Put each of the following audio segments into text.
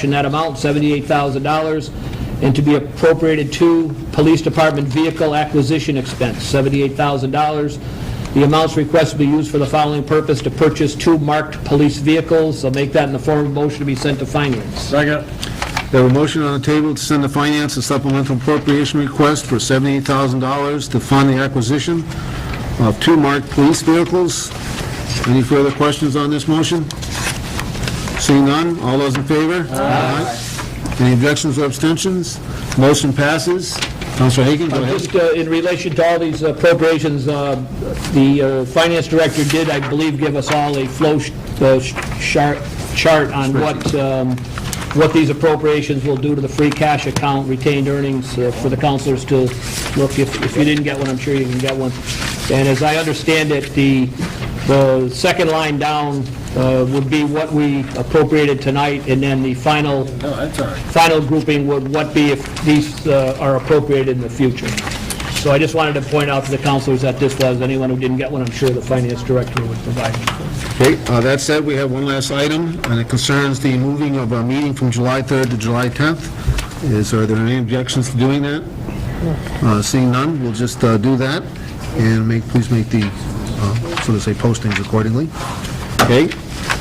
in that amount, $78,000, and to be appropriated to Police Department vehicle acquisition expense, $78,000. The amounts requested to be used for the following purpose: to purchase 2 marked police vehicles. I'll make that in the form of a motion to be sent to Finance. Second. We have a motion on the table to send to Finance a supplemental appropriation request for $78,000 to fund the acquisition of 2 marked police vehicles. Any further questions on this motion? Seeing none, all those in favor? Aye. Any objections or abstentions? Motion passes. Councilor Hagan, go ahead. Just in relation to all these appropriations, the Finance Director did, I believe, give us all a flow chart on what these appropriations will do to the free cash account, retained earnings, for the councilors to look. If you didn't get one, I'm sure you can get one. And as I understand it, the second line down would be what we appropriated tonight, and then the final grouping would what be if these are appropriated in the future. So I just wanted to point out to the councilors that this was. Anyone who didn't get one, I'm sure the Finance Director would provide it. Okay, that said, we have one last item, and it concerns the moving of our meeting from July 3rd to July 10th. Are there any objections to doing that? Seeing none, we'll just do that, and please make the, so to say, postings accordingly. Okay,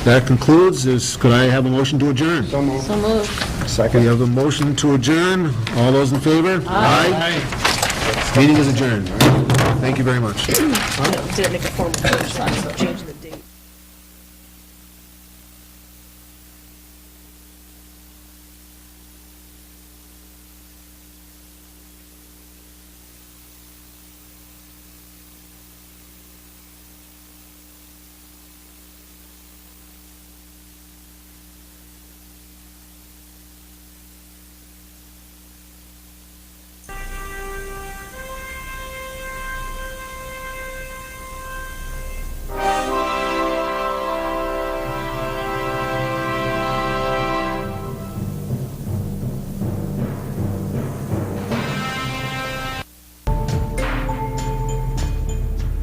that concludes. Could I have a motion to adjourn? So moved. So moved. Second. We have a motion to adjourn. All those in favor? Aye. Meeting is adjourned. Thank you very much. Did it make a formal sign, change the date?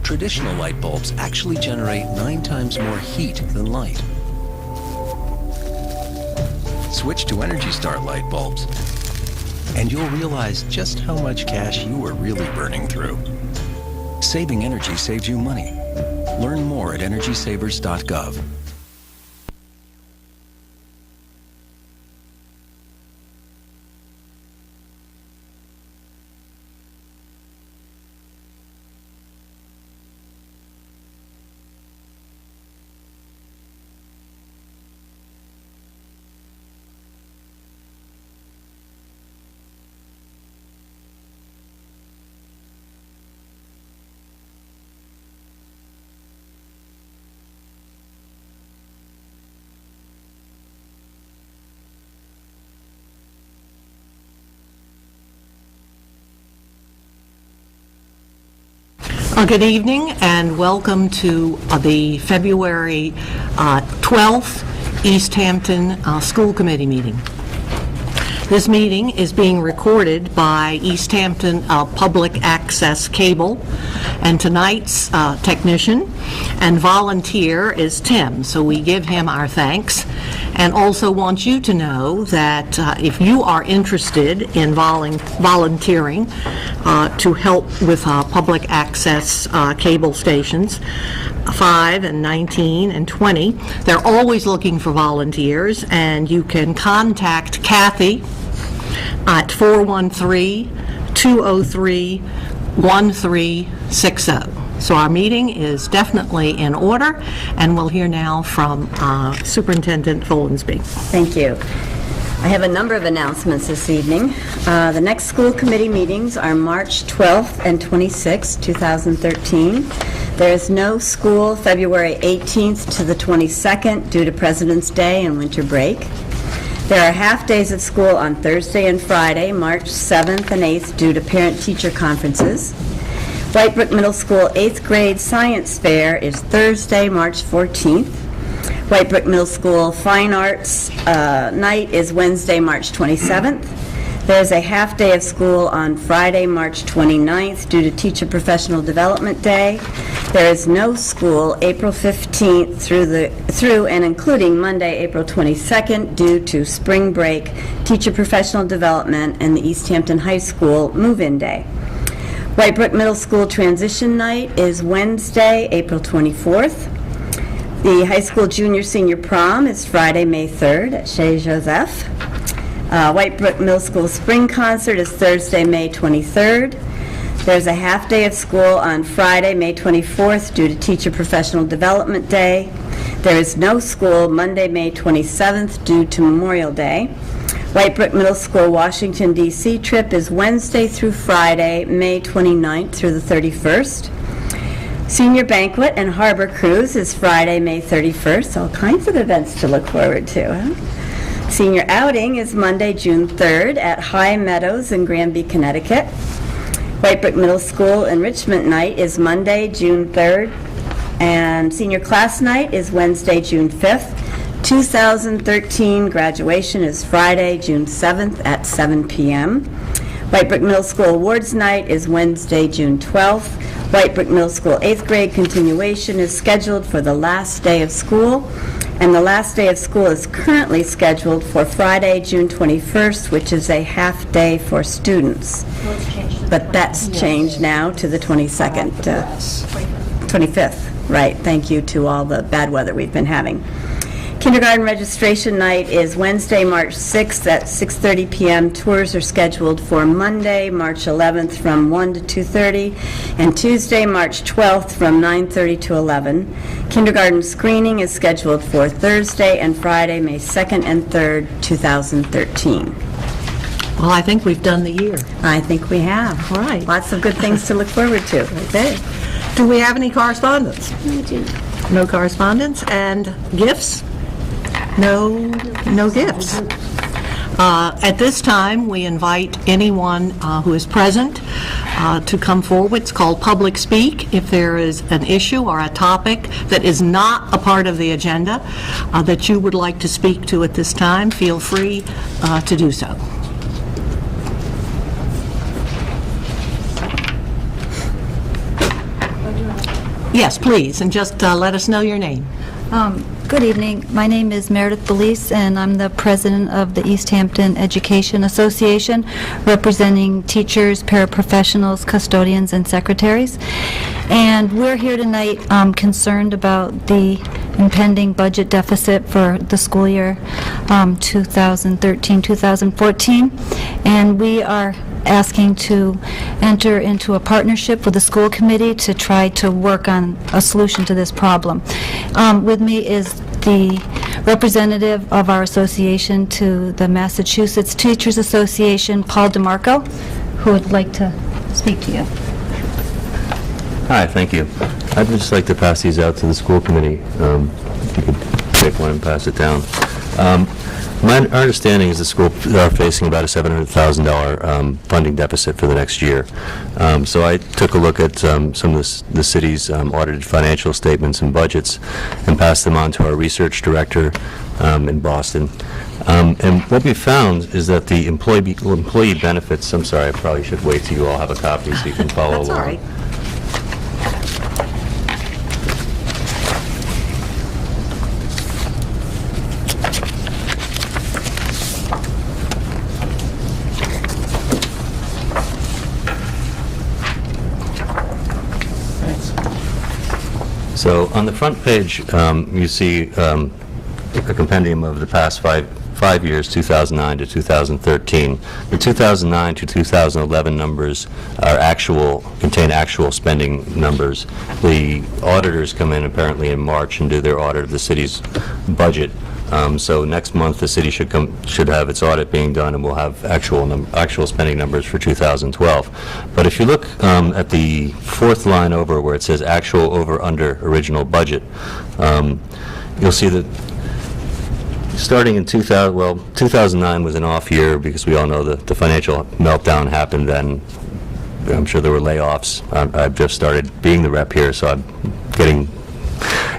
Traditional light bulbs actually generate 9 times more heat than light. Switch to Energy Star light bulbs, and you'll realize just how much cash you are really burning through. Saving energy saves you money. Learn more at EnergySavers.gov. Good evening and welcome to the February 12th East Hampton School Committee meeting. This meeting is being recorded by East Hampton Public Access Cable, and tonight's technician and volunteer is Tim, so we give him our thanks, and also want you to know that if you are interested in volunteering to help with public access cable stations, 5 and 19 and 20, they're always looking for volunteers, and you can contact Kathy at 413-203-1360. So our meeting is definitely in order, and we'll hear now from Superintendent Folensby. Thank you. I have a number of announcements this evening. The next school committee meetings are March 12th and 26th, 2013. There is no school February 18th to the 22nd due to President's Day and winter break. There are half days of school on Thursday and Friday, March 7th and 8th, due to parent-teacher conferences. Whitebrook Middle School 8th grade science fair is Thursday, March 14th. Whitebrook Middle School Fine Arts Night is Wednesday, March 27th. There's a half-day of school on Friday, March 29th, due to Teacher Professional Development Day. There is no school April 15th through and including Monday, April 22nd, due to spring break, Teacher Professional Development, and the East Hampton High School move-in day. White Brook Middle School Transition Night is Wednesday, April 24th. The high school junior-senior prom is Friday, May 3rd at Chez Joseph. White Brook Middle School Spring Concert is Thursday, May 23rd. There's a half-day of school on Friday, May 24th, due to Teacher Professional Development Day. There is no school Monday, May 27th, due to Memorial Day. White Brook Middle School Washington, D.C. trip is Wednesday through Friday, May 29th through the 31st. Senior Banquet and Harbor Cruise is Friday, May 31st. All kinds of events to look forward to, huh? Senior Outing is Monday, June 3rd at High Meadows in Granby, Connecticut. White Brook Middle School Enrichment Night is Monday, June 3rd. And Senior Class Night is Wednesday, June 5th. 2013 graduation is Friday, June 7th at 7 p.m. White Brook Middle School Awards Night is Wednesday, June 12th. White Brook Middle School 8th grade continuation is scheduled for the last day of school, and the last day of school is currently scheduled for Friday, June 21st, which is a half day for students. But that's changed now to the 22nd, 25th, right. Thank you to all the bad weather we've been having. Kindergarten registration night is Wednesday, March 6th at 6:30 p.m. Tours are scheduled for Monday, March 11th from 1 to 2:30, and Tuesday, March 12th from 9:30 to 11. Kindergarten screening is scheduled for Thursday and Friday, May 2nd and 3rd, 2013. Well, I think we've done the year. I think we have. Right. Lots of good things to look forward to. Okay. Do we have any correspondence? No correspondence. And gifts? No gifts. At this time, we invite anyone who is present to come forward. It's called public speak. If there is an issue or a topic that is not a part of the agenda that you would like to speak to at this time, feel free to do so. Yes, please, and just let us know your name. Good evening. My name is Meredith Belize, and I'm the president of the East Hampton Education Association, representing teachers, paraprofessionals, custodians, and secretaries. And we're here tonight concerned about the impending budget deficit for the school year 2013-2014. And we are asking to enter into a partnership with the school committee to try to work on a solution to this problem. With me is the representative of our association to the Massachusetts Teachers Association, Paul DeMarco, who would like to speak to you. Hi, thank you. I'd just like to pass these out to the school committee. If you could take one and pass it down. Our understanding is the school are facing about a $700,000 funding deficit for the next year. So I took a look at some of the city's audited financial statements and budgets and passed them on to our research director in Boston. And what we found is that the employee benefits, I'm sorry, I probably should wait till you all have a copy so you can follow along. That's all right. So on the front page, you see a compendium of the past five years, 2009 to 2013. The 2009 to 2011 numbers are contain actual spending numbers. The auditors come in apparently in March and do their audit of the city's budget. So next month the city should have its audit being done, and we'll have actual spending numbers for 2012. But if you look at the fourth line over where it says actual over under original budget, you'll see that starting in 2009 was an off year because we all know the financial meltdown happened then. I'm sure there were layoffs. I've just started being the rep here, so I'm getting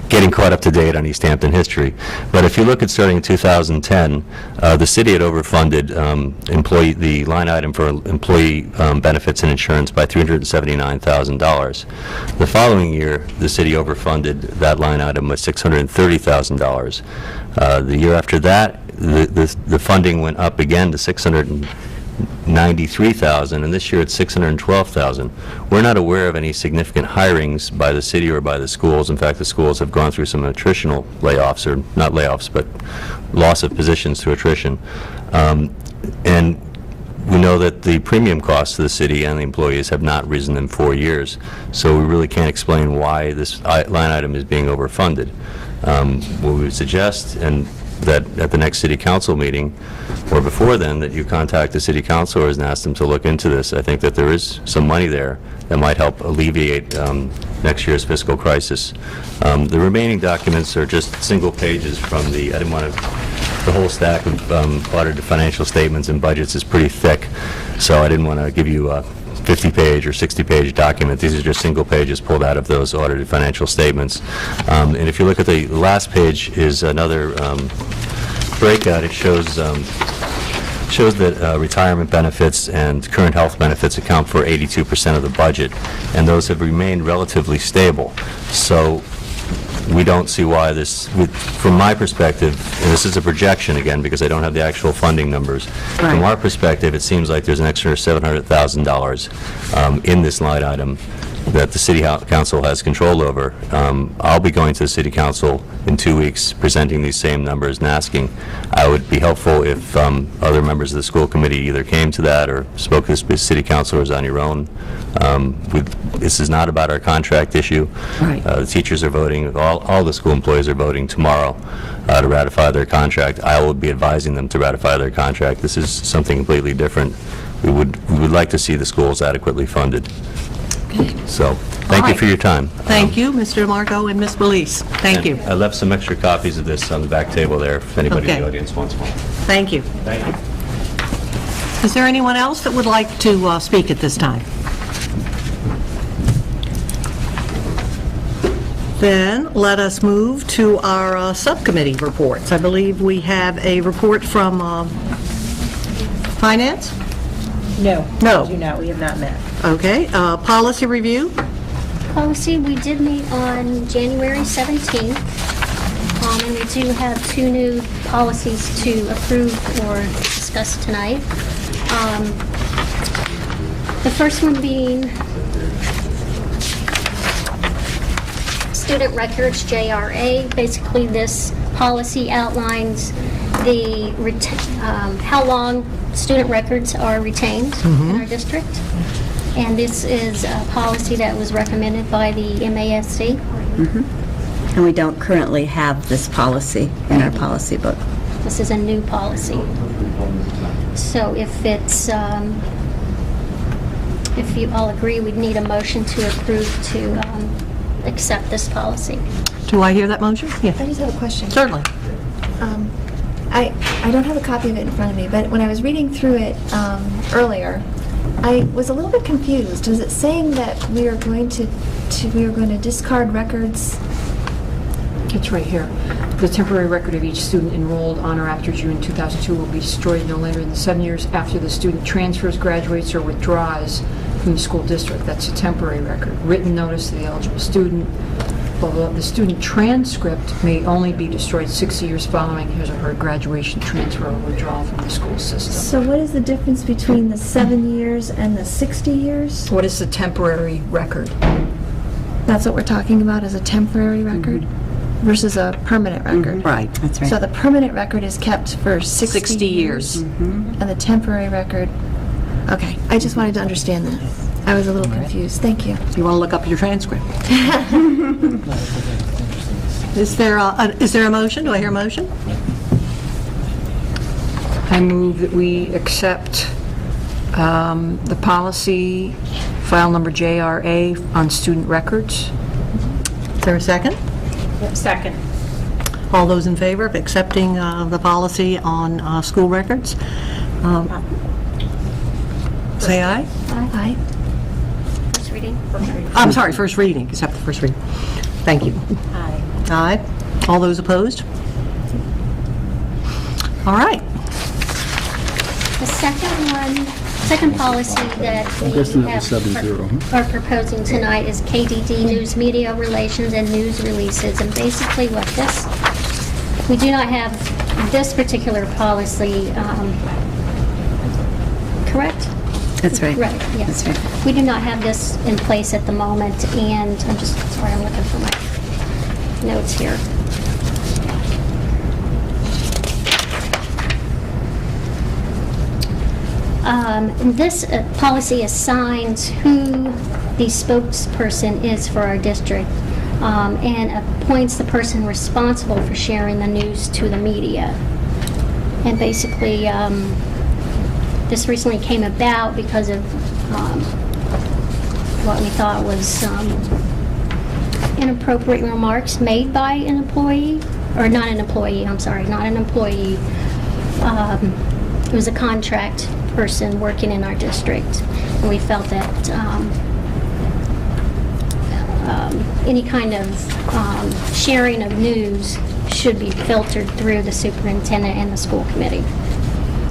getting caught up to date on East Hampton history. But if you look at starting in 2010, the city had overfunded the line item for employee benefits and insurance by $379,000. The following year, the city overfunded that line item with $630,000. The year after that, the funding went up again to $693,000, and this year it's $612,000. We're not aware of any significant hirings by the city or by the schools. In fact, the schools have gone through some attritional layoffs, or not layoffs, but loss of positions through attrition. And we know that the premium costs to the city and the employees have not risen in 4 years, so we really can't explain why this line item is being overfunded. What we would suggest, and that at the next city council meeting, or before then, that you contact the city councilors and ask them to look into this. I think that there is some money there that might help alleviate next year's fiscal crisis. The remaining documents are just single pages from I didn't want to, the whole stack of audited financial statements and budgets is pretty thick, so I didn't want to give you a 50-page or 60-page document. These are just single pages pulled out of those audited financial statements. And if you look at the last page is another breakout. It shows that retirement benefits and current health benefits account for 82% of the budget, and those have remained relatively stable. So we don't see why this, from my perspective, and this is a projection again because I don't have the actual funding numbers. From our perspective, it seems like there's an extra $700,000 in this line item that the City Council has control over. I'll be going to the City Council in 2 weeks, presenting these same numbers and asking. I would be helpful if other members of the school committee either came to that or spoke to the City Councilors on your own. This is not about our contract issue. Right. The teachers are voting, all the school employees are voting tomorrow to ratify their contract. I will be advising them to ratify their contract. This is something completely different. We would like to see the schools adequately funded. So, thank you for your time. Thank you, Mr. Marco and Ms. Belize. Thank you. I left some extra copies of this on the back table there, if anybody in Okay. the audience wants one. Thank you. Thank you. Is there anyone else that would like to speak at this time? Then, let us move to our subcommittee reports. I believe we have a report from Finance? No. No. We do not. We have not met. Okay. Policy review? Policy, we did meet on January 17th, and we do have 2 new policies to approve or discuss tonight. The first one being student records, JRA. Basically, this policy outlines the how long student records are retained in our district. And this is a policy that was recommended by the MASC. And we don't currently have this policy in our policy book. This is a new policy. So if it's, if you all agree, we'd need a motion to approve to accept this policy. Do I hear that motion? Yeah. I just have a question. Certainly. I don't have a copy of it in front of me, but when I was reading through it earlier, I was a little bit confused. Is it saying that we are going to discard records? It's right here. The temporary record of each student enrolled on or after June 2002 will be destroyed no later than 7 years after the student transfers, graduates, or withdraws from the school district. That's a temporary record. Written notice to the eligible student. Although the student transcript may only be destroyed 6 years following his or her graduation, transfer, or withdrawal from the school system. So what is the difference between the 7 years and the 60 years? What is the temporary record? That's what we're talking about, as a temporary record versus a permanent record. Right. That's right. So the permanent record is kept for 60 years. And the temporary record, okay, I just wanted to understand that. I was a little confused. Thank you. You want to look up your transcript? Is there a motion? Do I hear a motion? I move that we accept the policy, file number JRA, on student records. Is there a second? Second. All those in favor of accepting the policy on school records? Say aye. Aye. First reading. I'm sorry, first reading, accept the first reading. Thank you. Aye. Aye. All those opposed? All right. The second policy that we guessing that have was 7-0, are proposing tonight is KDD, News Media Relations and News Releases. And basically what this, we do not have this particular policy, correct? That's right. Right, yes. That's right. We do not have this in place at the moment, and I'm just, sorry, I'm looking for my notes here. This policy assigns who the spokesperson is for our district, and appoints the person responsible for sharing the news to the media. And basically, this recently came about because of what we thought was inappropriate remarks made by an employee, or not an employee, I'm sorry, not an employee. It was a contract person working in our district, and we felt that any kind of sharing of news should be filtered through the superintendent and the school committee.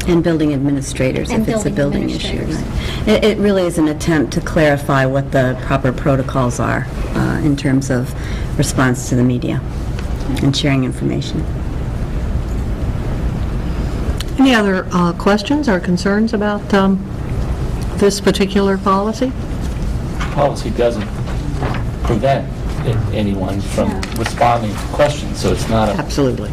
And building administrators, And if it's a building building issue. administrators. Right. It really is an attempt to clarify what the proper protocols are in terms of response to the media and sharing information. Any other questions or concerns about this particular policy? Policy doesn't prevent anyone from responding to questions, so it's not a... Absolutely.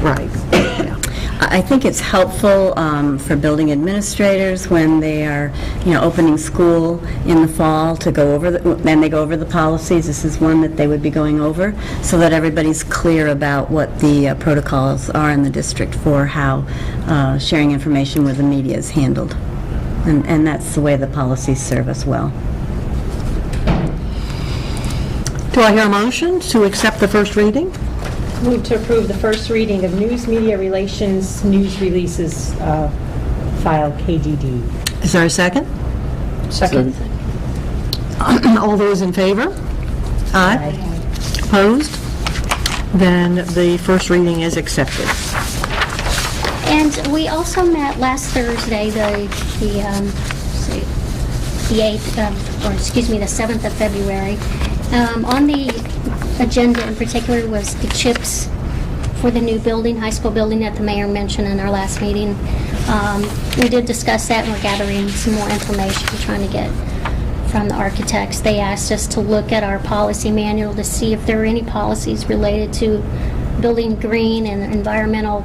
Right. Yeah. I think it's helpful for building administrators when they are, opening school in the fall to go over, and they go over the policies. This is one that they would be going over, so that everybody's clear about what the protocols are in the district for how sharing information with the media is handled. And that's the way the policies serve us well. Do I hear a motion to accept the first reading? Move to approve the first reading of News Media Relations News Releases File KDD. Is there a second? Second. All those in favor? Aye. Opposed? Then the first reading is accepted. And we also met last Thursday, the 7th of February. On the agenda in particular was the chips for the new building, high school building that the mayor mentioned in our last meeting. We did discuss that, and we're gathering some more information, trying to get from the architects. They asked us to look at our policy manual to see if there were any policies related to building green and environmental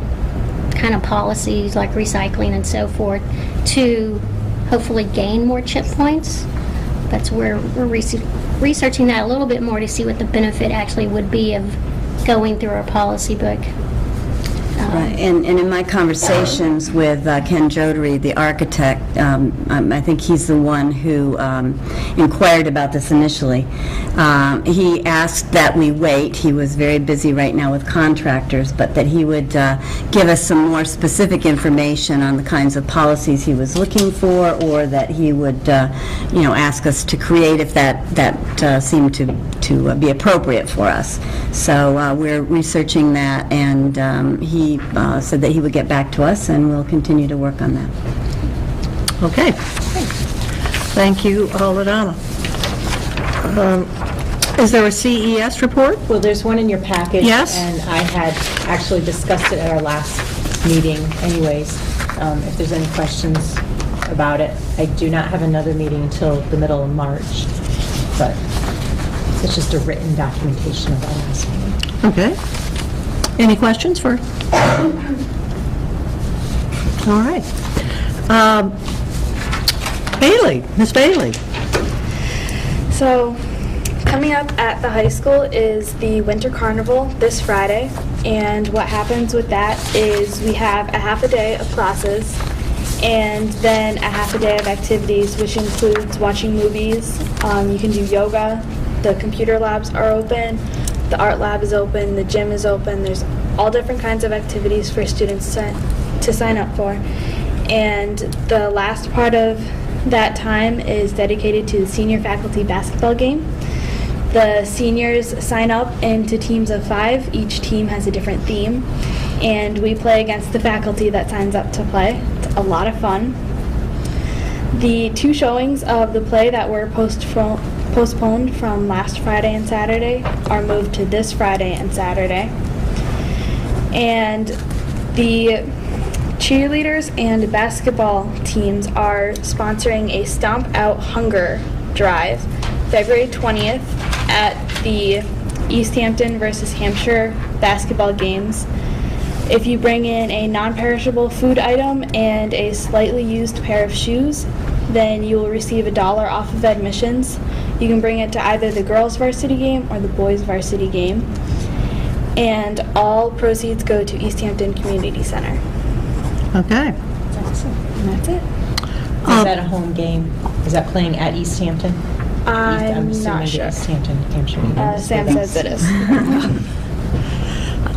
kind of policies like recycling and so forth, to hopefully gain more chip points. That's where we're researching that a little bit more to see what the benefit actually would be of going through our policy book. Right, and in my conversations with Ken Jodery, the architect, I think he's the one who inquired about this initially. He asked that we wait. He was very busy right now with contractors, but that he would give us some more specific information on the kinds of policies he was looking for, or that he would, ask us to create if that seemed to be appropriate for us. So we're researching that, and he said that he would get back to us, and we'll continue to work on that. Okay. Thank you, LaDonna. Is there a CES report? Well, there's one in your package. Yes. And I had actually discussed it at our last meeting anyways. If there's any questions about it. I do not have another meeting until the middle of March, but it's just a written documentation of our last meeting. Okay. Any questions for? All right. Bailey, Miss Bailey. So, coming up at the high school is the Winter Carnival this Friday, and what happens with that is we have a half a day of classes and then a half a day of activities, which includes watching movies. You can do yoga, the computer labs are open, the art lab is open, the gym is open. There's all different kinds of activities for students to sign up for. And the last part of that time is dedicated to the senior faculty basketball game. The seniors sign up into teams of 5. Each team has a different theme, and we play against the faculty that signs up to play. It's a lot of fun. The 2 showings of the play that were postponed from last Friday and Saturday are moved to this Friday and Saturday. And the cheerleaders and basketball teams are sponsoring a Stomp Out Hunger Drive February 20th at the East Hampton versus Hampshire basketball games. If you bring in a non-perishable food item and a slightly used pair of shoes, then you will receive $1 off of admissions. You can bring it to either the girls' varsity game or the boys' varsity game. And all proceeds go to East Hampton Community Center. Okay. And that's it. Is that a home game? Is that playing at East Hampton? I'm assuming not the sure. East Hampton, Hampshire. Sam says it is.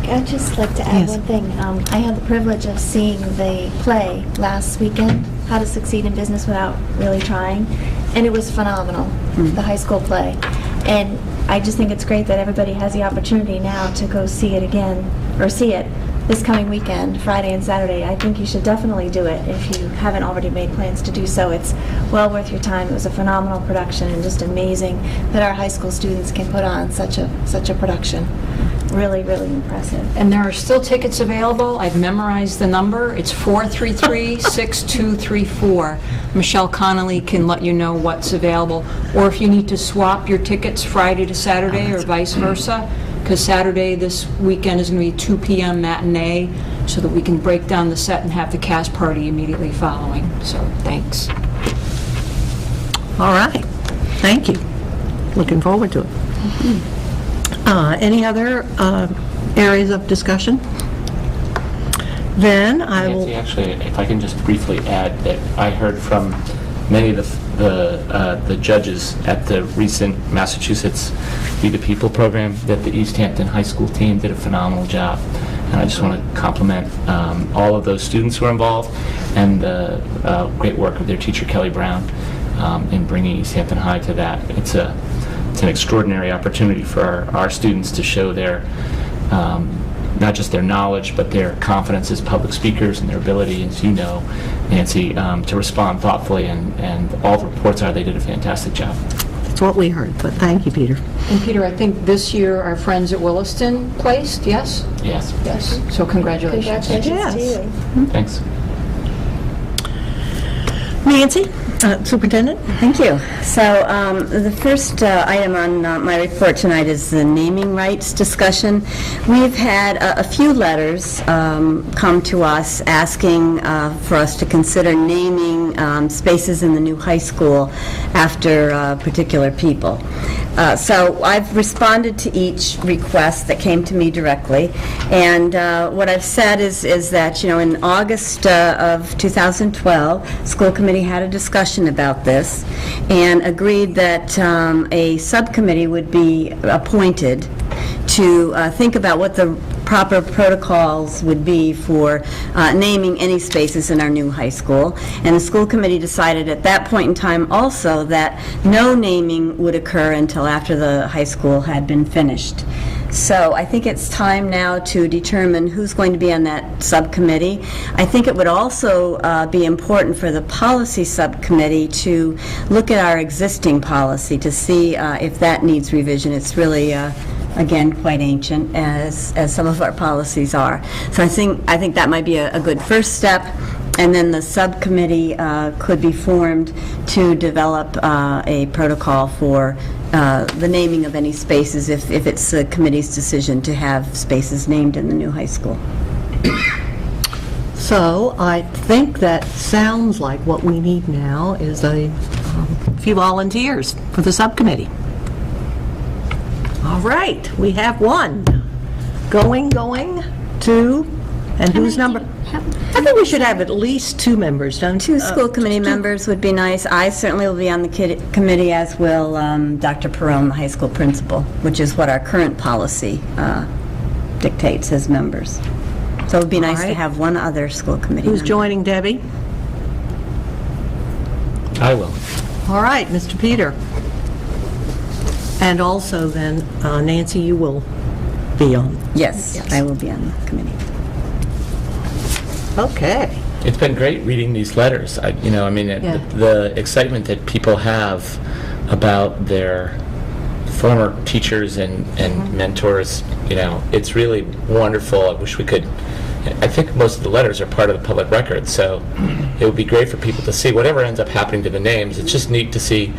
I'd just like to add one thing. I had the privilege of seeing the play last weekend, How to Succeed in Business Without Really Trying, and it was phenomenal, the high school play. And I just think it's great that everybody has the opportunity now to go see it again, or see it this coming weekend, Friday and Saturday. I think you should definitely do it if you haven't already made plans to do so. It's well worth your time. It was a phenomenal production, and just amazing that our high school students can put on such a production. Really, really impressive. And there are still tickets available. I've memorized the number. It's 433-6234. Michelle Connolly can let you know what's available. Or if you need to swap your tickets Friday to Saturday or vice versa, because Saturday this weekend is going to be 2 p.m. matinee, so that we can break down the set and have the cast party immediately following. So, thanks. All right. Thank you. Looking forward to it. Any other areas of discussion? Then I will... Nancy, actually, if I can just briefly add that I heard from many of the judges at the recent Massachusetts Be the People program that the East Hampton High School team did a phenomenal job. And I just want to compliment all of those students who are involved and the great work of their teacher, Kelly Brown, in bringing East Hampton High to that. It's an extraordinary opportunity for our students to show their, not just their knowledge, but their confidence as public speakers and their ability, as you know, Nancy, to respond thoughtfully, and all the reports are they did a fantastic job. That's what we heard, but thank you, Peter. And Peter, I think this year our friends at Williston placed, yes? Yes. Yes. So congratulations. Congratulations to you. Thanks. Nancy, Superintendent? Thank you. So the first item on my report tonight is the naming rights discussion. We've had a few letters come to us asking for us to consider naming spaces in the new high school after particular people. So I've responded to each request that came to me directly, and what I've said is that, you know, in August of 2012, school committee had a discussion about this and agreed that a subcommittee would be appointed to think about what the proper protocols would be for naming any spaces in our new high school. And the school committee decided at that point in time also that no naming would occur until after the high school had been finished. So I think it's time now to determine who's going to be on that subcommittee. I think it would also be important for the policy subcommittee to look at our existing policy to see if that needs revision. It's really again, quite ancient, as some of our policies are. So I think that might be a good first step, and then the subcommittee could be formed to develop a protocol for the naming of any spaces if it's the committee's decision to have spaces named in the new high school. So I think that sounds like what we need now is a few volunteers for the subcommittee. All right, we have one. Going, two, and who's number? I think we should have at least 2 members, don't you? 2 school committee members would be nice. I certainly will be on the committee, as will Dr. Perone, the high school principal, which is what our current policy dictates as members. So it would be nice to have one other school committee Who's member. joining Debbie? I will. All right, Mr. Peter. And also then, Nancy, you will be on. Yes, I will be on the committee. Okay. It's been great reading these letters. The excitement that people have about their former teachers and mentors, it's really wonderful. I wish we could. I think most of the letters are part of the public record, so it would be great for people to see whatever ends up happening to the names. It's just neat to see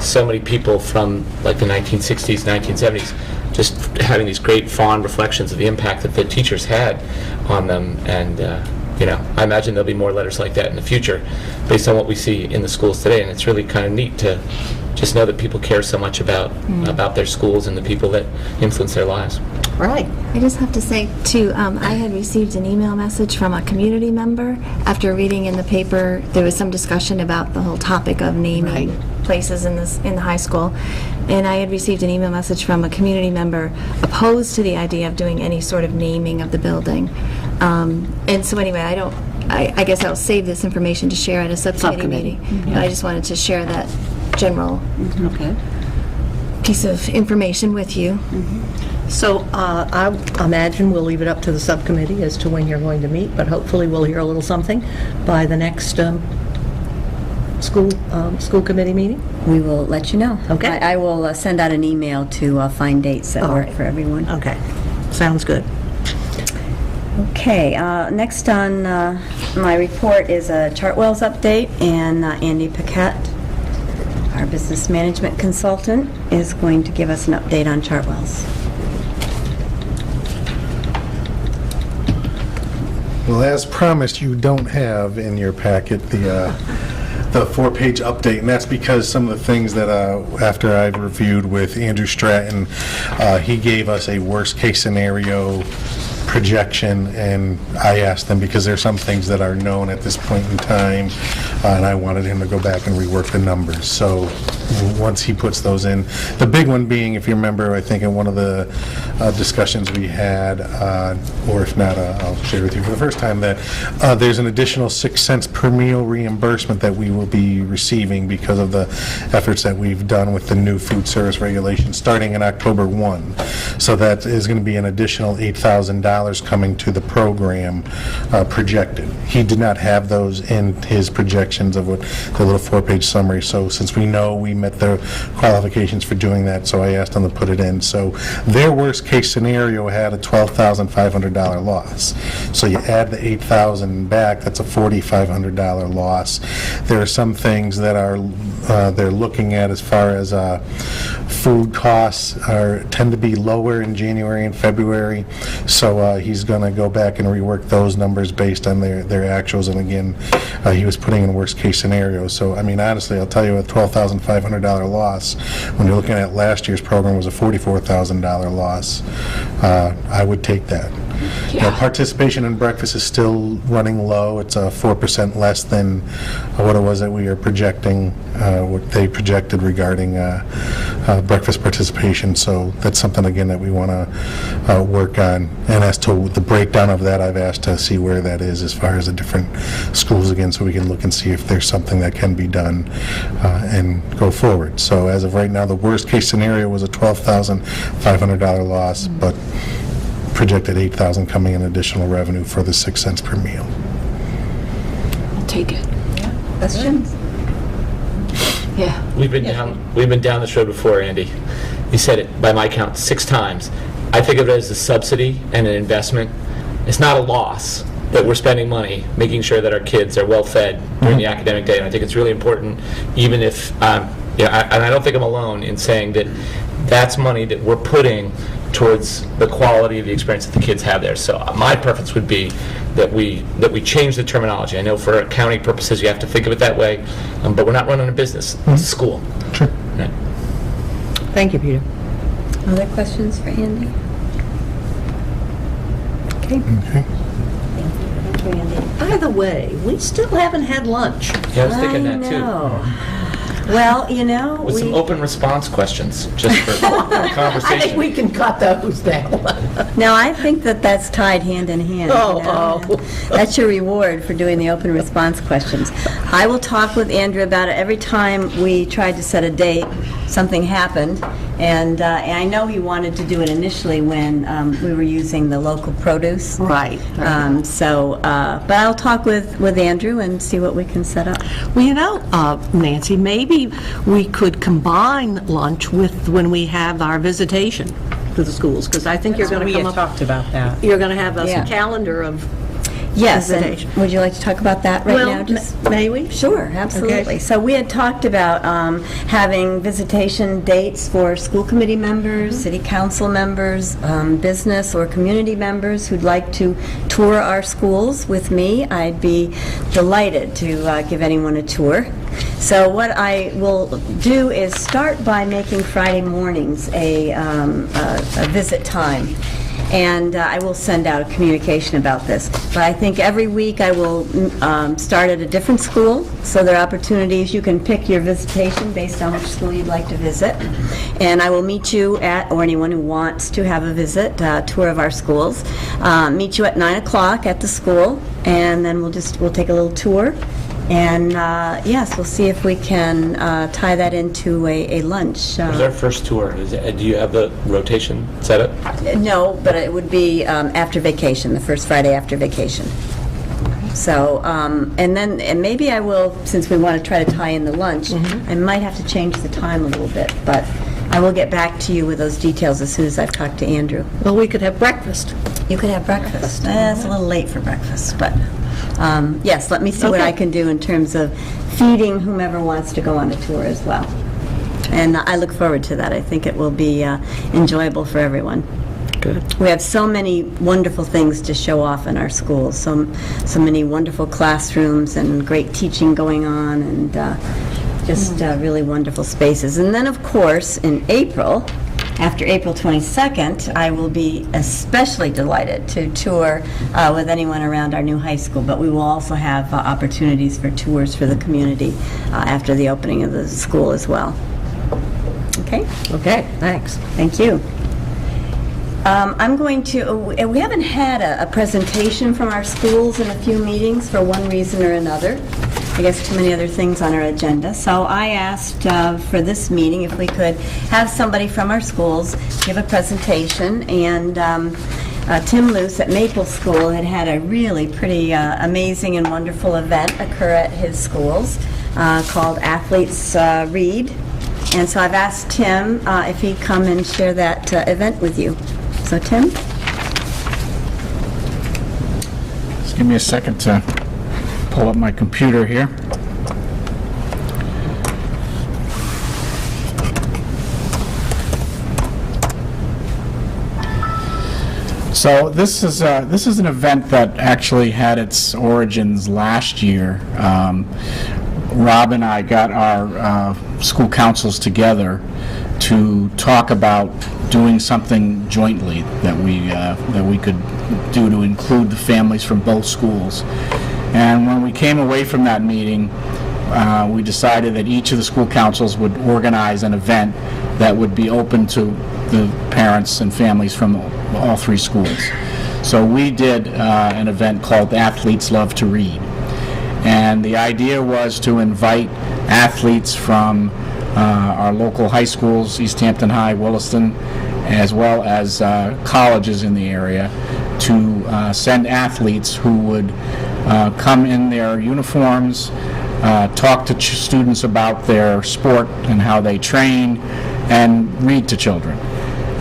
so many people from like the 1960s, 1970s, just having these great fond reflections of the impact that the teachers had on them. And I imagine there'll be more letters like that in the future based on what we see in the schools today. And it's really kind of neat to just know that people care so much about their schools and the people that influence their lives. Right. I just have to say, too, I had received an email message from a community member. After reading in the paper, there was some discussion about the whole topic of naming places in the high school. And I had received an email message from a community member opposed to the idea of doing any sort of naming of the building. And so anyway, I guess I'll save this information to share at a subcommittee meeting. But I just wanted to share that general piece of information with you. So I imagine we'll leave it up to the subcommittee as to when you're going to meet, but hopefully we'll hear a little something by the next school committee meeting. We will let you know. Okay. I will send out an email to find dates that work for everyone. Okay. Sounds good. Okay, next on my report is a Chartwell's update, and Andy Paquette, our business management consultant, is going to give us an update on Chartwell's. Well, as promised, you don't have in your packet the 4-page update, and that's because some of the things that after I've reviewed with Andrew Stratton, he gave us a worst-case scenario projection, and I asked them because there's some things that are known at this point in time, and I wanted him to go back and rework the numbers. So once he puts those in, the big one being, if you remember, I think in one of the discussions we had, or if not, I'll share with you for the first time, that there's an additional 6 cents per meal reimbursement that we will be receiving because of the efforts that we've done with the new food service regulations starting in October 1. So that is going to be an additional $8,000 coming to the program projected. He did not have those in his projections of what the little 4-page summary. So since we know we met the qualifications for doing that, so I asked them to put it in. So their worst case scenario had a $12,500 loss. So you add the $8,000 back, that's a $4,500 loss. There are some things that are they're looking at as far as food costs tend to be lower in January and February. So he's going to go back and rework those numbers based on their actuals. And again, he was putting in worst case scenarios. So I mean, honestly, I'll tell you, a $12,500 loss when you're looking at last year's program was a $44,000 loss. I would take that. Now, participation in breakfast is still running low. It's 4% less than what it was that we are projecting, what they projected regarding breakfast participation. So that's something, again, that we want to work on. And as to the breakdown of that, I've asked to see where that is as far as the different schools, again, so we can look and see if there's something that can be done and go forward. So as of right now, the worst case scenario was a $12,500 loss, but projected $8,000 coming in additional revenue for the 6 cents per meal. I'll take it. Questions? Yeah. We've been down this road before, Andy. You said it, by my count, 6 times. I think of it as a subsidy and an investment. It's not a loss that we're spending money making sure that our kids are well fed during the academic day, and I think it's really important, even if, and I don't think I'm alone in saying that that's money that we're putting towards the quality of the experience that the kids have there. So my preference would be that we change the terminology. I know for accounting purposes you have to think of it that way, but we're not running a business. It's a school. Sure. Right. Thank you, Peter. Other questions for Andy? Okay. Okay. Thank you, Andy. By the way, we still haven't had lunch. Yeah, I was thinking that too. know. Well, With some open response questions, just for conversation. I think we can cut those down. Now, I think that that's tied hand in hand. Oh. That's your reward for doing the open response questions. I will talk with Andrew about it. Every time we tried to set a date, something happened, and I know he wanted to do it initially when we were using the local produce. Right. But I'll talk with Andrew and see what we can set up. Well, you know, Nancy, maybe we could combine lunch with when we have our visitation to the schools, because I think you're going to come up... We had talked about that. You're going to have a Yeah. calendar of Yes, visitation. and would you like to talk about that right now? Well, may we? Sure, absolutely. Okay. So we had talked about having visitation dates for school committee members, city council members, business or community members who'd like to tour our schools with me. I'd be delighted to give anyone a tour. So what I will do is start by making Friday mornings a visit time. And I will send out a communication about this. But I think every week I will start at a different school, so there are opportunities. You can pick your visitation based on which school you'd like to visit. And I will meet you at, or anyone who wants to have a visit, tour of our schools, meet you at 9 o'clock at the school, and then we'll take a little tour. And yes, we'll see if we can tie that into a lunch. Is our first tour? Do you have the rotation set up? No, but it would be after vacation, the first Friday after vacation. So, and maybe I will, since we want to try to tie in the lunch, I might have to change the time a little bit, but I will get back to you with those details as soon as I've talked to Andrew. Well, we could have breakfast. You could have breakfast. It's a little late for breakfast, but yes, let me see what I can do in terms of feeding whomever wants to go on a tour as well. And I look forward to that. I think it will be enjoyable for everyone. Good. We have so many wonderful things to show off in our schools, so many wonderful classrooms and great teaching going on, and just really wonderful spaces. And then, of course, in April, after April 22nd, I will be especially delighted to tour with anyone around our new high school, but we will also have opportunities for tours for the community after the opening of the school as well. Okay? Okay, thanks. Thank you. I'm going to, we haven't had a presentation from our schools in a few meetings for one reason or another. I guess too many other things on our agenda. So I asked for this meeting if we could have somebody from our schools give a presentation, and Tim Luce at Maple School had a really pretty amazing and wonderful event occur at his schools called Athletes Read. And so I've asked Tim if he'd come and share that event with you. So Tim? Just give me a second to pull up my computer here. So this is an event that actually had its origins last year. Rob and I got our school councils together to talk about doing something jointly that we could do to include the families from both schools. And when we came away from that meeting, we decided that each of the school councils would organize an event that would be open to the parents and families from all three schools. So we did an event called Athletes Love to Read. And the idea was to invite athletes from our local high schools, East Hampton High, Williston, as well as colleges in the area, to send athletes who would come in their uniforms, talk to students about their sport and how they train, and read to children.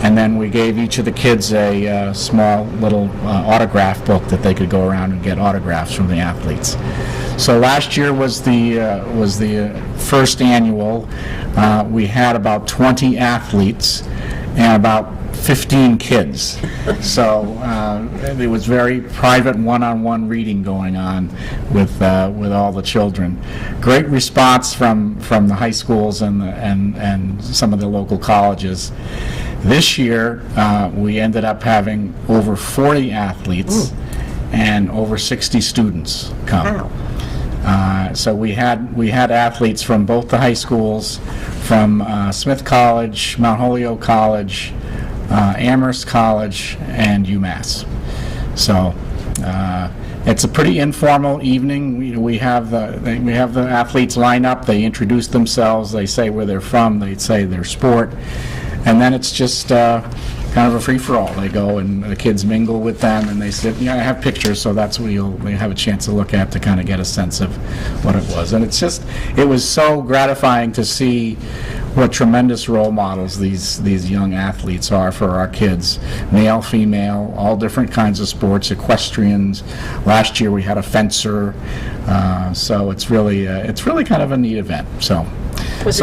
And then we gave each of the kids a small little autograph book that they could go around and get autographs from the athletes. So last year was the first annual. We had about 20 athletes and about 15 kids. So there was very private one-on-one reading going on with all the children. Great response from the high schools and some of the local colleges. This year we ended up having over 40 athletes and over 60 students come. Wow. So we had athletes from both the high schools, from Smith College, Mount Holyoke College, Amherst College, and UMass. So It's a pretty informal evening. We have the athletes line up, they introduce themselves, they say where they're from, they say their sport, and then it's just kind of a free-for-all. They go and the kids mingle with them, and they sit. I have pictures, so that's what they have a chance to look at to kind of get a sense of what it was. And it was so gratifying to see what tremendous role models these young athletes are for our kids, male, female, all different kinds of sports, equestrians. Last year we had a fencer, so it's really kind of a neat event. So, was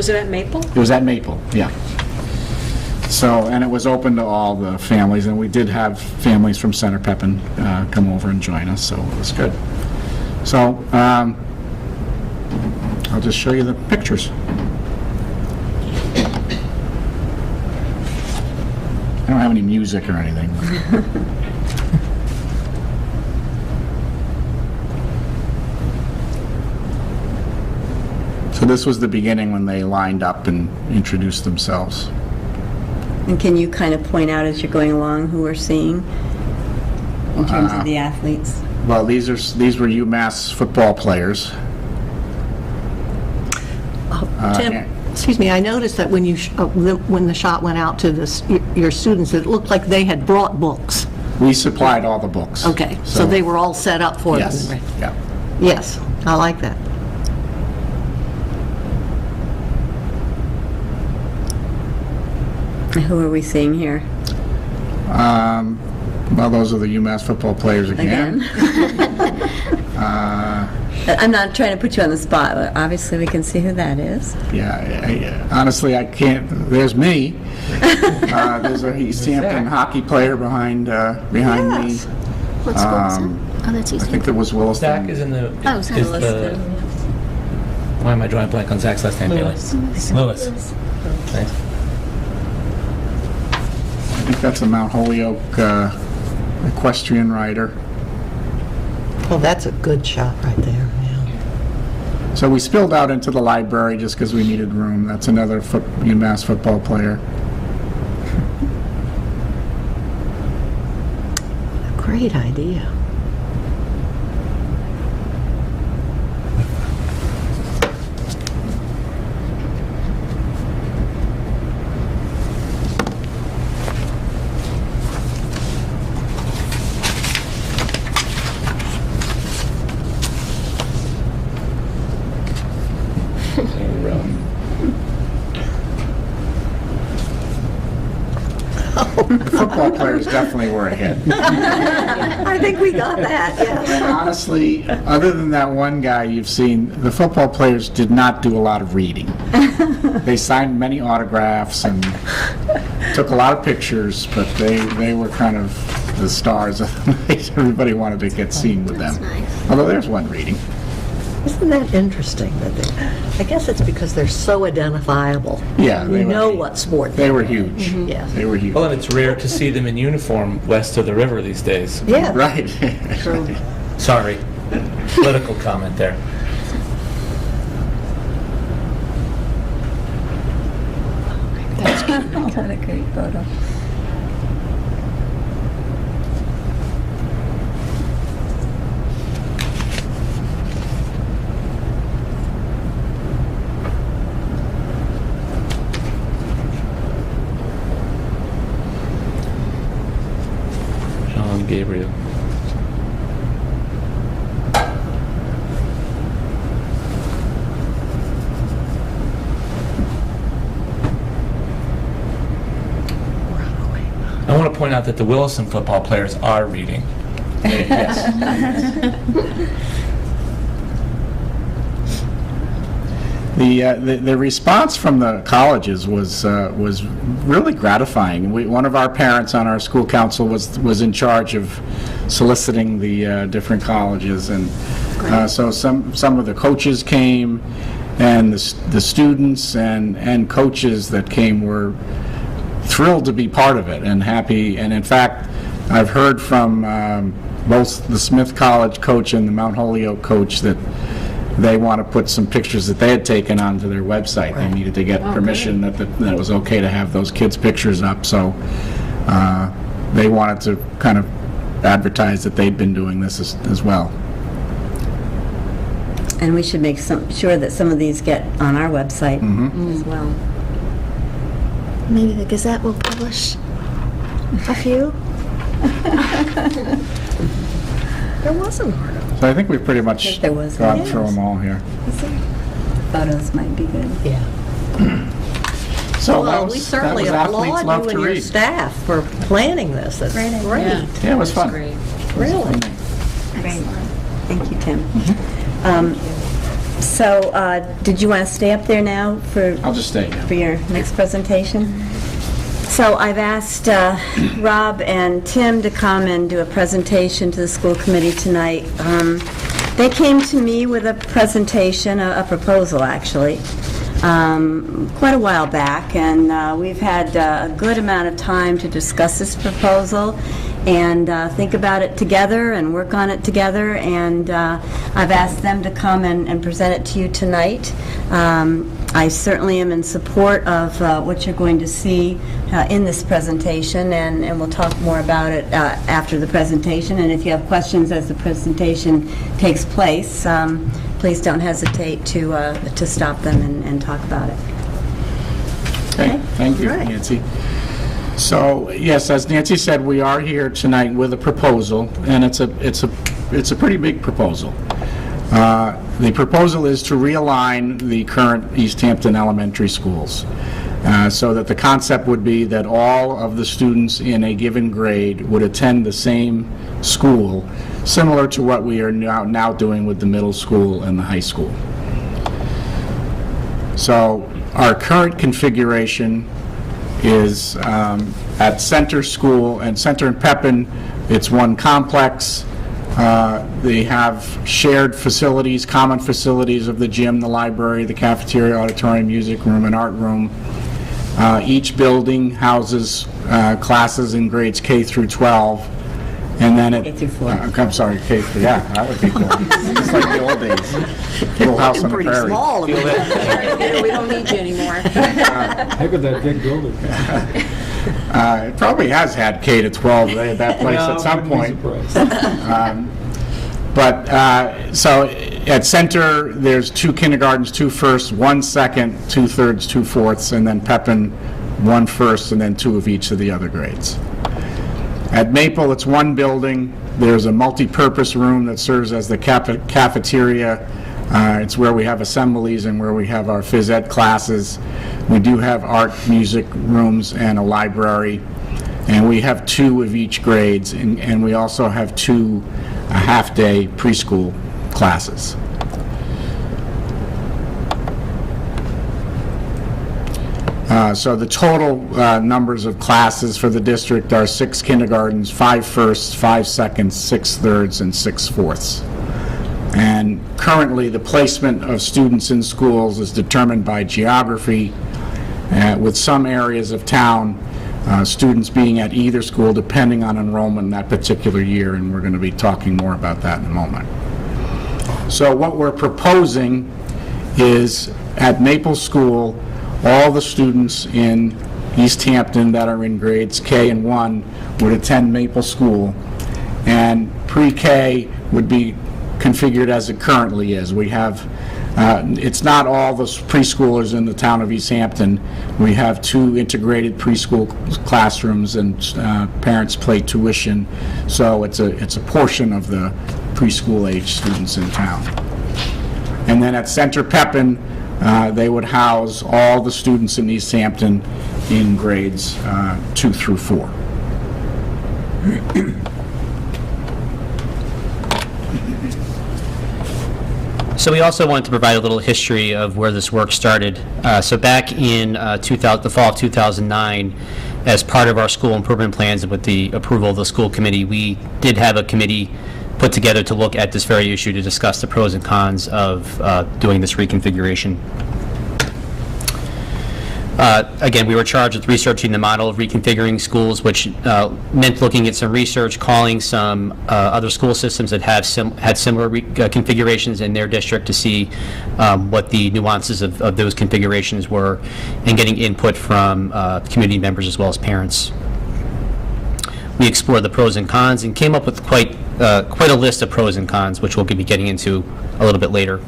it at Maple? It was at Maple, yeah. So, and it was open to all the families, and we did have families from Center Pepin come over and join us, so it was good. So, I'll just show you the pictures. I don't have any music or anything. So this was the beginning when they lined up and introduced themselves. And can you kind of point out as you're going along who we're seeing in terms of the athletes? Well, these were UMass football players. Tim, excuse me, I noticed that when the shot went out to your students, it looked like they had brought books. We supplied all the books. Okay, so they were all set up for them. Yes, yeah. Yes, I like that. Who are we seeing here? Well, those are the UMass football players again. I'm not trying to put you on the spot, but obviously we can see who that is. Yeah, honestly, I can't. There's me. There's a East Hampton hockey player behind Yes. me. What school is it? Oh, that's East I think there was Williston. Zach is in the... Oh, Zach. is the... Why am I drawing blank on Zach's last name, Bailey? Lewis. Thanks. I think that's a Mount Holyoke equestrian rider. Oh, that's a good shot right there. Yeah. So we spilled out into the library just because we needed room. That's another UMass football player. Great idea. The football players definitely were ahead. I think we got that, yes. And honestly, other than that one guy you've seen, the football players did not do a lot of reading. They signed many autographs and took a lot of pictures, but they were kind of the stars of the night. Everybody wanted to get seen with them. Nice. Although there's one reading. Isn't that interesting? I guess it's because they're so identifiable. Yeah, We know what sport They were huge. Yes. They were huge. Well, and it's rare to see them in uniform west of the river these days. Yeah. Right. True. Sorry. Political comment there. What a great photo. John Gabriel. I want to point out that the Williston football players are reading. Yes. The response from the colleges was really gratifying. One of our parents on our school council was in charge of soliciting the different colleges, and so some of the coaches came, and the students and coaches that came were thrilled to be part of it and happy. And in fact, I've heard from both the Smith College coach and the Mount Holyoke coach that they want to put some pictures that they had taken onto their website. They needed to get permission that it was okay to have those kids' pictures up, so they wanted to kind of advertised that they'd been doing this as well. And we should make sure that some of these get on our website as well. Maybe the Gazette will publish a few. There was an article. So I think we've pretty much there was. gone Yes. through them all here. Photos might be good. Yeah. So that Well, was- we that certainly was Athletes applaud Love you to and your Read. staff for planning this. That's great. Yeah, it was fun. Great. Really? Great. Thank you, Tim. So, did you want to stay up there now for I'll just stay, yeah. for your next presentation? So I've asked Rob and Tim to come and do a presentation to the school committee tonight. They came to me with a presentation, a proposal actually, quite a while back, and we've had a good amount of time to discuss this proposal and think about it together and work on it together, and I've asked them to come and present it to you tonight. I certainly am in support of what you're going to see in this presentation, and we'll talk more about it after the presentation. And if you have questions as the presentation takes place, please don't hesitate to stop them and talk about it. Okay, thank you, Right. Nancy. So, yes, as Nancy said, we are here tonight with a proposal, and it's a pretty big proposal. The proposal is to realign the current East Hampton elementary schools, so that the concept would be that all of the students in a given grade would attend the same school, similar to what we are now doing with the middle school and the high school. So our current configuration is at Center School and Center and Pepin, it's one complex. They have shared facilities, common facilities of the gym, the library, the cafeteria, auditorium, music room, and art room. Each building houses classes in grades K through 12. And then K through 4. I'm sorry, K through, yeah, that would be cool. It's like the old days. Little house on the Pretty prairie. small. We don't need you anymore. Heck with that big building. It probably has had K to 12, that place at some point. So at Center, there's 2 kindergartens, 2 firsts, 1 second, 2 thirds, 2 fourths, and then Pepin, 1 first, and then 2 of each of the other grades. At Maple, it's 1 building. There's a multi-purpose room that serves as the cafeteria. It's where we have assemblies and where we have our phys ed classes. We do have art, music rooms, and a library. And we have 2 of each grades, and we also have 2 half-day preschool classes. So the total numbers of classes for the district are 6 kindergartens, 5 firsts, 5 seconds, 6 thirds, and 6 fourths. And currently, the placement of students in schools is determined by geography, with some areas of town, students being at either school depending on enrollment in that particular year, and we're going to be talking more about that in a moment. So what we're proposing is at Maple School, all the students in East Hampton that are in grades K and 1 would attend Maple School, and pre-K would be configured as it currently is. We have, it's not all the preschoolers in the town of East Hampton. We have 2 integrated preschool classrooms, and parents pay tuition, so it's a portion of the preschool age students in town. And then at Center Pepin, they would house all the students in East Hampton in grades 2 through 4. So we also wanted to provide a little history of where this work started. So back in the fall of 2009, as part of our school improvement plans and with the approval of the school committee, we did have a committee put together to look at this very issue to discuss the pros and cons of doing this reconfiguration. Again, we were charged with researching the model of reconfiguring schools, which meant looking at some research, calling some other school systems that had similar configurations in their district to see what the nuances of those configurations were, and getting input from community members as well as parents. we explored the pros and cons and came up with quite a list of pros and cons, which we'll be getting into a little bit later.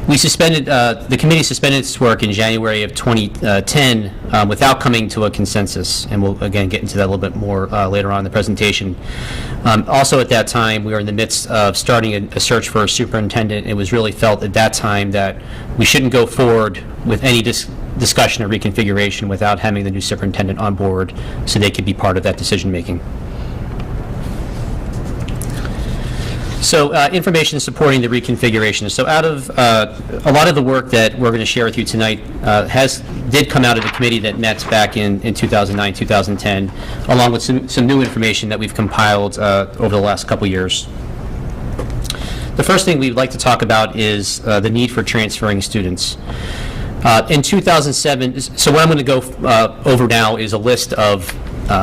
We suspended, the committee suspended its work in January of 2010 without coming to a consensus, and we'll again get into that a little bit more later on in the presentation. Also at that time, we were in the midst of starting a search for a superintendent. It was really felt at that time that we shouldn't go forward with any discussion or reconfiguration without having the new superintendent on board so they could be part of that decision-making. So information supporting the reconfiguration. So out of a lot of the work that we're going to share with you tonight did come out of the committee that met back in 2009, 2010, along with some new information that we've compiled over the last couple years. The first thing we'd like to talk about is the need for transferring students. In 2007, so what I'm going to go over now is a list of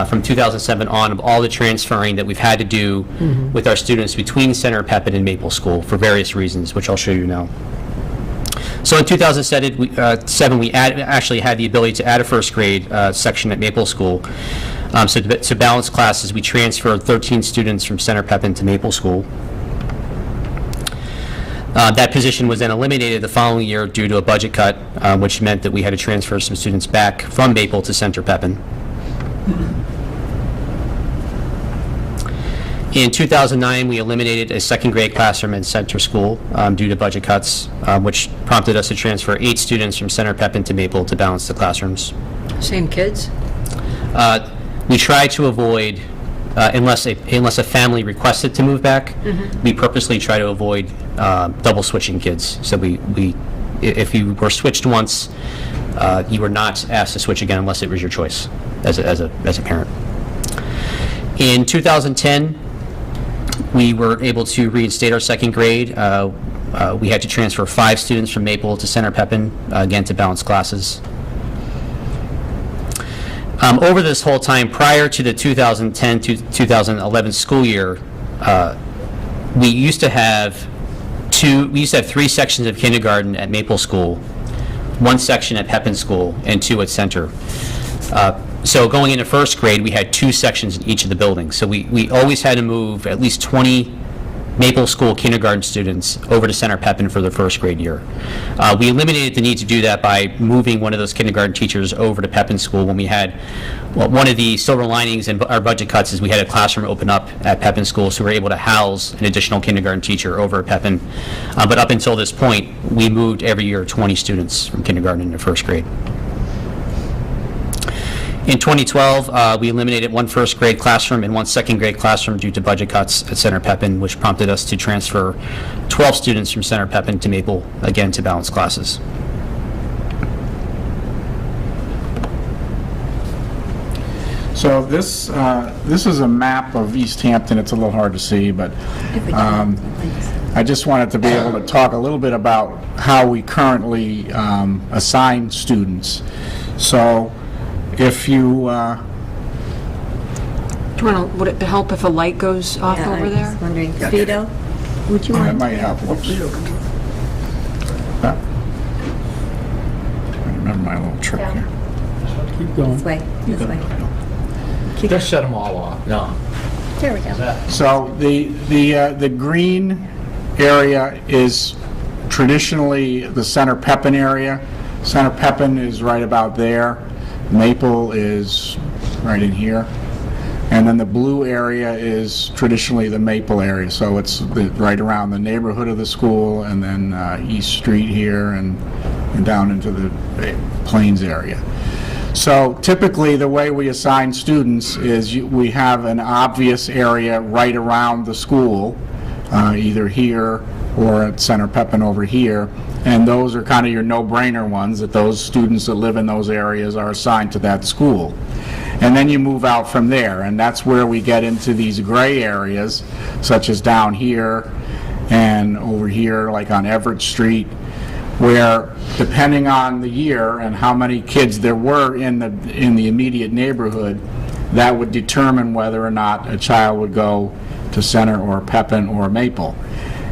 from 2007 on of all the transferring that we've had to do with our students between Center Pepin and Maple School for various reasons, which I'll show you now. So in 2007, we actually had the ability to add a first grade section at Maple School. So to balance classes, we transferred 13 students from Center Pepin to Maple School. That position was then eliminated the following year due to a budget cut, which meant that we had to transfer some students back from Maple to Center Pepin. In 2009, we eliminated a second grade classroom in Center School due to budget cuts, which prompted us to transfer 8 students from Center Pepin to Maple to balance the classrooms. Same kids? We try to avoid, unless a family requested to move back, we purposely try to avoid double switching kids. So if you were switched once, you were not asked to switch again unless it was your choice as a parent. In 2010, we were able to reinstate our second grade. We had to transfer 5 students from Maple to Center Pepin, again to balance classes. Over this whole time, prior to the 2010 to 2011 school year, we used to have 3 sections of kindergarten at Maple School, 1 section at Pepin School, and 2 at Center. So going into first grade, we had 2 sections in each of the buildings. So we always had to move at least 20 Maple School kindergarten students over to Center Pepin for their first grade year. We eliminated the need to do that by moving one of those kindergarten teachers over to Pepin School when we had, one of the silver linings in our budget cuts is we had a classroom open up at Pepin School, so we were able to house an additional kindergarten teacher over at Pepin. But up until this point, we moved every year 20 students from kindergarten into first grade. In 2012, we eliminated 1 first grade classroom and 1 second grade classroom due to budget cuts at Center Pepin, which prompted us to transfer 12 students from Center Pepin to Maple, again to balance classes. So this is a map of East Hampton. It's a little hard to see, but I just wanted to be able to talk a little bit about how we currently assign students. So if you... Would it help if a light goes off over there? I was wondering, Vito, would you That mind? might help. Whoops. I remember my little trick here. Keep going. This way, this way. Just shut them all off. No. There we go. So the green area is traditionally the Center Pepin area. Center Pepin is right about there. Maple is right in here. And then the blue area is traditionally the Maple area. So it's right around the neighborhood of the school, and then East Street here, and down into the Plains area. So typically, the way we assign students is we have an obvious area right around the school, either here or at Center Pepin over here, and those are kind of your no-brainer ones, that those students that live in those areas are assigned to that school. And then you move out from there, and that's where we get into these gray areas, such as down here and over here, like on Everett Street, where depending on the year and how many kids there were in the immediate neighborhood, that would determine whether or not a child would go to Center or Pepin or Maple.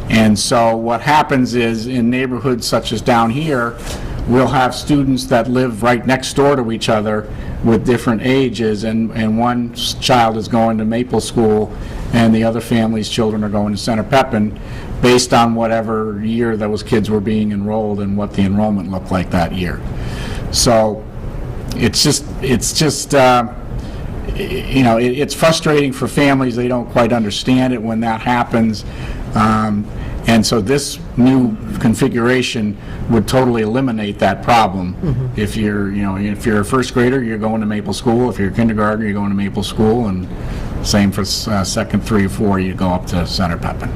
And so what happens is, in neighborhoods such as down here, we'll have students that live right next door to each other with different ages, and one child is going to Maple School, and the other family's children are going to Center Pepin, based on whatever year those kids were being enrolled and what the enrollment looked like that year. So it's just you know, it's frustrating for families. They don't quite understand it when that happens. And so this new configuration would totally eliminate that problem. If you're, you know, if you're a first grader, you're going to Maple School. If you're a kindergartner, you're going to Maple School, and same for second, 3, or 4, you go up to Center Pepin.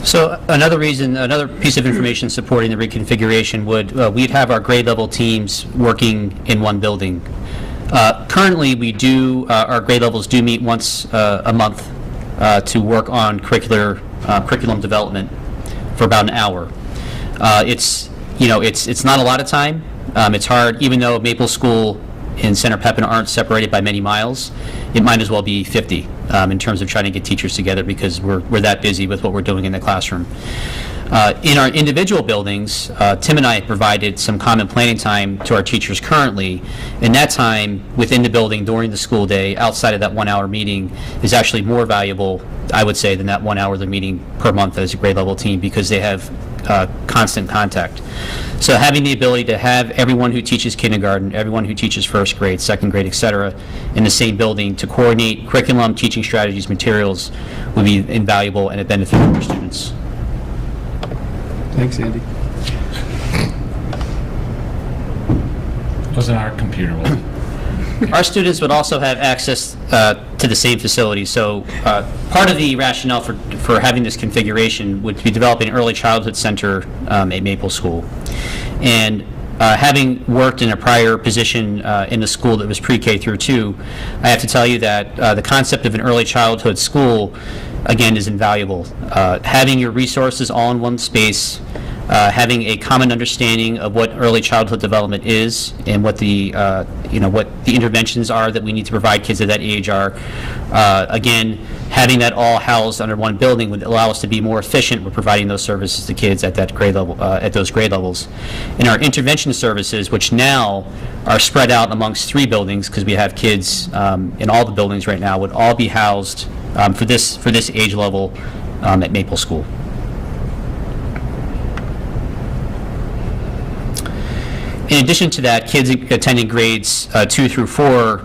So another reason, another piece of information supporting the reconfiguration would, we'd have our grade level teams working in one building. Currently, we do, our grade levels do meet once a month to work on curriculum development for about an hour. It's, you know, it's not a lot of time. It's hard, even though Maple School and Center Pepin aren't separated by many miles, it might as well be 50 in terms of trying to get teachers together, because we're that busy with what we're doing in the classroom. In our individual buildings, Tim and I have provided some common planning time to our teachers currently, and that time within the building during the school day, outside of that 1-hour meeting, is actually more valuable, I would say, than that 1 hour they're meeting per month as a grade level team, because they have constant contact. So having the ability to have everyone who teaches kindergarten, everyone who teaches first grade, second grade, etc., in the same building to coordinate curriculum, teaching strategies, materials would be invaluable and a benefit for students. Thanks, Andy. Wasn't our computer, was it? Our students would also have access to the same facilities. So part of the rationale for having this configuration would be developing an early childhood center at Maple School. And having worked in a prior position in the school that was pre-K through 2, I have to tell you that the concept of an early childhood school, again, is invaluable. Having your resources all in one space, having a common understanding of what early childhood development is and what the what the interventions are that we need to provide kids at that age are. Again, having that all housed under one building would allow us to be more efficient with providing those services to kids at that grade level, at those grade levels. And our intervention services, which now are spread out amongst 3 buildings, because we have kids in all the buildings right now, would all be housed for this age level at Maple School. In addition to that, kids attending grades 2 through 4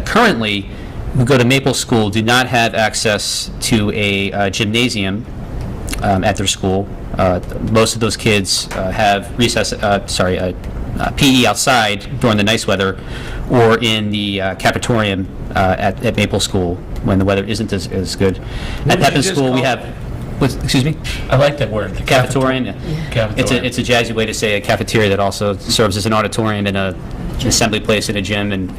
currently who go to Maple School do not have access to a gymnasium at their school. Most of those kids have PE outside during the nice weather, or in the cafetorium at Maple School when the weather isn't as good. At Pepin School, we have... Excuse me? I like that word. The cafetorium. Yeah. Cafetorium. It's a jazzy way to say a cafeteria that also serves as an auditorium and an assembly place and a gym. And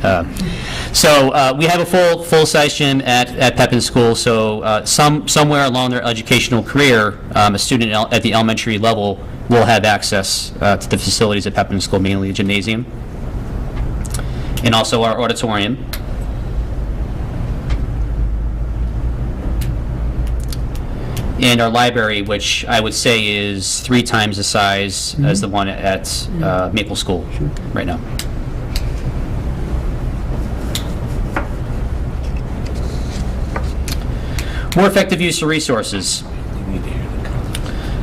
so we have a full-size gym at Pepin School. So somewhere along their educational career, a student at the elementary level will have access to the facilities at Pepin School, mainly a gymnasium, and also our auditorium. And our library, which I would say is 3 times the size as the one at Maple School right now. More effective use of resources.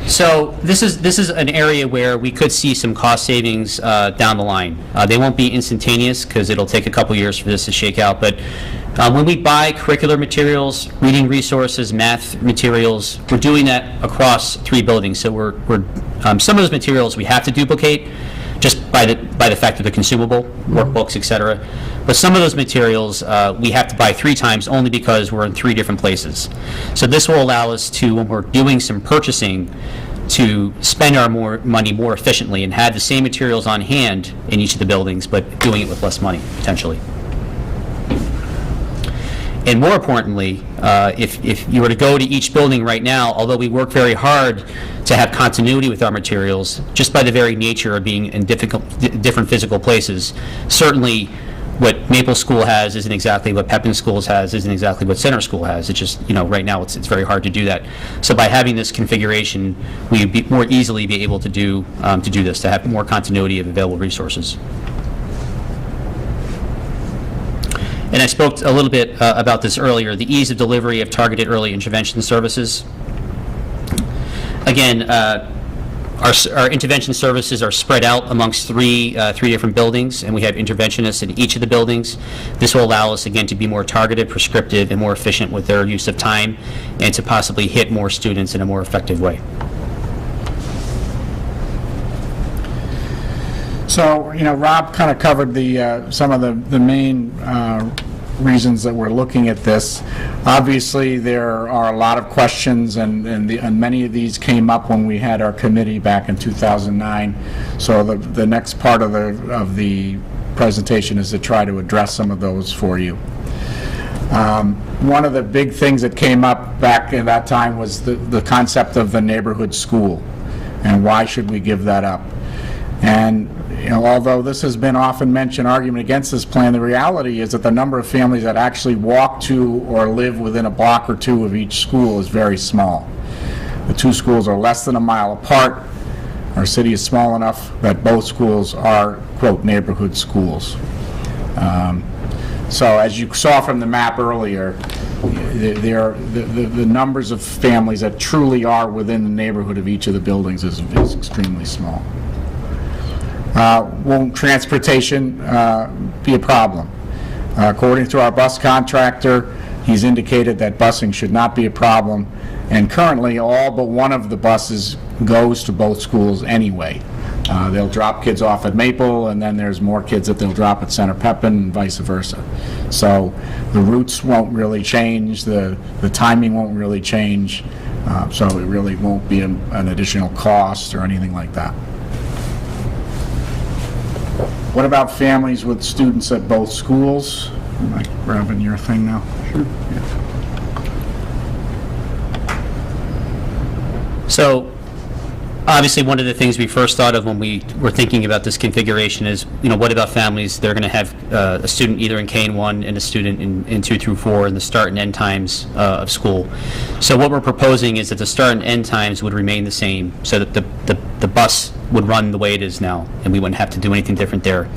So this is an area where we could see some cost savings down the line. They won't be instantaneous because it'll take a couple years for this to shake out, but when we buy curricular materials, reading resources, math materials, we're doing that across 3 buildings. So we're some of those materials we have to duplicate just by the fact that they're consumable, workbooks, etc. But some of those materials we have to buy 3 times only because we're in 3 different places. So this will allow us to, when we're doing some purchasing, to spend our money more efficiently and have the same materials on hand in each of the buildings, but doing it with less money, potentially. And more importantly, if you were to go to each building right now, although we work very hard to have continuity with our materials, just by the very nature of being in different physical places, certainly what Maple School has isn't exactly what Pepin Schools has, isn't exactly what Center School has. It's just, right now, it's very hard to do that. So by having this configuration, we'd be more easily be able to do this, to have more continuity of available resources. And I spoke a little bit about this earlier, the ease of delivery of targeted early intervention services. Again, our intervention services are spread out amongst three different buildings, and we have interventionists in each of the buildings. This will allow us, again, to be more targeted, prescriptive, and more efficient with their use of time, and to possibly hit more students in a more effective way. So, Rob kind of covered some of the main reasons that we're looking at this. Obviously, there are a lot of questions, and many of these came up when we had our committee back in 2009. So the next part of the presentation is to try to address some of those for you. One of the big things that came up back in that time was the concept of the neighborhood school, and why should we give that up? And although this has been often mentioned, argument against this plan, the reality is that the number of families that actually walk to or live within a block or two of each school is very small. The two schools are less than a mile apart. Our city is small enough that both schools are, quote, neighborhood schools. So as you saw from the map earlier, the numbers of families that truly are within the neighborhood of each of the buildings is extremely small. Won't transportation be a problem? According to our bus contractor, he's indicated that busing should not be a problem, and currently all but one of the buses goes to both schools anyway. They'll drop kids off at Maple, and then there's more kids that they'll drop at Center Pepin, and vice versa. So the routes won't really change, the timing won't really change, so it really won't be an additional cost or anything like that. What about families with students at both schools? Am I grabbing your thing now? Sure. Yeah. So, obviously, one of the things we first thought of when we were thinking about this configuration is, what about families that are going to have a student either in K-1 and a student in 2 through 4 in the start and end times of school. So what we're proposing is that the start and end times would remain the same, so that the bus would run the way it is now, and we wouldn't have to do anything different there.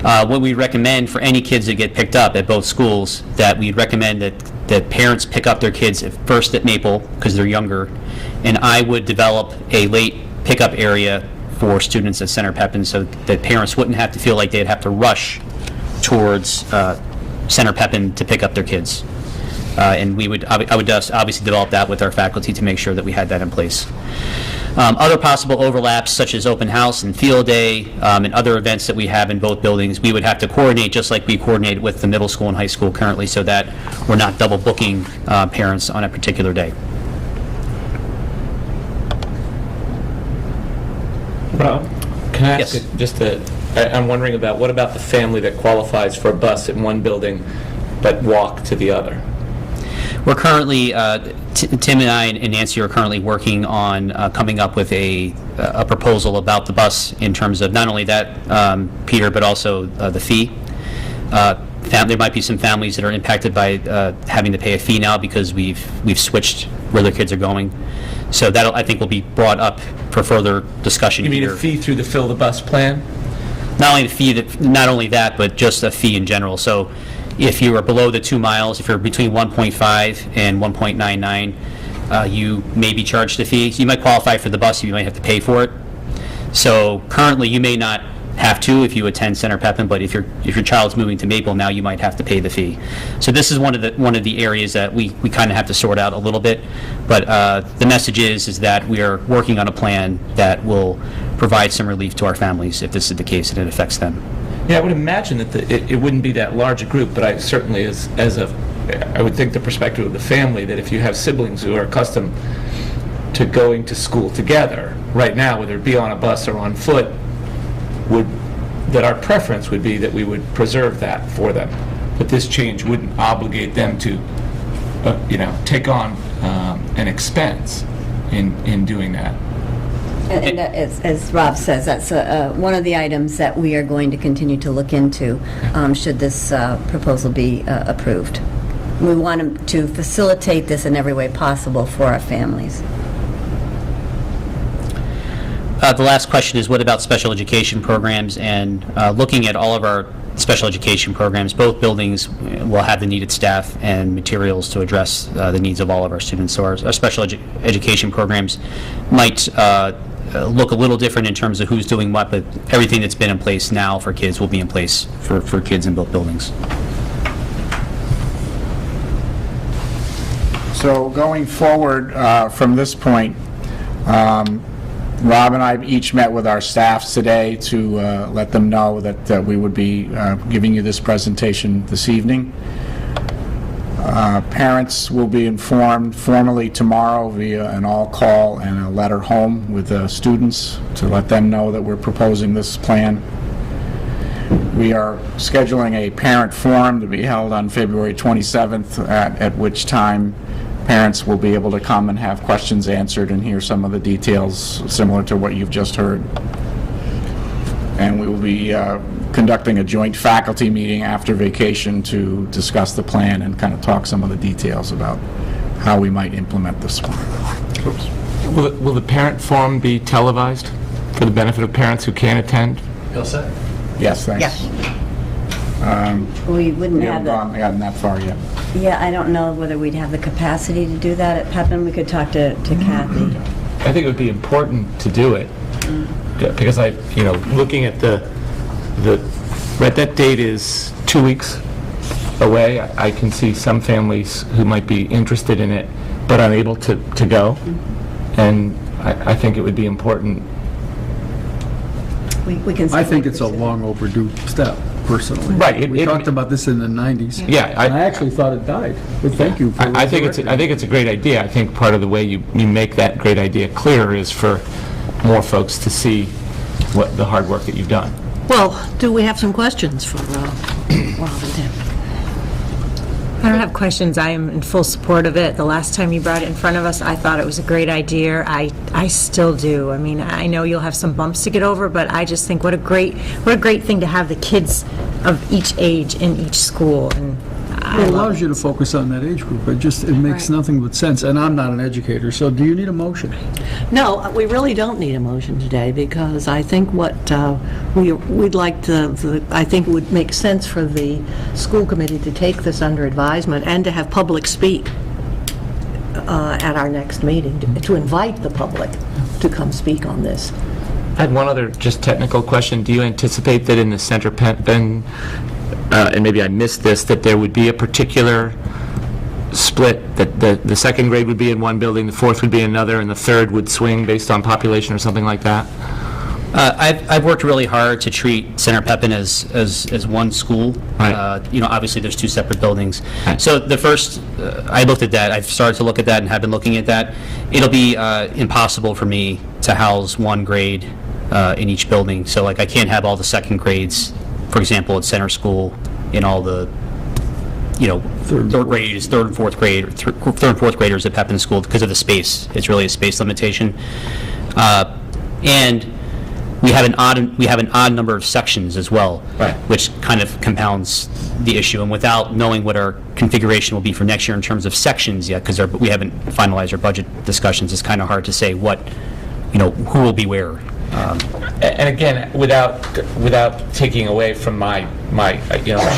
What we recommend for any kids that get picked up at both schools, that we'd recommend that parents pick up their kids first at Maple, because they're younger, and I would develop a late pickup area for students at Center Pepin, so that parents wouldn't have to feel like they'd have to rush towards Center Pepin to pick up their kids. And I would just obviously develop that with our faculty to make sure that we had that in place. Other possible overlaps, such as open house and field day, and other events that we have in both buildings, we would have to coordinate just like we coordinate with the middle school and high school currently, so that we're not double booking parents on a particular day. Rob, can I ask Yes. I'm wondering what about the family that qualifies for a bus in one building but walk to the other? We're currently, Tim and I and Nancy are currently working on coming up with a proposal about the bus in terms of not only that, Peter, but also the fee. There might be some families that are impacted by having to pay a fee now because we've switched where their kids are going. So that, I think, will be brought up for further discussion You mean here. a fee through the Fill the Bus plan? Not only that, but just a fee in general. So if you are below the 2 miles, if you're between 1.5 and 1.99, you may be charged a fee. So you might qualify for the bus, you might have to pay for it. So currently, you may not have to if you attend Center Pepin, but if your child's moving to Maple now, you might have to pay the fee. So this is one of the areas that we kind of have to sort out a little bit. But the message is that we are working on a plan that will provide some relief to our families if this is the case and it affects them. Yeah, I would imagine that it wouldn't be that large a group, but I certainly, I would think the perspective of the family, that if you have siblings who are accustomed to going to school together, right now, whether it be on a bus or on foot, that our preference would be that we would preserve that for them. But this change wouldn't obligate them to, take on an expense in doing that. And as Rob says, that's one of the items that we are going to continue to look into should this proposal be approved. We want to facilitate this in every way possible for our families. The last question is, what about special education programs? And looking at all of our special education programs, both buildings will have the needed staff and materials to address the needs of all of our students. So our special education programs might look a little different in terms of who's doing what, but everything that's been in place now for kids will be in place for kids in both buildings. So going forward from this point, Rob and I each met with our staffs today to let them know that we would be giving you this presentation this evening. Parents will be informed formally tomorrow via an all-call and a letter home with the students to let them know that we're proposing this plan. We are scheduling a parent forum to be held on February 27th, at which time parents will be able to come and have questions answered and hear some of the details similar to what you've just heard. And we will be conducting a joint faculty meeting after vacation to discuss the plan and kind of talk some of the details about how we might implement this plan. Will the parent forum be televised for the benefit of parents who can't attend? Yes, thanks. Yes. We wouldn't We have haven't the... gotten that far yet. Yeah, I don't know whether we'd have the capacity to do that at Pepin. We could talk to Kathy. I think it would be important to do it, because looking at that date is 2 weeks away. I can see some families who might be interested in it, but unable to go. And I think it would be important. We can. I think it's a long overdue step, personally. Right. We talked about this in the 90s. Yeah. And I actually thought it died, but thank you for I think it's a great idea. I think part of the way you make that great idea clearer is for more folks to see what the hard work that you've done. Well, do we have some questions for Rob and Tim? I don't have questions. I am in full support of it. The last time you brought it in front of us, I thought it was a great idea. I still do. I mean, I know you'll have some bumps to get over, but I just think what a great thing to have the kids of each age in each school. And It allows you to focus on that age group. It makes nothing but sense. And I'm not an educator, so do you need a motion? No, we really don't need a motion today, because I think what we'd like to, I think it would make sense for the school committee to take this under advisement and to have public speak at our next meeting, to invite the public to come speak on this. I had one other just technical question. Do you anticipate that in the center pen, and maybe I missed this, that there would be a particular split, that the second grade would be in one building, the fourth would be in another, and the third would swing based on population or something like that? I've worked really hard to treat Center Pepin as one school. Right. Obviously, there's two separate buildings. Right. So the first, I looked at that. I've started to look at that and have been looking at that. It'll be impossible for me to house one grade in each building. So, like, I can't have all the second grades, for example, at Center School, in all the, third and fourth graders at Pepin School because of the space. It's really a space limitation. And we have an odd number of sections as well, right, which kind of compounds the issue. And without knowing what our configuration will be for next year in terms of sections yet, because we haven't finalized our budget discussions, it's kind of hard to say who will be where. And again, without taking away from my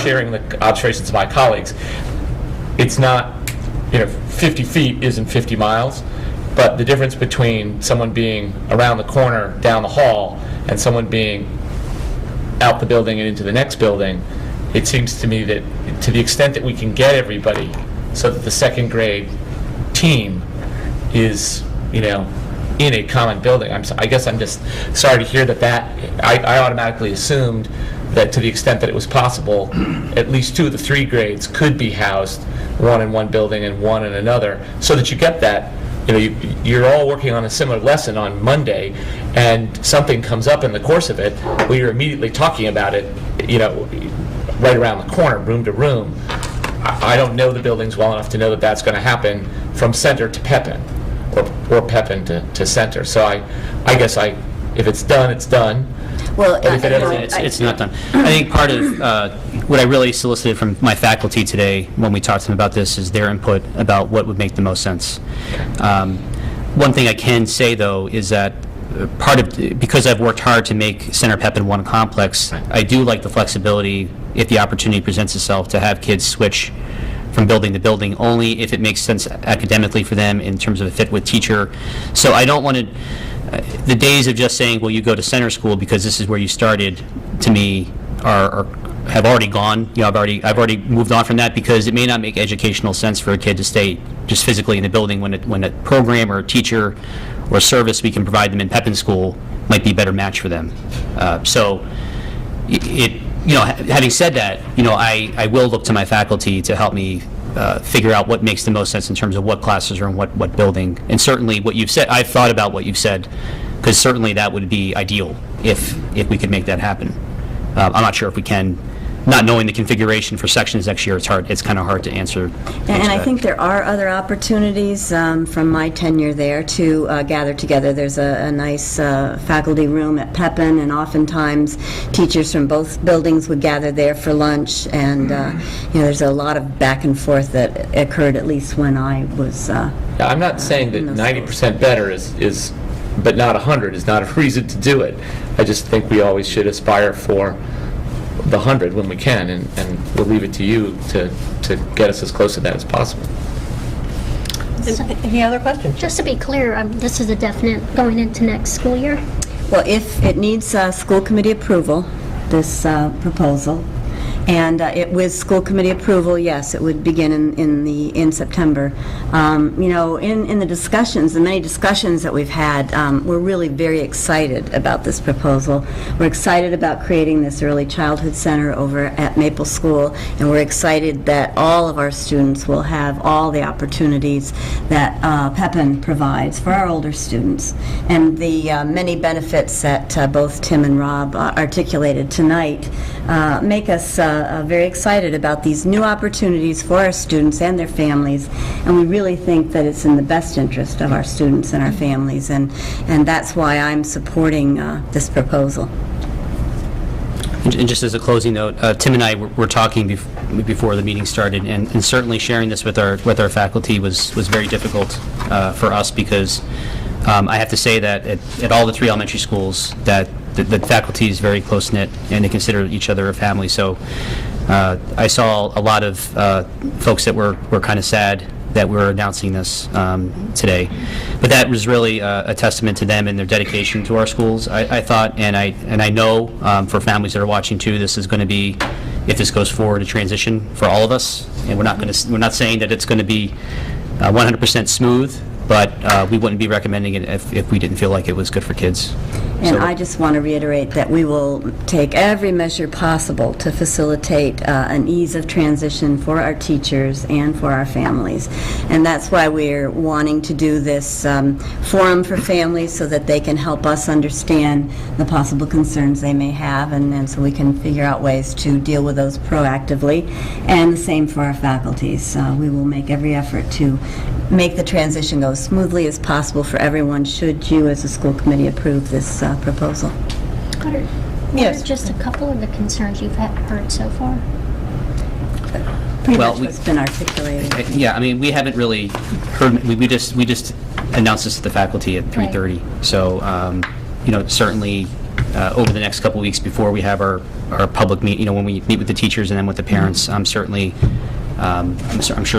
sharing the observations of my colleagues, it's not 50 feet isn't 50 miles, but the difference between someone being around the corner down the hall and someone being out the building and into the next building, it seems to me that to the extent that we can get everybody so that the second grade team is in a common building. I guess I'm just sorry to hear that I automatically assumed that to the extent that it was possible, at least two of the three grades could be housed, one in one building and one in another, so that you get that, you're all working on a similar lesson on Monday, and something comes up in the course of it where you're immediately talking about it, right around the corner, room to room. I don't know the buildings well enough to know that that's going to happen from Center to Pepin, or Pepin to center. So I guess if it's done, it's done. Well, But if it ends, It's not done. I think part of what I really solicited from my faculty today when we talked to them about this is their input about what would make the most sense. One thing I can say, though, is that because I've worked hard to make Center Pepin one complex, I do like the flexibility, if the opportunity presents itself, to have kids switch from building to building, only if it makes sense academically for them in terms of a fit with teacher. So I don't want to, the days of just saying, well, you go to center school because this is where you started, to me, have already gone. You know, I've already moved on from that, because it may not make educational sense for a kid to stay just physically in the building when a program or a teacher or service we can provide them in Pepin School might be a better match for them. Having said that, I will look to my faculty to help me figure out what makes the most sense in terms of what classes are in what building. And certainly what you've said, I've thought about what you've said, because certainly that would be ideal if we could make that happen. I'm not sure if we can. Not knowing the configuration for sections next year, it's kind of hard to answer. And I think there are other opportunities from my tenure there to gather together. There's a nice faculty room at Pepin, and oftentimes teachers from both buildings would gather there for lunch, and there's a lot of back and forth that occurred, at least when I was I'm not saying that 90% better is, but not 100 is not a reason to do it. I just think we always should aspire for the 100 when we can, and we'll leave it to you to get us as close to that as possible. Any other questions? Just to be clear, this is a definite going into next school year? Well, if it needs school committee approval, this proposal, and with school committee approval, yes, it would begin in September. In the discussions, the many discussions that we've had, we're really very excited about this proposal. We're excited about creating this early childhood center over at Maple School, and we're excited that all of our students will have all the opportunities that Pepin provides for our older students. And the many benefits that both Tim and Rob articulated tonight make us very excited about these new opportunities for our students and their families, and we really think that it's in the best interest of our students and our families, and that's why I'm supporting this proposal. And just as a closing note, Tim and I were talking before the meeting started, and certainly sharing this with our faculty was very difficult for us, because I have to say that at all the 3 elementary schools, that the faculty is very close-knit, and they consider each other a family. So I saw a lot of folks that were kind of sad that we're announcing this today. But that was really a testament to them and their dedication to our schools, I thought, and I know for families that are watching too, this is going to be, if this goes forward, a transition for all of us. And we're not saying that it's going to be 100% smooth, but we wouldn't be recommending it if we didn't feel like it was good for kids. And I just want to reiterate that we will take every measure possible to facilitate an ease of transition for our teachers and for our families. And that's why we're wanting to do this forum for families, so that they can help us understand the possible concerns they may have, and so we can figure out ways to deal with those proactively. And the same for our faculty. So we will make every effort to make the transition go as smoothly as possible for everyone, should you as a school committee approve this proposal. What are just a couple of the concerns you've heard so far? Pretty much what's been articulated. Yeah, I mean, we haven't really heard, we just announced this to the faculty at 3:30. So, certainly over the next couple weeks before we have our public meet, when we meet with the teachers and then with the parents, I'm sure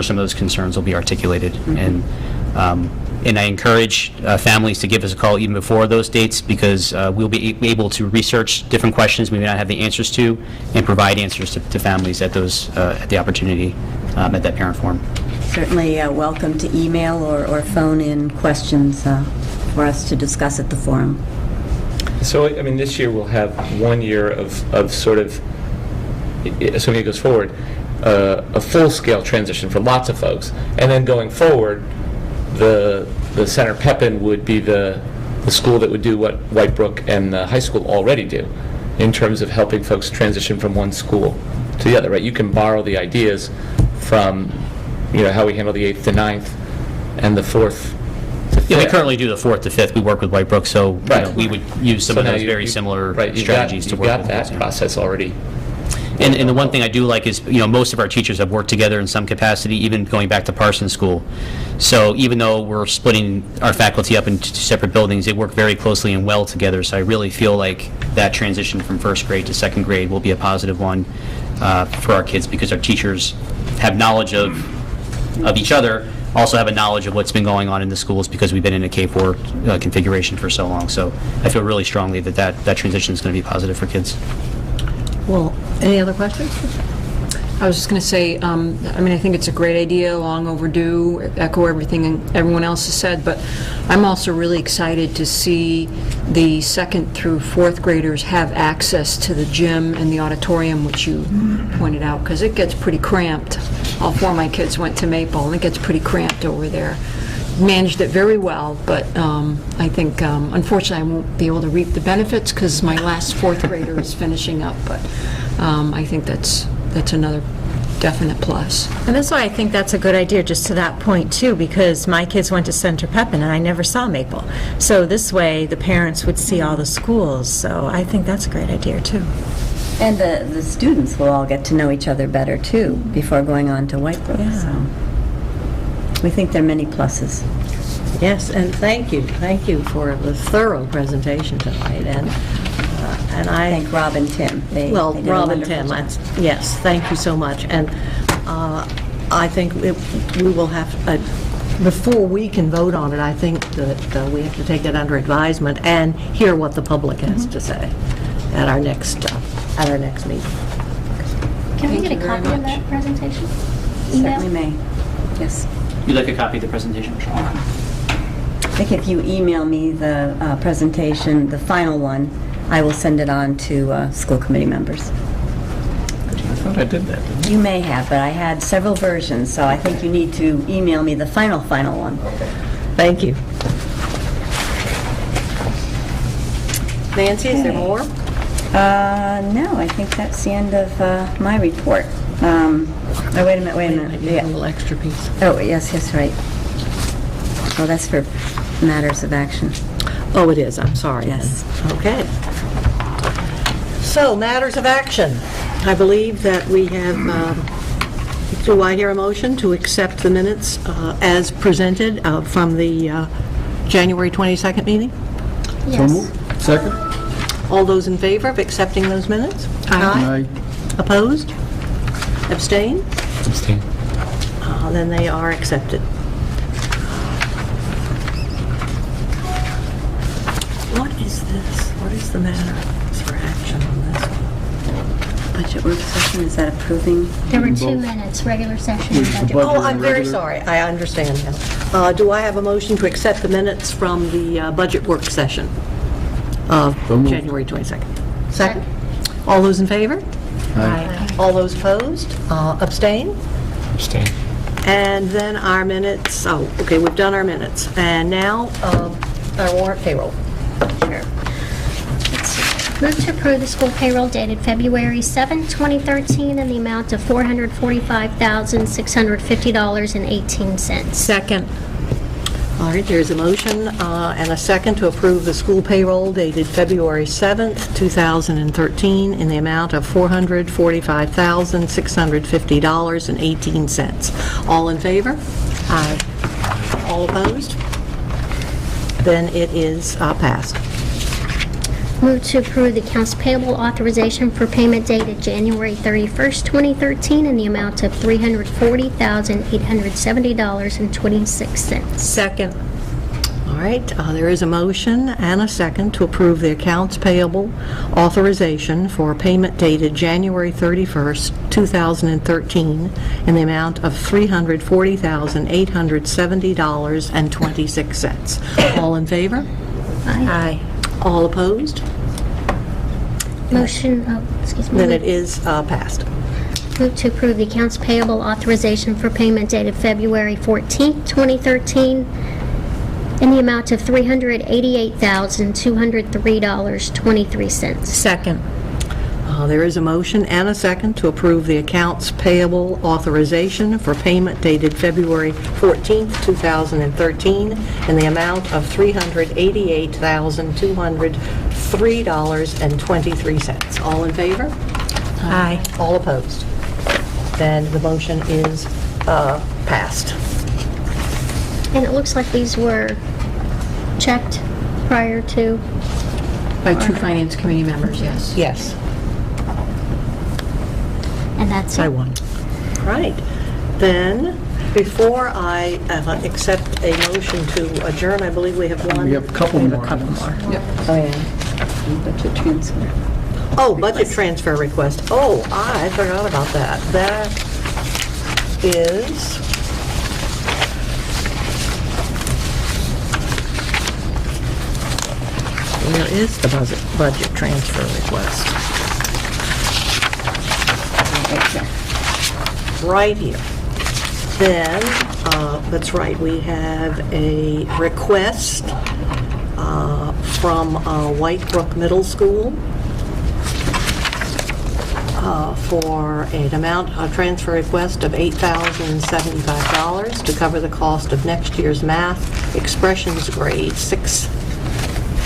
some of those concerns will be articulated. And I encourage families to give us a call even before those dates, because we'll be able to research different questions we may not have the answers to, and provide answers to families at the opportunity at that parent forum. Certainly welcome to email or phone in questions for us to discuss at the forum. So, I mean, this year we'll have 1 year of sort of, assuming it goes forward, a full-scale transition for lots of folks, and then going forward, the Center Pepin would be the school that would do what Whitebrook and the high school already do in terms of helping folks transition from one school to the other, right? You can borrow the ideas from, how we handle the 8th to 9th and the 4th to Yeah, we currently do the 4th to 5th. We work with White Brook, so you know, we would use some So of now those very similar strategies to you've work got with. that process already. And the one thing I do like is, you know, most of our teachers have worked together in some capacity, even going back to Parsons School. So even though we're splitting our faculty up into 2 separate buildings, they work very closely and well together. So I really feel like that transition from 1st grade to 2nd grade will be a positive one for our kids, because our teachers have knowledge of each other, also have a knowledge of what's been going on in the schools, because we've been in a K-4 configuration for so long. So I feel really strongly that that transition is going to be positive for kids. Well, any other questions? I was just going to say, I mean, I think it's a great idea, long overdue, echo everything everyone else has said, but I'm also really excited to see the 2nd through 4th graders have access to the gym and the auditorium, which you pointed out, because it gets pretty cramped. All 4 of my kids went to Maple, and it gets pretty cramped over there. Managed it very well, but I think, unfortunately, I won't be able to reap the benefits because my last 4th grader is finishing up, but I think that's another definite plus. And that's why I think that's a good idea, just to that point, too, because my kids went to Center Pepin, and I never saw Maple. So this way, the parents would see all the schools, so I think that's a great idea, too. And the students will all get to know each other better, too, before going on to White Brook. Yeah. So we think there are many pluses. Yes, and thank you for the thorough presentation tonight, and I Thank Rob and Tim. They did a Rob and wonderful Tim, job. yes, thank you so much, and I think we will have, before we can vote on it, I think that we have to take it under advisement and hear what the public has to say at our next meeting. Can we get a copy of that presentation? Certainly may. Yes. You'd like a copy of the presentation? I think if you email me the presentation, the final one, I will send it on to school committee members. I thought I did that, didn't I? You may have, but I had several versions, so I think you need to email me the final one. Thank you. Nancy, is there more? No, I think that's the end of my report. Oh, wait a minute. Yeah. A little extra piece. Oh, yes, right. Oh, that's for matters of action. Oh, it is, I'm sorry. Yes. Okay. So, matters of action. I believe that we have, do I hear a motion to accept the minutes as presented from the January 22nd meeting? Yes. Second? All those in favor of accepting those minutes? Aye. Opposed? Abstain? Abstain. Then they are accepted. What is this? What is the matter for action on this one? Budget work session, is that approving? There were 2 minutes, regular session and budget. budget. Oh, I'm very sorry. I understand now. Do I have a motion to accept the minutes from the budget work session of January 22nd? Second. All those in favor? Aye. All those opposed? Abstain? Abstain. And then our minutes, okay, we've done our minutes. And now, our warrant payroll. Sure. Move to approve the school payroll dated February 7, 2013, in the amount of $445,650.18. Second. All right, there's a motion and a second to approve the school payroll dated February 7th, 2013, in the amount of $445,650.18. All in favor? Aye. All opposed? Then it is passed. Move to approve the accounts payable authorization for payment dated January 31st, 2013, in the amount of $340,870.26. Second. All right, there is a motion and a second to approve the accounts payable authorization for payment dated January 31st, 2013, in the amount of $340,870.26. All in favor? Aye. All opposed? Motion, excuse me. Then it is passed. Move to approve the accounts payable authorization for payment dated February 14th, 2013, in the amount of $388,203.23. Second. There is a motion and a second to approve the accounts payable authorization for payment dated February 14th, 2013, in the amount of $388,203.23. All in favor? Aye. All opposed? Then the motion is passed. And it looks like these were checked prior to... By two finance committee members, yes. Yes. And that's it. By one. Right. Then, before I accept a motion to adjourn, I believe we have one. We have a couple more. Yep. Oh, yeah. Budget transfer. Oh, budget transfer request. Oh, I forgot about that. That is... Where is the budget transfer request? Right here. Then, that's right, we have a request from White Brook Middle School for an amount, a transfer request of $8,075 to cover the cost of next year's math expressions grade 6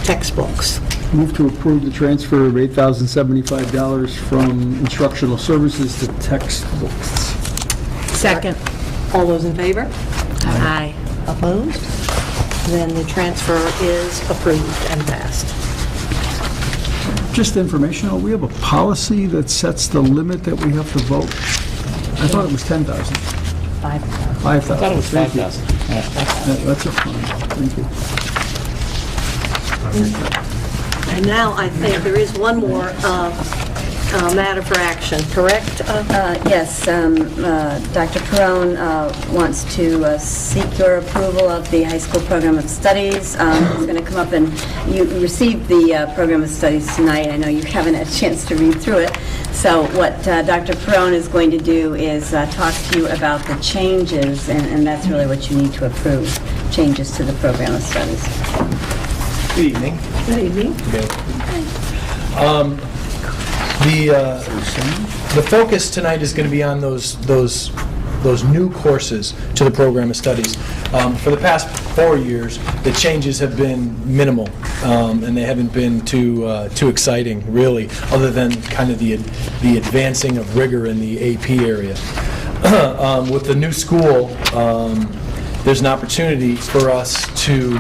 textbooks. Move to approve the transfer of $8,075 from instructional services to textbooks. Second. All those in favor? Aye. Opposed? Then the transfer is approved and passed. Just informational, we have a policy that sets the limit that we have to vote. I thought it was 10,000. 5,000. 5,000. I thought it was Thank you. 5,000. That's a fine, thank you. And now I think there is one more matter for action, correct? Yes, Dr. Perone wants to seek your approval of the high school program of studies. He's going to come up and, you received the program of studies tonight. I know you haven't had a chance to read through it. So what Dr. Perone is going to do is talk to you about the changes, and that's really what you need to approve, changes to the program of studies. Good evening. Good evening. The focus tonight is going to be on those new courses to the program of studies. For the past 4 years, the changes have been minimal, and they haven't been too exciting, really, other than kind of the advancing of rigor in the AP area. With the new school, there's an opportunity for us to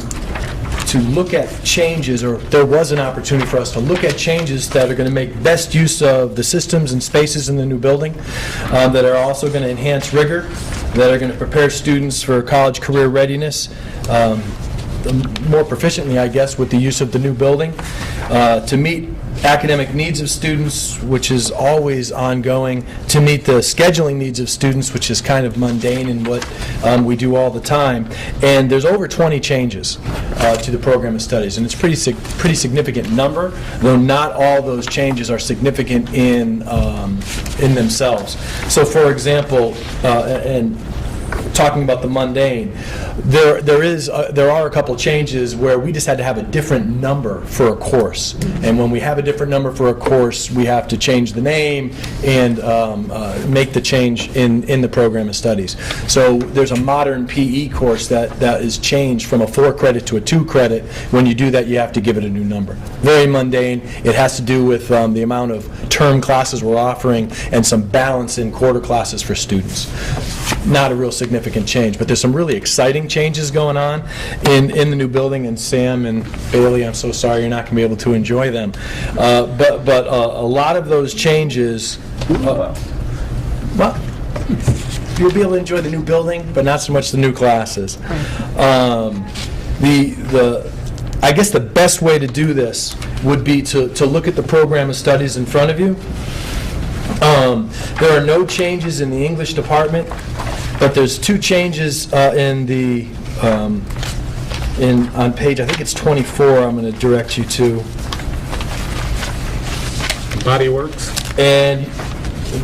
look at changes, or there was an opportunity for us to look at changes that are going to make best use of the systems and spaces in the new building, that are also going to enhance rigor, that are going to prepare students for college career readiness more proficiently, I guess, with the use of the new building, to meet academic needs of students, which is always ongoing, to meet the scheduling needs of students, which is kind of mundane and what we do all the time. And there's over 20 changes to the program of studies, and it's pretty significant number, though not all those changes are significant in themselves. So, for example, and talking about the mundane, there are a couple changes where we just had to have a different number for a course, and when we have a different number for a course, we have to change the name and make the change in the program of studies. So there's a modern PE course that is changed from a 4-credit to a 2-credit. When you do that, you have to give it a new number. Very mundane. It has to do with the amount of term classes we're offering and some balance in quarter classes for students. Not a real significant change, but there's some really exciting changes going on in the new building, and Sam and Bailey, I'm so sorry you're not going to be able to enjoy them. But a lot of those changes, well, you'll be able to enjoy the new building, but not so much the new classes. I guess the best way to do this would be to look at the program of studies in front of you. There are no changes in the English department, but there's 2 changes on page, I think it's 24, I'm going to direct you to. Body Works? And,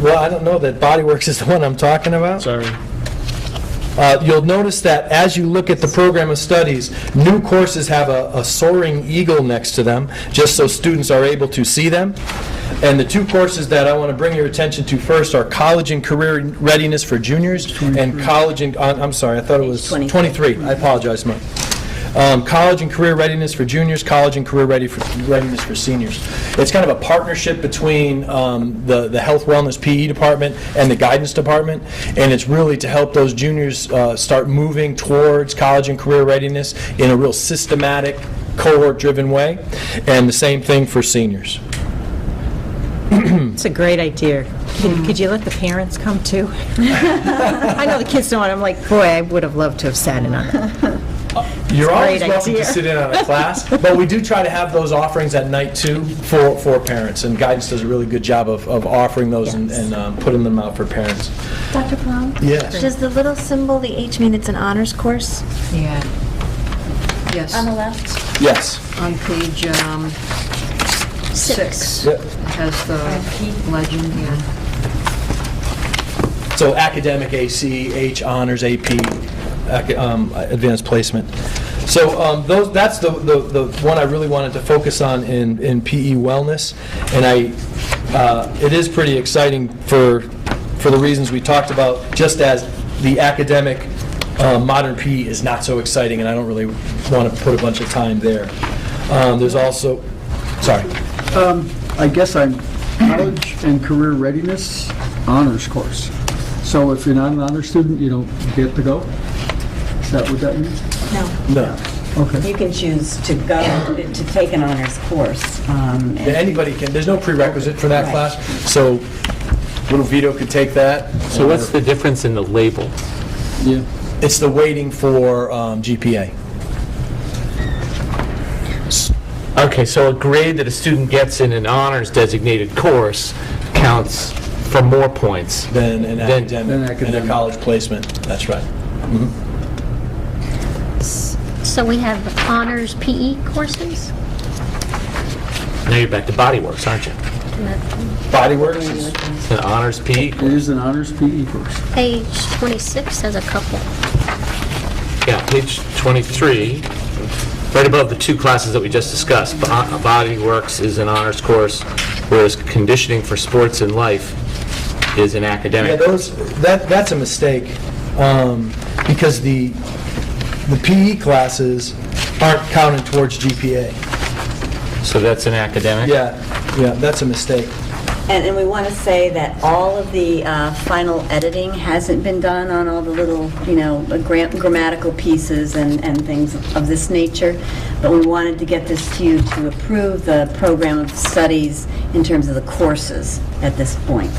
well, I don't know that Body Works is the one I'm talking about. Sorry. You'll notice that as you look at the program of studies, new courses have a soaring eagle next to them, just so students are able to see them. And the two courses that I want to bring your attention to first are College and Career Readiness for Juniors and College and, I'm sorry, I thought it was 23. I apologize, Mike. College and Career Readiness for Juniors, College and Career Readiness for Seniors. It's kind of a partnership between the Health Wellness PE department and the Guidance department, and it's really to help those juniors start moving towards college and career readiness in a real systematic, cohort-driven way, and the same thing for seniors. It's a great idea. Could you let the parents come too? I know the kids don't want. I'm like, boy, I would have loved to have sat in on it. You're always Great welcome idea. to sit in on a class, but we do try to have those offerings at night too for parents, and Guidance does a really good job of offering those and putting them out for parents. Dr. Brown? Yes. Does the little symbol, the H, mean it's an honors course? Yeah. Yes. On the left? Yes. On page 6. Yep. It has the legend, yeah. So academic AC, H, honors, AP, advanced placement. So that's the one I really wanted to focus on in PE wellness, and it is pretty exciting for the reasons we talked about. Just as the academic modern PE is not so exciting, and I don't really want to put a bunch of time there. There's also, sorry. I guess I'm College and Career Readiness Honors Course. So if you're not an honor student, you don't get to go? Is that what that means? No. No. Okay. You can choose to go to take an honors course. and- Anybody can, there's no prerequisite for that Right. class, so little Vito could take that. So what's the difference in the label? Yeah. It's the weighting for GPA. Okay, so a grade that a student gets in an honors designated course counts for more points. Than an academic, and a academic. college placement, that's right. So we have honors PE courses? Now you're back to Bodyworks, aren't you? Bodyworks? It's an honors PE It is an honors PE course. Page 26 has a couple. Yeah, page 23, right above the two classes that we just discussed. Bodyworks is an honors course, whereas conditioning for sports and life is an Yeah, academic. that's a mistake, because the PE classes aren't counted towards GPA. So that's an academic? Yeah, that's a mistake. And we want to say that all of the final editing hasn't been done on all the little, grammatical pieces and things of this nature, but we wanted to get this to you to approve the program of studies in terms of the courses at this point.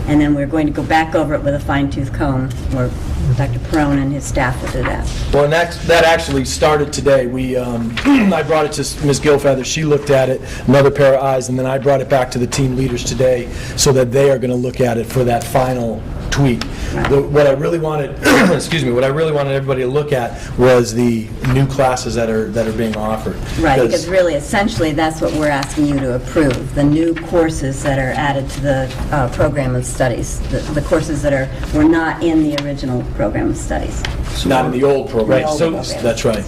And then we're going to go back over it with a fine-tooth comb, or Dr. Perone and his staff will do that. Well, and that actually started today. I brought it to Ms. Gilfeather, she looked at it, another pair of eyes, and then I brought it back to the team leaders today so that they are going to look at it for that final tweak. What I really wanted, what I really wanted everybody to look at was the new classes that are being offered. Right, because really, essentially, that's what we're asking you to approve, the new courses that are added to the program of studies, the courses that were not in the original program of studies. Not in the old program. The old So program. that's right.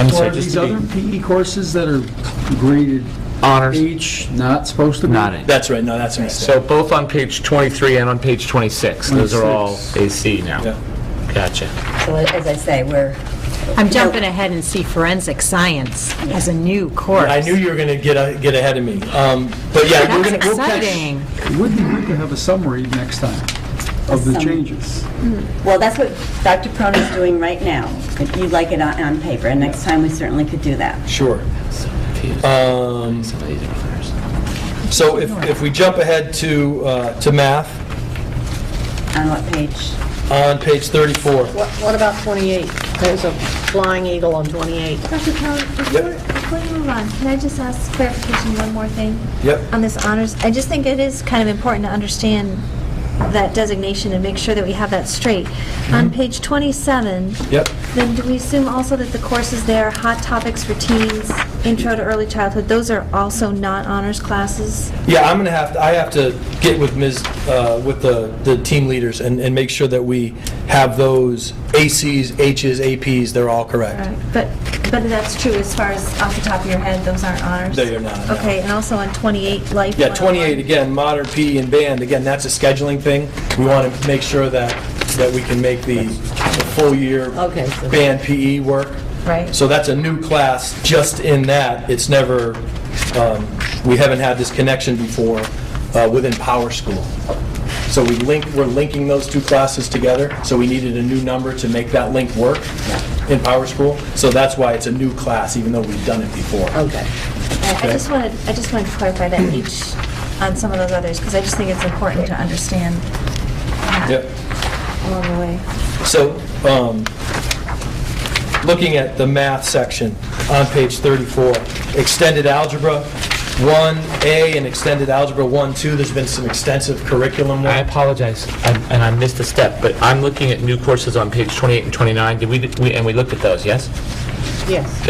So are these other PE courses that are graded Honors? H not supposed to be? Not it. That's right, no, that's a mistake. So both on page 23 and on page 26, those are all 26. AC now. Yeah. Gotcha. So as I say, I'm jumping ahead and see forensic science as a new course. I knew you were going to get ahead of me. But yeah, That's we'll catch... exciting. It would be good to have a summary next time of the changes. Well, that's what Dr. Perone is doing right now, if you'd like it on paper, and next time we certainly could do that. Sure. So if we jump ahead to math, On what page? on page 34. What about 28? There's a flying eagle on 28. Dr. Perone, before you move on, can I just ask clarification, one more thing? Yep. On this honors, I just think it is kind of important to understand that designation and make sure that we have that straight. On page 27, Yep. then do we assume also that the courses there, hot topics for teens intro to early childhood, those are also non-honors classes? Yeah, I have to get with with the team leaders and make sure that we have those ACs, Hs, APs, they're all correct. Right. But that's true as far as off the top of your head, those aren't honors? They are not, no. Okay, and also on 28, Life 101? Yeah, 28, again, modern PE and band, again, that's a scheduling thing. We want to make sure that we can make the full year band PE work. Right. So that's a new class just in that. It's never, we haven't had this connection before within Power School. So we're linking those two classes together, so we needed a new number to make that link work in Power School. So that's why it's a new class, even though we've done it before. Okay. I just wanted to clarify that each on some of those others, because I just think it's important to understand that along the way. So, looking at the math section on page 34, extended algebra 1A and extended algebra 1-2, there's been some extensive curriculum work. I apologize, and I missed a step, but I'm looking at new courses on page 28 and 29. Did we looked at those, yes? Yes.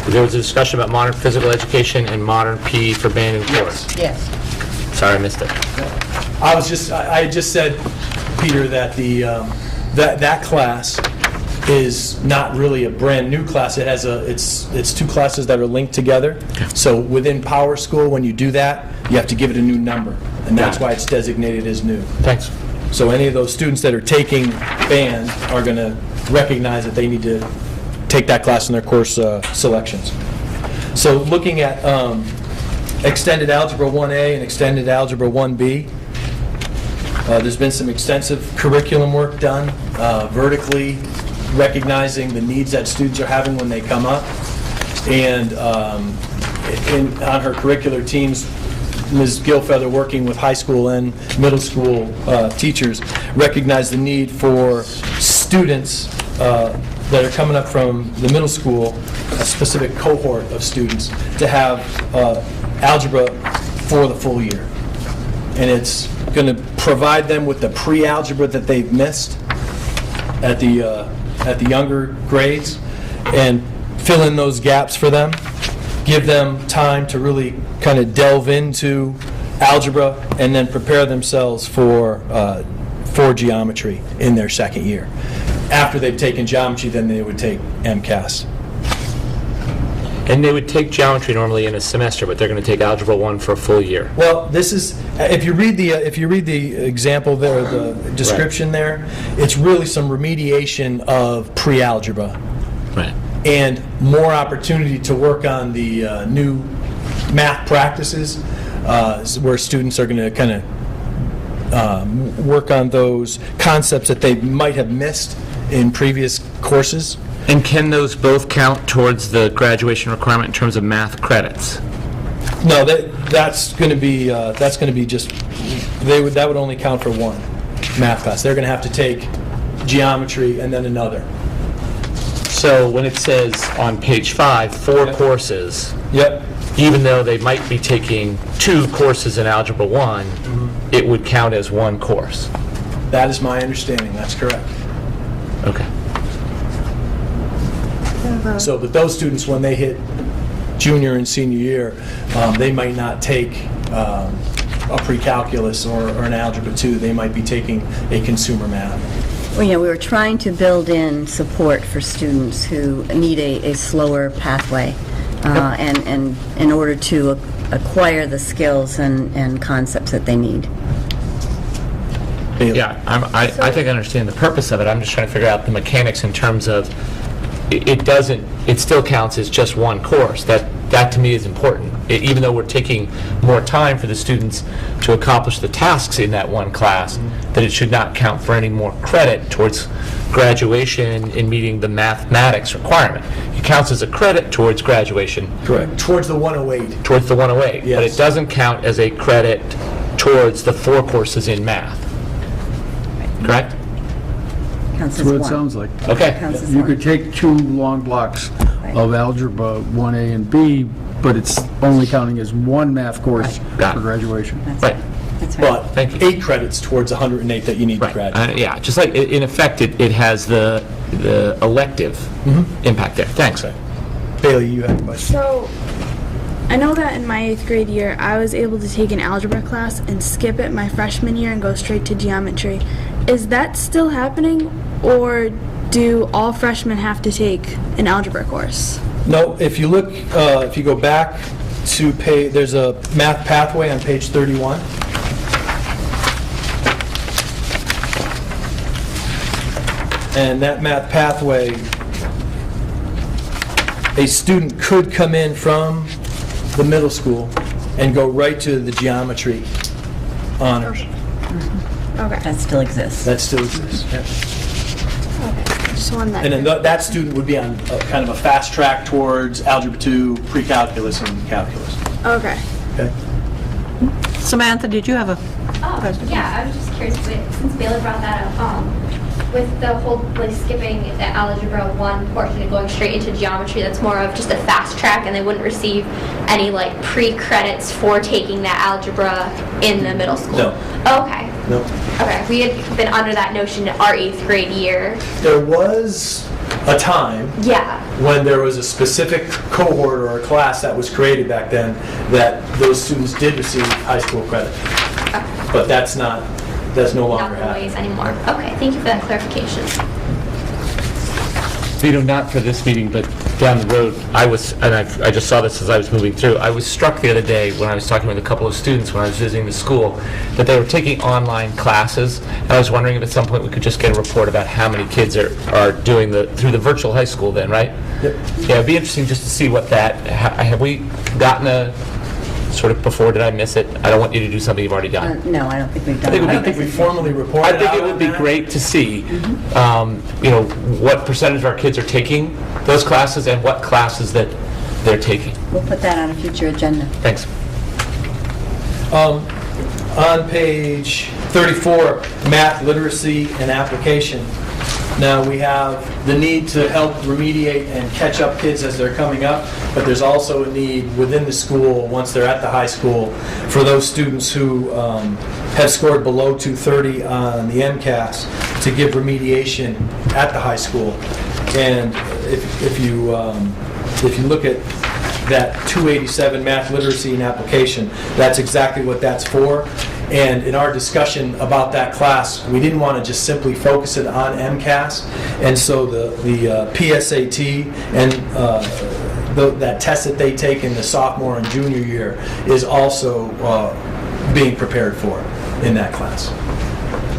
There was a discussion about modern physical education and modern PE for band and chorus. Yes. Sorry, I missed it. I just said, Peter, that that class is not really a brand new class. It has it's two classes that are linked together. So within Power School, when you do that, you have to give it a new number, and that's why it's designated as new. Thanks. So any of those students that are taking band are going to recognize that they need to take that class in their course selections. So looking at extended algebra 1A and extended algebra 1B, there's been some extensive curriculum work done, vertically recognizing the needs that students are having when they come up. And on her curricular teams, Ms. Gilfeather, working with high school and middle school teachers, recognize the need for students that are coming up from the middle school, a specific cohort of students, to have algebra for the full year. And it's going to provide them with the pre-algebra that they've missed at the younger grades and fill in those gaps for them, give them time to really kind of delve into algebra and then prepare themselves for geometry in their second year. After they've taken geometry, then they would take MCAS. And they would take geometry normally in a semester, but they're going to take Algebra 1 for a full year. Well, this is, if you read the example there, the description there, it's really some remediation of pre-algebra. Right. And more opportunity to work on the new math practices, where students are going to kind of work on those concepts that they might have missed in previous courses. And can those both count towards the graduation requirement in terms of math credits? No, that's going to be just, that would only count for one math class. They're going to have to take geometry and then another. So when it says on page 5, 4 courses, even though they might be taking 2 courses in Algebra 1, it would count as one course. That is my understanding. That's correct. Okay. So, but those students, when they hit junior and senior year, they might not take a pre-calculus or an Algebra 2. They might be taking a consumer math. Well, we were trying to build in support for students who need a slower pathway, and in order to acquire the skills and concepts that they need. Yeah, I think I understand the purpose of it. I'm just trying to figure out the mechanics in terms of it still counts as just one course. That to me is important. Even though we're taking more time for the students to accomplish the tasks in that one class, that it should not count for any more credit towards graduation in meeting the mathematics requirement. It counts as a credit towards graduation. Correct. Towards the 108. Towards the 108. Yes. But it doesn't count as a credit towards the 4 courses in math. Correct? Counts That's as what it one. sounds like. Okay. Counts as You one. could take 2 long blocks of Algebra 1A and B, but it's only counting as one math course for graduation. Right. That's right. But Thank you. 8 credits towards 108 that you need to graduate. Yeah, just like, in effect, it has the elective impact there. Thanks. Bailey, you have a question. So, I know that in my 8th grade year, I was able to take an algebra class and skip it my freshman year and go straight to geometry. Is that still happening, or do all freshmen have to take an algebra course? No, if you look, if you go back to page, there's a math pathway on page 31. And that math pathway, a student could come in from the middle school and go right to the geometry honors. Okay. That still exists. That still exists, yeah. Just wanted that. And then that student would be on kind of a fast track towards Algebra 2, pre-calculus, and calculus. Okay. Okay? Samantha, did you have a question? Yeah, I was just curious, since Bailey brought that up, with the whole, like, skipping the Algebra 1 portion and going straight into geometry, that's more of just a fast track, and they wouldn't receive any, like, pre-credits for taking that algebra in the middle school? No. Okay. No. Okay, we had been under that notion our 8th grade year. There was a time Yeah. when there was a specific cohort or a class that was created back then that those students did receive high school credit. But that's no longer Not the happening. ways anymore. Okay, thank you for that clarification. Vito, not for this meeting, but down the road, I just saw this as I was moving through. I was struck the other day when I was talking with a couple of students when I was visiting the school that they were taking online classes, and I was wondering if at some point we could just get a report about how many kids are doing through the virtual high school then, right? Yep. Yeah, it'd be interesting just to see what have we gotten a sort of before, did I miss it? I don't want you to do something you've already done. No, I don't think we've done I don't it. think we formally reported I think out it would on be that. great to see, what percentage of our kids are taking those classes and what classes that they're taking. We'll put that on a future agenda. Thanks. On page 34, math, literacy, and application. Now, we have the need to help remediate and catch up kids as they're coming up, but there's also a need within the school, once they're at the high school, for those students who have scored below 230 on the MCAS to give remediation at the high school. And if you look at that 287 math, literacy, and application, that's exactly what that's for. And in our discussion about that class, we didn't want to just simply focus it on MCAS. And so the PSAT and that test that they take in the sophomore and junior year is also being prepared for in that class.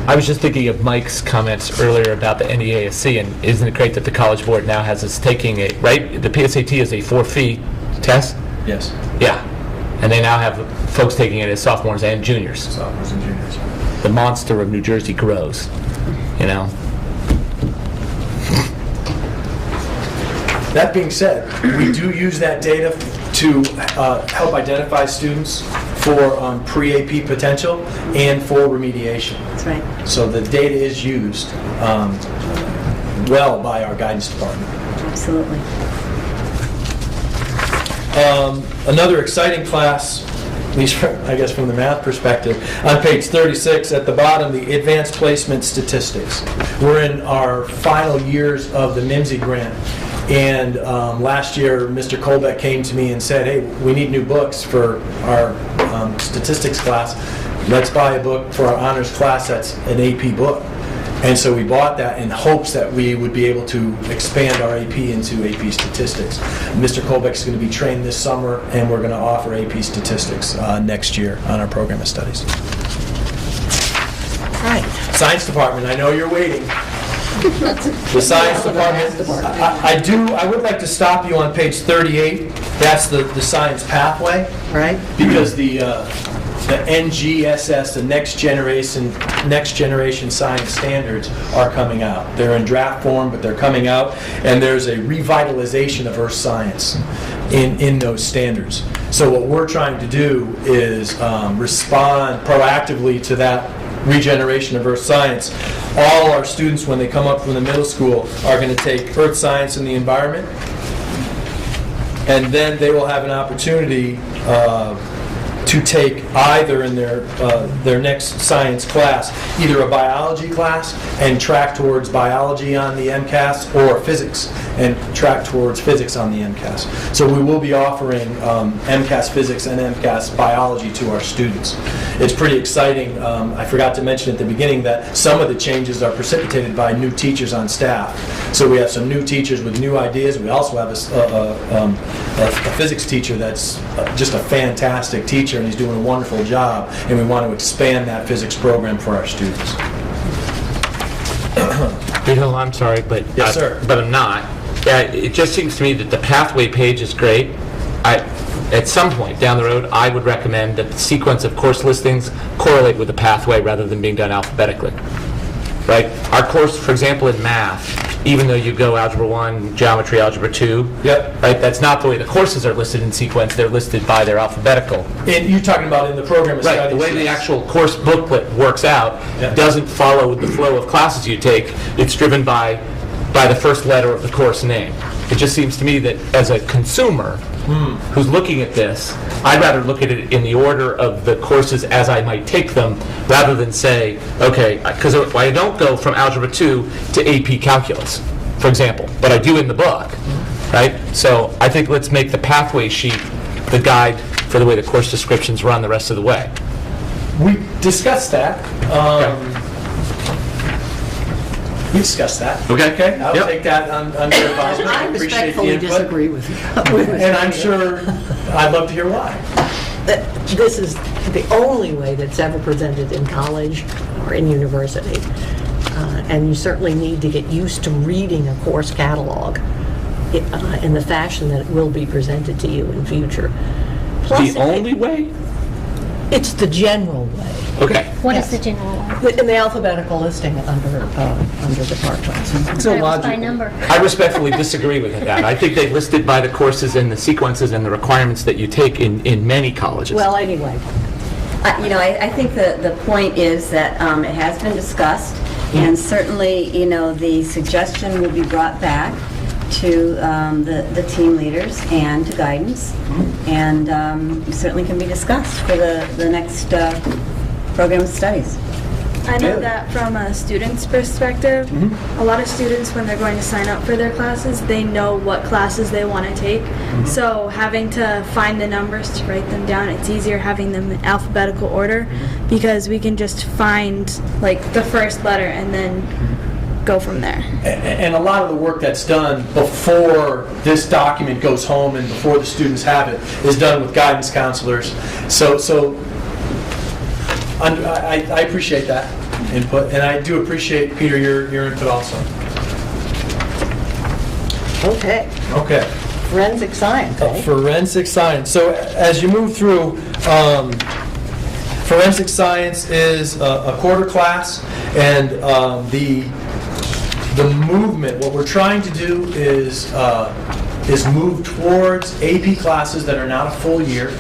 I was just thinking of Mike's comments earlier about the NEASC, and isn't it great that the College Board now has us taking right? The PSAT is a 4-fee test? Yes. Yeah. And they now have folks taking it as sophomores and juniors. Sophomores and juniors. The monster of New Jersey grows, That being said, we do use that data to help identify students for pre-AP potential and for remediation. That's right. So the data is used well by our guidance department. Absolutely. Another exciting class, at least I guess from the math perspective, on page 36 at the bottom, the advanced placement statistics. We're in our final years of the MIMSI grant, and last year Mr. Colbeck came to me and said, hey, we need new books for our statistics class. Let's buy a book for our honors class that's an AP book. And so we bought that in hopes that we would be able to expand our AP into AP statistics. Mr. Colbeck's going to be trained this summer, and we're going to offer AP statistics next year on our program of studies. Right. Science department, I know you're waiting. The science department, I would like to stop you on page 38. That's the science pathway. Right. Because the NGSS, the next generation science standards, are coming out. They're in draft form, but they're coming out, and there's a revitalization of earth science in those standards. So what we're trying to do is respond proactively to that regeneration of earth science. All our students, when they come up from the middle school, are going to take earth science and the environment, and then they will have an opportunity to take either in their next science class, either a biology class and track towards biology on the MCAS, or physics and track towards physics on the MCAS. So we will be offering MCAS physics and MCAS biology to our students. It's pretty exciting. I forgot to mention at the beginning that some of the changes are precipitated by new teachers on staff. So we have some new teachers with new ideas. We also have a physics teacher that's just a fantastic teacher, and he's doing a wonderful job, and we want to expand that physics program for our students. Bill, I'm sorry, but Yes, sir. But I'm not. It just seems to me that the pathway page is great. At some point down the road, I would recommend that the sequence of course listings correlate with the pathway rather than being done alphabetically. Right? Our course, for example, in math, even though you go Algebra 1, Geometry, Algebra 2, Yep. right? That's not the way the courses are listed in sequence. They're listed by their alphabetical. And you're talking about in the program of Right, studies. the way the actual course booklet works out doesn't follow the flow of classes you take. It's driven by the first letter of the course name. It just seems to me that as a consumer who's looking at this, I'd rather look at it in the order of the courses as I might take them, rather than say, okay, because I don't go from Algebra 2 to AP Calculus, for example, but I do in the book, right? So I think let's make the pathway sheet the guide for the way the course descriptions run the rest of the way. We discussed that. We discussed that. Okay. I'll take that under advisement. I appreciate the respectfully input. disagree with you. And I'm sure, I'd love to hear why. This is the only way that's ever presented in college or in university. And you certainly need to get used to reading a course catalog in the fashion that it will be presented to you in future. Plus, The only way? It's the general way. Okay. What is the general one? In the alphabetical listing under departments. By number. I respectfully disagree with that. I think they listed by the courses and the sequences and the requirements that you take in many colleges. Well, anyway. I think the point is that it has been discussed, and certainly, the suggestion will be brought back to the team leaders and to guidance, and certainly can be discussed for the next program of studies. I know that from a student's perspective, a lot of students, when they're going to sign up for their classes, they know what classes they want to take. So having to find the numbers to write them down, it's easier having them in alphabetical order, because we can just find like the first letter and then go from there. And a lot of the work that's done before this document goes home and before the students have it is done with guidance counselors. So I appreciate that input, and I do appreciate, Peter, your input also. Okay. Forensic science, eh? Forensic science. So as you move through, forensic science is a quarter class, and the movement, what we're trying to do is move towards AP classes that are not a full year,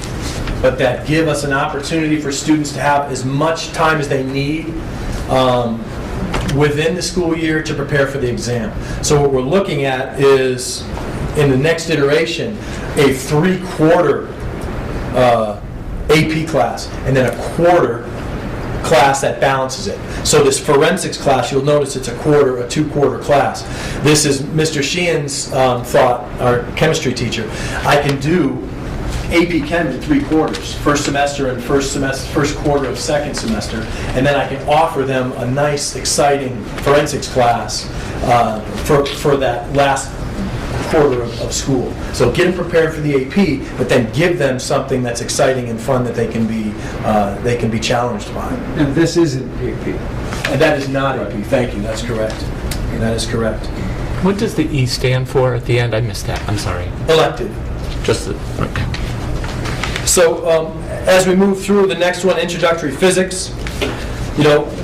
but that give us an opportunity for students to have as much time as they need within the school year to prepare for the exam. So what we're looking at is, in the next iteration, a 3/4 AP class, and then a quarter class that balances it. So this forensics class, you'll notice it's a 2-quarter class. This is Mr. Sheehan's thought, our chemistry teacher. I can do AP Chem in 3 quarters, first semester and first quarter of second semester, and then I can offer them a nice, exciting forensics class for that last quarter of school. So get them prepared for the AP, but then give them something that's exciting and fun that they can be challenged by. And this isn't AP. And that is not AP. Thank you. That's correct. That is correct. What does the E stand for at the end? I missed that. I'm sorry. Elective. Just the... Okay. So as we move through the next one, introductory physics,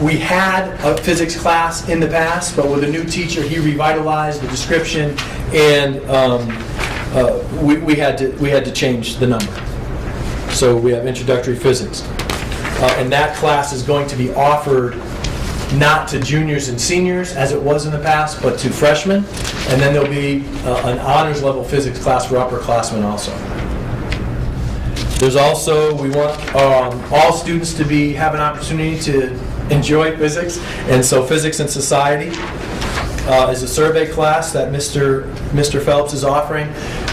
we had a physics class in the past, but with a new teacher, he revitalized the description, and we had to change the number. So we have introductory physics, and that class is going to be offered not to juniors and seniors as it was in the past, but to freshmen, and then there'll be an honors level physics class for upperclassmen also. There's also, we want all students to have an opportunity to enjoy physics, and so Physics and Society is a survey class that Mr. Phelps is offering,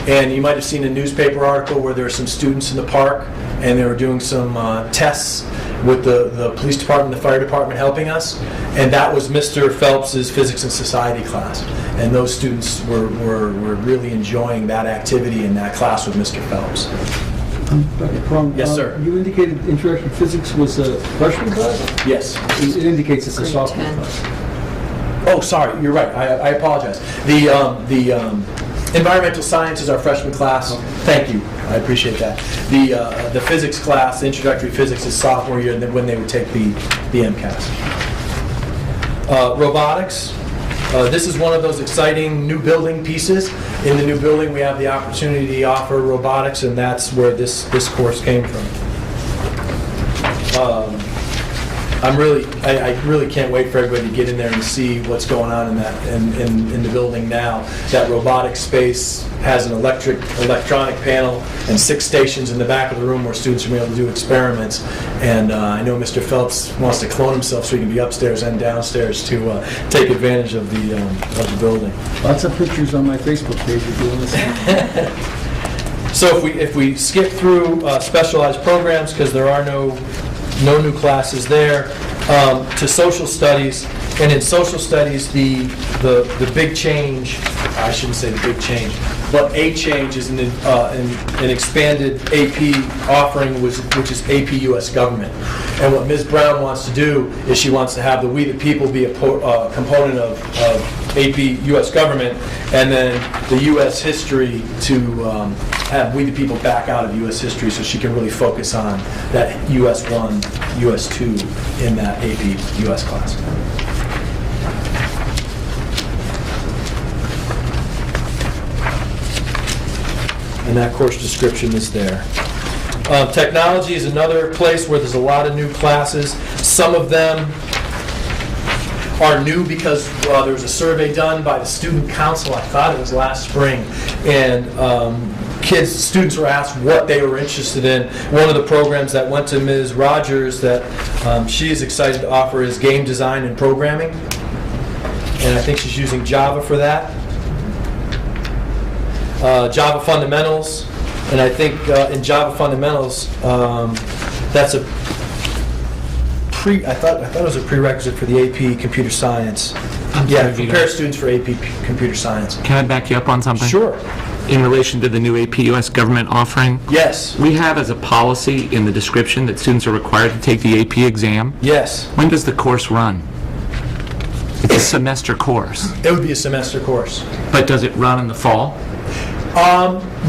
and you might have seen a newspaper article where there are some students in the park, and they were doing some tests with the police department, the fire department helping us, and that was Mr. Phelps's Physics and Society class, and those students were really enjoying that activity in that class with Mr. Phelps. Dr. Prong, Yes, sir. You indicated interactive physics was a freshman class? Yes. It indicates it's a sophomore class. Oh, sorry, you're right. I apologize. The environmental science is our freshman class. Thank you. I appreciate that. The physics class, the introductory physics, is sophomore year, and then when they would take the MCAS. Robotics. This is one of those exciting new building pieces. In the new building, we have the opportunity to offer robotics, and that's where this course came from. I really can't wait for everybody to get in there and see what's going on in the building now. That robotic space has an electronic panel and 6 stations in the back of the room where students will be able to do experiments. And I know Mr. Phelps wants to clone himself so he can be upstairs and downstairs to take advantage of the building. Lots of pictures on my Facebook page if you want to see. So if we skip through specialized programs, because there are no new classes there, to social studies, and in social studies, the big change, I shouldn't say the big change, but a change is an expanded AP offering, which is AP U.S. Government. And what Ms. Brown wants to do is she wants to have the We the People be a component of AP U.S. Government, and then the U.S. History to have We the People back out of U.S. History so she can really focus on that U.S. 1, U.S. 2 in that AP U.S. class. And that course description is there. Technology is another place where there's a lot of new classes. Some of them are new because there was a survey done by the student council, I thought it was last spring, and students were asked what they were interested in. One of the programs that went to Ms. Rogers that she is excited to offer is game design and programming, and I think she's using Java for that. Java fundamentals, and I think in Java fundamentals, that's a I thought it was a prerequisite for the AP computer science. Prepare students for AP computer science. Can I back you up on something? Sure. In relation to the new AP U.S. government offering? Yes. We have as a policy in the description that students are required to take the AP exam. Yes. When does the course run? It's a semester course. It would be a semester course. But does it run in the fall?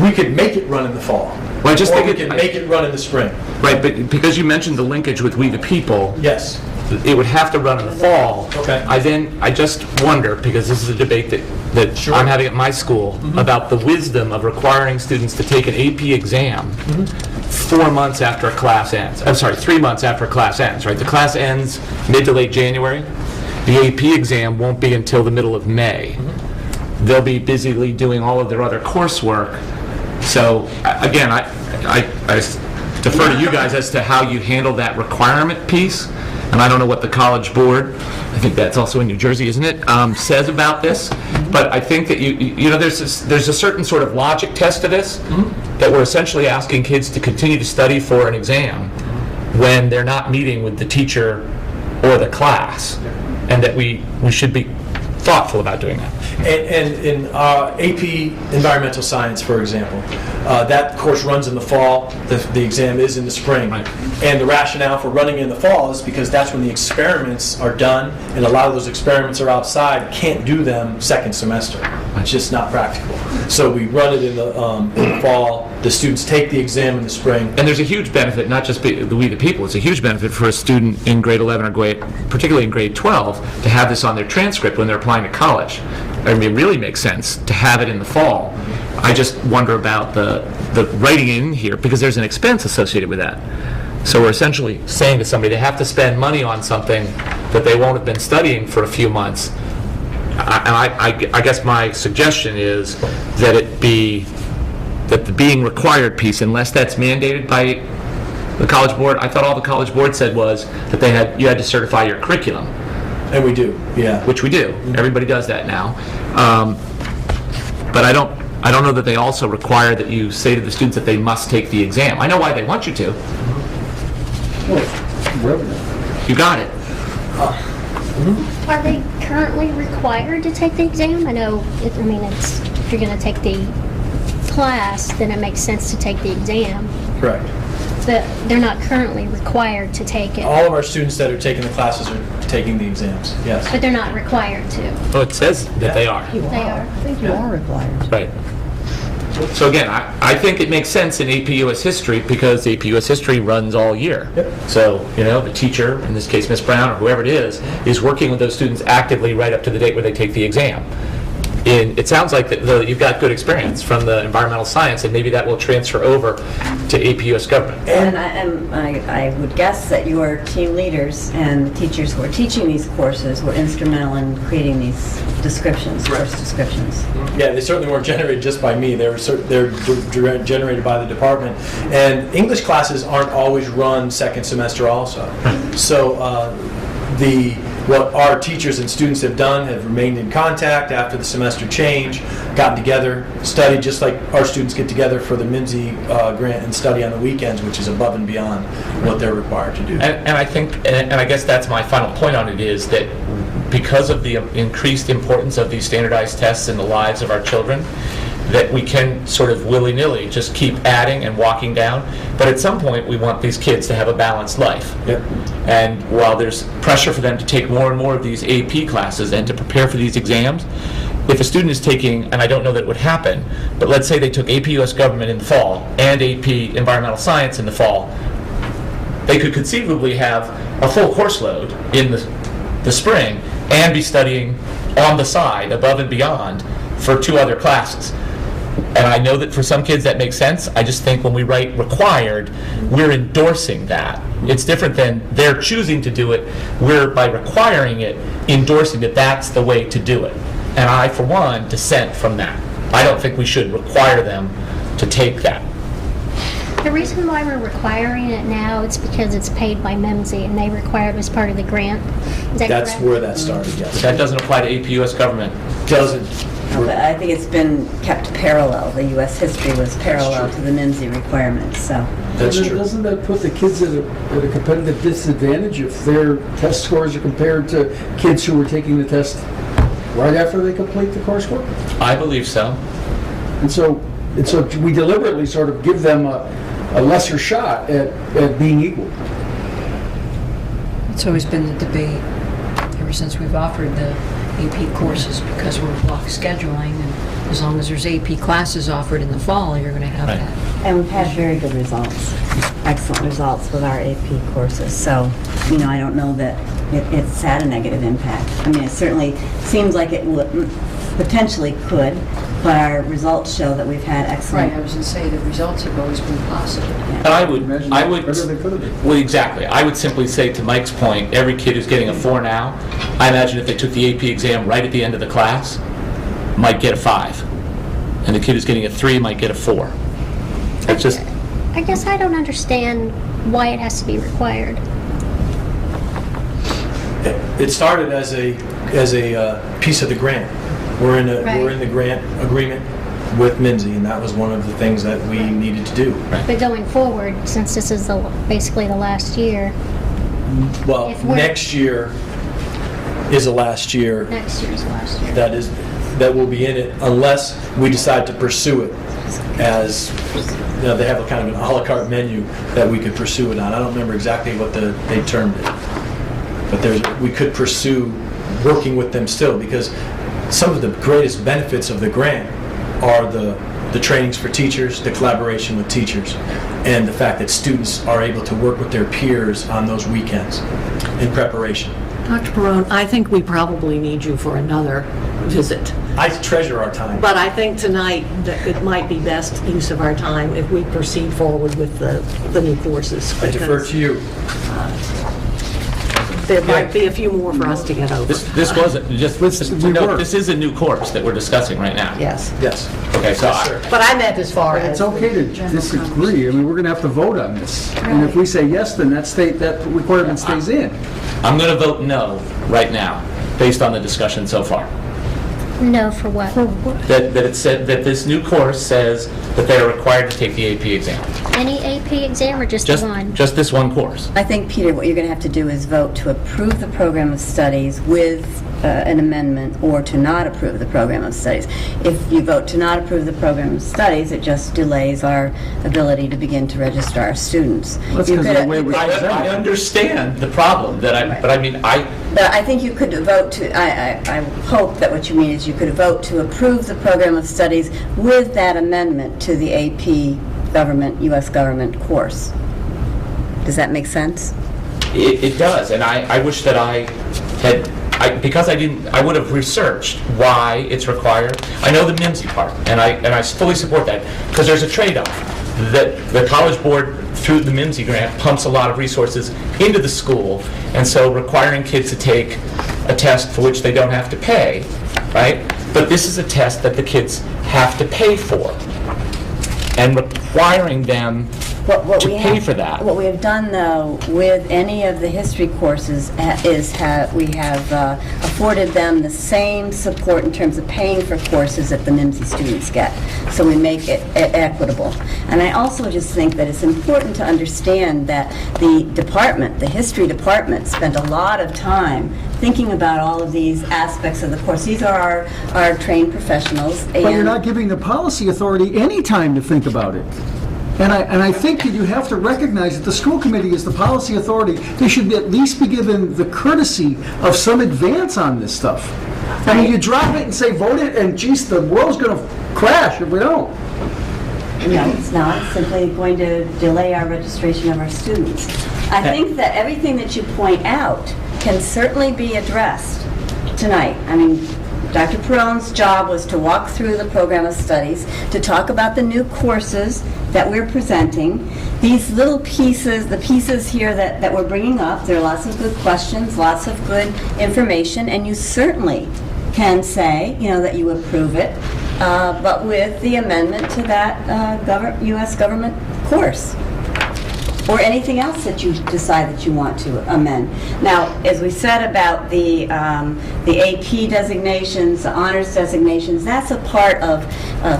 We could make it run in the fall. Well, I just think we could make it run in the spring. Right, but because you mentioned the linkage with We the People, yes, it would have to run in the fall. Okay. I just wonder, because this is a debate that Sure. I'm having at my school, about the wisdom of requiring students to take an AP exam 4 months after a class ends. I'm sorry, 3 months after a class ends, right? The class ends mid to late January. The AP exam won't be until the middle of May. They'll be busily doing all of their other coursework. So, again, I defer to you guys as to how you handle that requirement piece. And I don't know what the College Board, I think that's also in New Jersey, isn't it, says about this. But I think that there's a certain sort of logic test to this, that we're essentially asking kids to continue to study for an exam when they're not meeting with the teacher or the class, and that we should be thoughtful about doing that. And in AP Environmental Science, for example, that course runs in the fall, the exam is in the spring. Right. And the rationale for running in the fall is because that's when the experiments are done, and a lot of those experiments are outside, can't do them second semester. It's just not practical. So we run it in the fall, the students take the exam in the spring. And there's a huge benefit, not just the We the People, it's a huge benefit for a student in grade 11 or particularly in grade 12, to have this on their transcript when they're applying to college. I mean, it really makes sense to have it in the fall. I just wonder about the writing in here, because there's an expense associated with that. So we're essentially saying to somebody they have to spend money on something that they won't have been studying for a few months. I guess my suggestion is that it be that the being required piece, unless that's mandated by the College Board, I thought all the College Board said was that you had to certify your curriculum. And we do, yeah. Which we do. Everybody does that now. But I don't know that they also require that you say to the students that they must take the exam. I know why they want you to. You got it. Are they currently required to take the exam? I know, if you're going to take the class, then it makes sense to take the exam. Correct. But they're not currently required to take it. All of our students that are taking the classes are taking the exams, yes. But they're not required to. Oh, it says that they are. They are. I think you are required. Right. So again, I think it makes sense in AP US History because AP US History runs all year. So, the teacher, in this case Ms. Brown or whoever it is working with those students actively right up to the date where they take the exam. It sounds like that you've got good experience from the environmental science, and maybe that will transfer over to AP US Government. And I would guess that your team leaders and the teachers who are teaching these courses were instrumental in creating these descriptions, course descriptions. Yeah, they certainly weren't generated just by me. They're generated by the department. And English classes aren't always run second semester also. So what our teachers and students have done have remained in contact after the semester change, gotten together, studied just like our students get together for the Mimsy grant and study on the weekends, which is above and beyond what they're required to do. And I think, and I guess that's my final point on it, is that because of the increased importance of these standardized tests in the lives of our children, that we can sort of willy-nilly just keep adding and walking down. But at some point, we want these kids to have a balanced life. Yep. And while there's pressure for them to take more and more of these AP classes and to prepare for these exams, if a student is taking, and I don't know that it would happen, but let's say they took AP US Government in the fall and AP Environmental Science in the fall, they could conceivably have a full course load in the spring and be studying on the side, above and beyond, for 2 other classes. And I know that for some kids that makes sense. I just think when we write required, we're endorsing that. It's different than they're choosing to do it. We're, by requiring it, endorsing that that's the way to do it. And I, for one, dissent from that. I don't think we should require them to take that. The reason why we're requiring it now is because it's paid by Mimsy, and they require it as part of the grant. Is that That's correct? where that started, yes. That doesn't apply to AP US Government. Doesn't. But I think it's been kept parallel. The U.S. history was parallel to the Mimsy requirements, so. That's true. Doesn't that put the kids at a competitive disadvantage if their test scores are compared to kids who were taking the test right after they complete the coursework? I believe so. And so we deliberately sort of give them a lesser shot at being equal. It's always been the debate ever since we've offered the AP courses, because we're block scheduling, and as long as there's AP classes offered in the fall, you're going to have that. And we've had very good results, excellent results with our AP courses. So, I don't know that it's had a negative impact. It certainly seems like it potentially could, but our results show that we've had excellent. Right, I was going to say the results have always been positive. And I would, well, exactly. I would simply say, to Mike's point, every kid who's getting a 4 now, I imagine if they took the AP exam right at the end of the class, might get a 5. And the kid who's getting a 3 might get a 4. It's just... I guess I don't understand why it has to be required. It started as a piece of the grant. We're in the grant agreement with Mimsy, and that was one of the things that we needed to do. But going forward, since this is basically the last year. Well, next year is the last year. Next year is the last year. That will be in it, unless we decide to pursue it as, they have a kind of an a la carte menu that we could pursue it on. I don't remember exactly what they termed it, but we could pursue working with them still, because some of the greatest benefits of the grant are the trainings for teachers, the collaboration with teachers, and the fact that students are able to work with their peers on those weekends in preparation. Dr. Perone, I think we probably need you for another visit. I treasure our time. But I think tonight that it might be best use of our time if we proceed forward with the new courses. I defer to you. there might be a few more for us to get over. This wasn't, just to note, this is a new course that we're discussing right now. Yes. Yes. Okay, so But I meant as far It's as... okay to disagree. I mean, we're going to have to vote on this. And if we say yes, then that requirement stays in. I'm going to vote no right now, based on the discussion so far. No, for what? That it said, that this new course says that they are required to take the AP exam. Any AP exam or just one? Just this one course. I think, Peter, what you're going to have to do is vote to approve the program of studies with an amendment, or to not approve the program of studies. If you vote to not approve the program of studies, it just delays our ability to begin to register our students. That's because of the way we I understand the problem, but I mean, But I think you could vote to, I hope that what you mean is you could vote to approve the program of studies with that amendment to the AP government, U.S. government course. Does that make sense? It does, and I wish that I had, because I would have researched why it's required. I know the MIMSI part, and I fully support that, because there's a trade-off. That the College Board, through the MIMSI grant, pumps a lot of resources into the school, and so requiring kids to take a test for which they don't have to pay, right? But this is a test that the kids have to pay for, and requiring them to pay for that. What we have done, though, with any of the history courses is we have afforded them the same support in terms of paying for courses that the MIMSI students get. So we make it equitable. And I also just think that it's important to understand that the department, the history department, spent a lot of time thinking about all of these aspects of the course. These are our trained professionals. But you're not giving the policy authority any time to think about it. And I think that you have to recognize that the school committee is the policy authority. They should at least be given the courtesy of some advance on this stuff. I mean, you drop it and say, vote it, and geez, the world's going to crash if we don't. No, it's not. It's simply going to delay our registration of our students. I think that everything that you point out can certainly be addressed tonight. I mean, Dr. Perone's job was to walk through the program of studies, to talk about the new courses that we're presenting. These little pieces, the pieces here that we're bringing up, there are lots of good questions, lots of good information, and you certainly can say, that you approve it, but with the amendment to that U.S. government course, or anything else that you decide that you want to amend. Now, as we said about the AP designations, the honors designations, that's a part of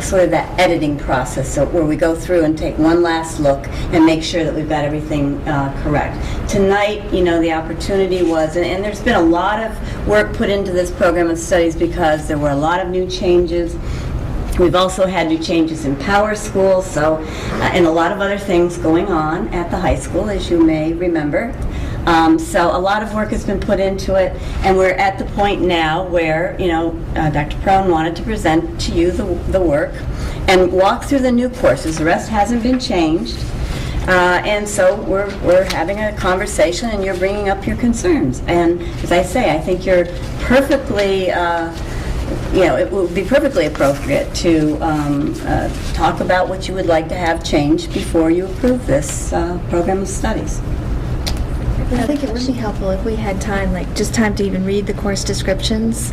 sort of that editing process, so where we go through and take one last look and make sure that we've got everything correct. Tonight, the opportunity was, and there's been a lot of work put into this program of studies because there were a lot of new changes. We've also had new changes in Power School, and a lot of other things going on at the high school, as you may remember. So a lot of work has been put into it, and we're at the point now where, Dr. Perone wanted to present to you the work and walk through the new courses. The rest hasn't been changed. And so we're having a conversation, and you're bringing up your concerns. And as I say, I think you're perfectly... it would be perfectly appropriate to talk about what you would like to have changed before you approve this program of studies. I think it would be helpful if we had time, just time to even read the course descriptions.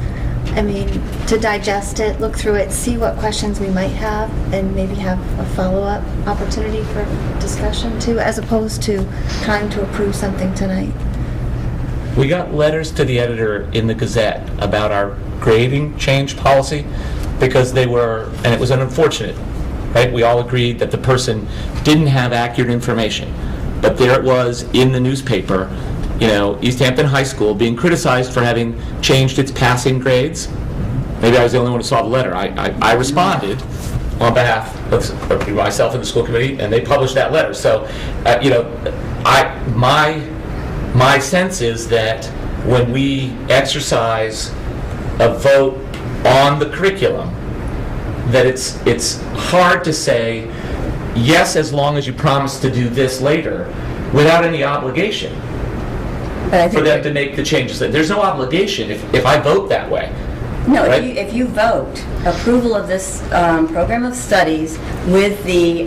I mean, to digest it, look through it, see what questions we might have, and maybe have a follow-up opportunity for discussion too, as opposed to trying to approve something tonight. We got letters to the editor in the Gazette about our grading change policy because they were, and it was unfortunate, right? We all agreed that the person didn't have accurate information, but there it was in the newspaper, East Hampton High School being criticized for having changed its passing grades. Maybe I was the only one who saw the letter. I responded on behalf of myself and the school committee, and they published that letter. So, my sense is that when we exercise a vote on the curriculum, that it's hard to say yes as long as you promise to do this later without any obligation for them to make the changes. There's no obligation if I vote that way. No, right? if you vote approval of this program of studies with the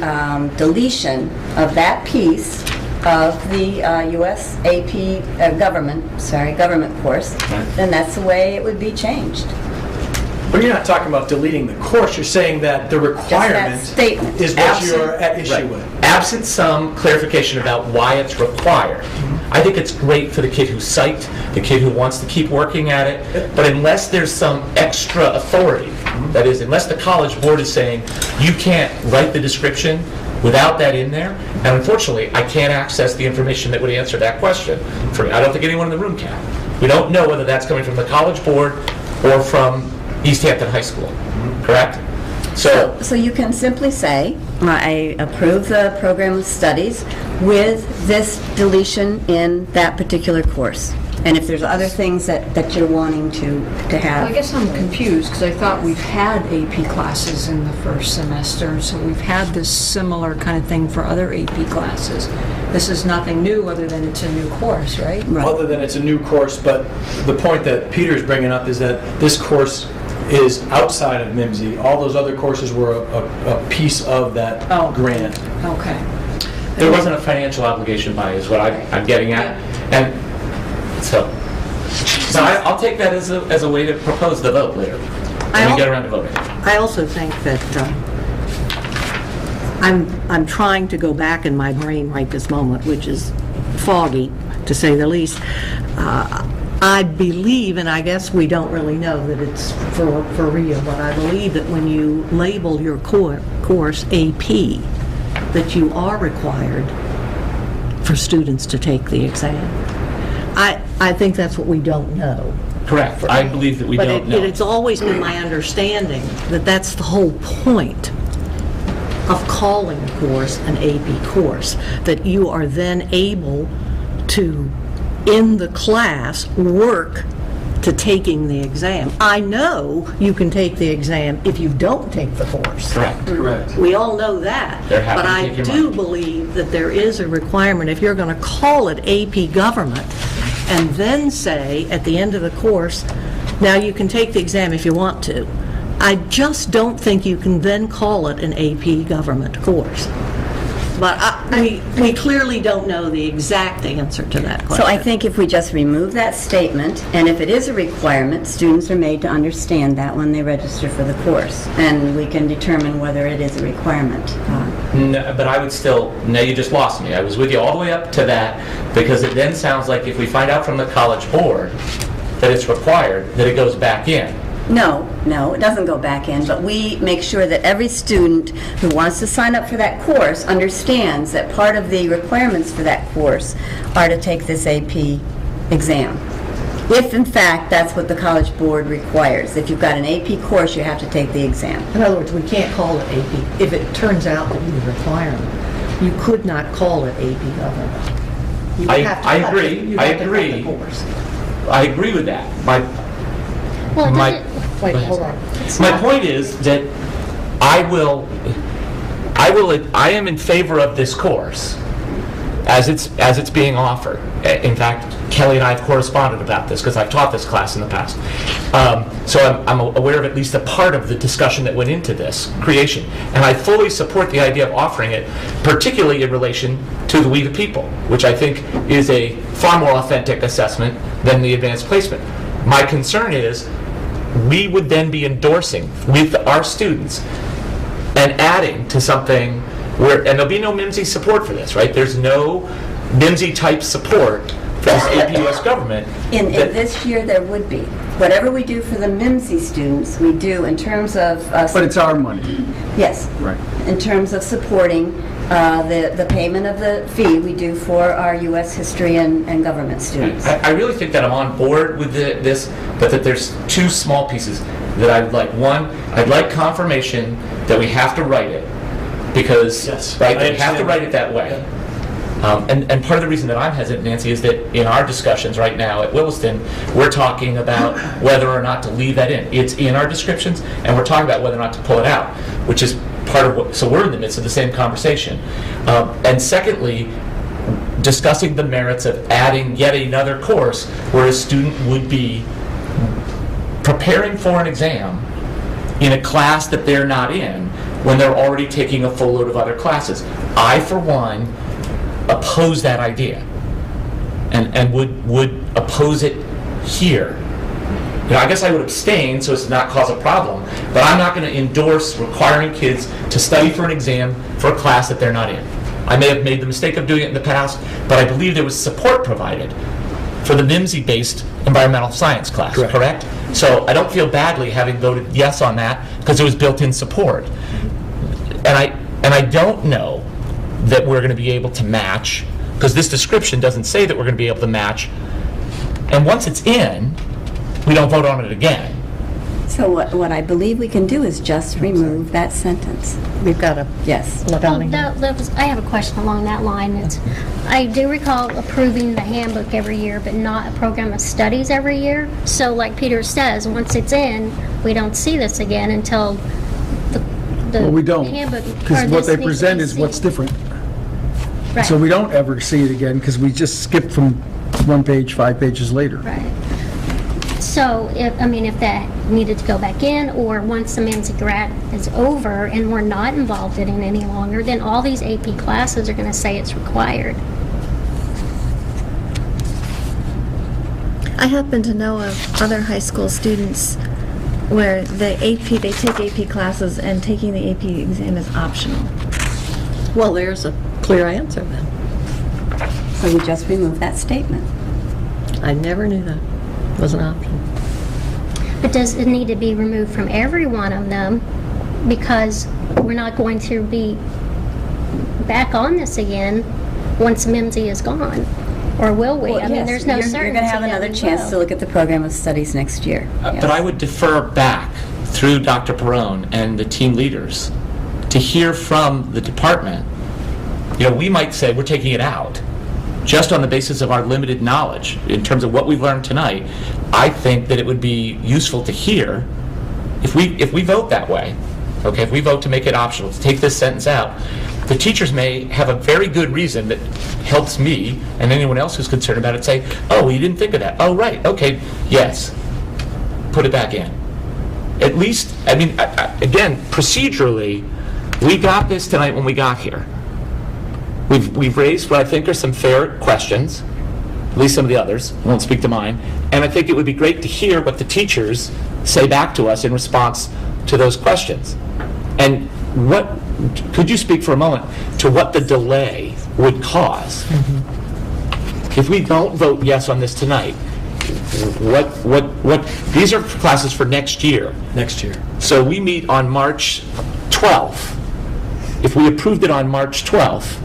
deletion of that piece of the U.S. AP government course, then that's the way it would be changed. But you're not talking about deleting the course, you're saying that the requirement statement is what you're at issue Right. with. Absent some clarification about why it's required. I think it's great for the kid who's psyched, the kid who wants to keep working at it, but unless there's some extra authority, that is, unless the college board is saying, you can't write the description without that in there, and unfortunately, I can't access the information that would answer that question for me. I don't think anyone in the room can. We don't know whether that's coming from the college board or from East Hampton High School, correct? So you can simply say, I approve the program of studies with this deletion in that particular course. And if there's other things that you're wanting to have. Well, I guess I'm confused, because I thought we've had AP classes in the first semester, so we've had this similar kind of thing for other AP classes. This is nothing new, other than it's a new course, right? Other than it's a new course, but the point that Peter's bringing up is that this course is outside of MIMSI. All those other courses were a piece of that grant. Okay. There wasn't a financial obligation by it, is what I'm getting at. And so I'll take that as a way to propose the vote later, when we get around to voting. I also think that I'm trying to go back in my brain right this moment, which is foggy, to say the least. I believe, and I guess we don't really know that it's for real, but I believe that when you label your course AP, that you are required for students to take the exam. I think that's what we don't know. Correct. I believe that we don't know. But it's always been my understanding that that's the whole point of calling a course an AP course, that you are then able to, in the class, work to taking the exam. I know you can take the exam if you don't take the course. Correct. We all know that. They're happy But to I take your do money. believe that there is a requirement, if you're going to call it AP government, and then say at the end of the course, now you can take the exam if you want to. I just don't think you can then call it an AP government course. But we clearly don't know the exact answer to that question. So I think if we just remove that statement, and if it is a requirement, students are made to understand that when they register for the course, and we can determine whether it is a requirement. No, but I would still, now you just lost me. I was with you all the way up to that, because it then sounds like if we find out from the college board that it's required, that it goes back in. No, it doesn't go back in, but we make sure that every student who wants to sign up for that course understands that part of the requirements for that course are to take this AP exam. If, in fact, that's what the college board requires. If you've got an AP course, you have to take the exam. In other words, we can't call it AP. If it turns out to be a requirement, you could not call it AP government. You would have to I cut agree. it. You'd I have to cut the agree. course. I agree with that. Wait, hold on. My point is that I am in favor of this course as it's being offered. In fact, Kelly and I have corresponded about this because I've taught this class in the past. So I'm aware of at least a part of the discussion that went into this creation. And I fully support the idea of offering it, particularly in relation to the We the People, which I think is a far more authentic assessment than the advanced placement. My concern is we would then be endorsing with our students and adding to something where, and there'll be no MIMSI support for this, right? There's no MIMSI type support for this APUS government. In this year, there would be. Whatever we do for the MIMSI students, we do in terms of... But it's our money. Yes. Right. In terms of supporting the payment of the fee we do for our U.S. history and government students. I really think that I'm on board with this, but that there's two small pieces that I would like. One, I'd like confirmation that we have to write it, because right, we have to write it that way. And part of the reason that I'm hesitant, Nancy, is that in our discussions right now at Williston, we're talking about whether or not to leave that in. It's in our descriptions, and we're talking about whether or not to pull it out, which is part of what, so we're in the midst of the same conversation. And secondly, discussing the merits of adding yet another course where a student would be preparing for an exam in a class that they're not in when they're already taking a full load of other classes. I, for one, oppose that idea and would oppose it here. I guess I would abstain so as to not cause a problem, but I'm not going to endorse requiring kids to study for an exam for a class that they're not in. I may have made the mistake of doing it in the past, but I believe there was support provided for the MIMSI-based environmental science class, correct? So I don't feel badly having voted yes on that because there was built-in support. And I don't know that we're going to be able to match, because this description doesn't say that we're going to be able to match. And once it's in, we don't vote on it again. So what I believe we can do is just remove that sentence. We've got to Yes. Well, I have a question along that line. I do recall approving the handbook every year, but not a program of studies every year. So like Peter says, once it's in, we don't see this again until the Well, we don't, handbook. because or what this they needs to present be is what's seen. different. Right. So we don't ever see it again, because we just skip from 1 page, 5 pages later. Right. So, if that needed to go back in, or once the MIMSI grad is over and we're not involved in it any longer, then all these AP classes are going to say it's required. I happen to know of other high school students where they take AP classes and taking the AP exam is optional. Well, there's a clear answer then. So we just remove that statement. I never knew that was an option. But does it need to be removed from every one of them? Because we're not going to be back on this again once MIMSI is gone. Or will we? Well, yes, there's no certainty. You're going to have another chance to look at the program of studies next year. But I would defer back through Dr. Perrone and the team leaders to hear from the department. We might say we're taking it out just on the basis of our limited knowledge in terms of what we've learned tonight. I think that it would be useful to hear if we vote that way. Okay, if we vote to make it optional, to take this sentence out, the teachers may have a very good reason that helps me and anyone else who's concerned about it say, oh, you didn't think of that. Oh, right, okay, yes, put it back in. At least, again, procedurally, we got this tonight when we got here. We've raised what I think are some fair questions, at least some of the others, I won't speak to mine, and I think it would be great to hear what the teachers say back to us in response to those questions. And could you speak for a moment to what the delay would cause? If we don't vote yes on this tonight, these are classes for next year. Next year. So we meet on March 12th. If we approved it on March 12th,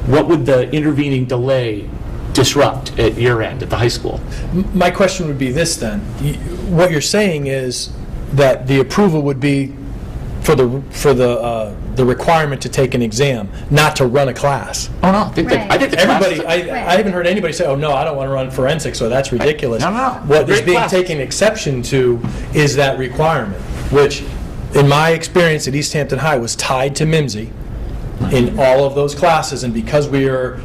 what would the intervening delay disrupt at your end, at the high school? My question would be this then. What you're saying is that the approval would be for the requirement to take an exam, not to run a class. Oh, no. I think everybody, I haven't heard anybody say, oh, no, I don't want to run forensics, or that's ridiculous. No. What is Great being class. taken exception to is that requirement, which, in my experience at East Hampton High, was tied to MIMSI in all of those classes, and because we are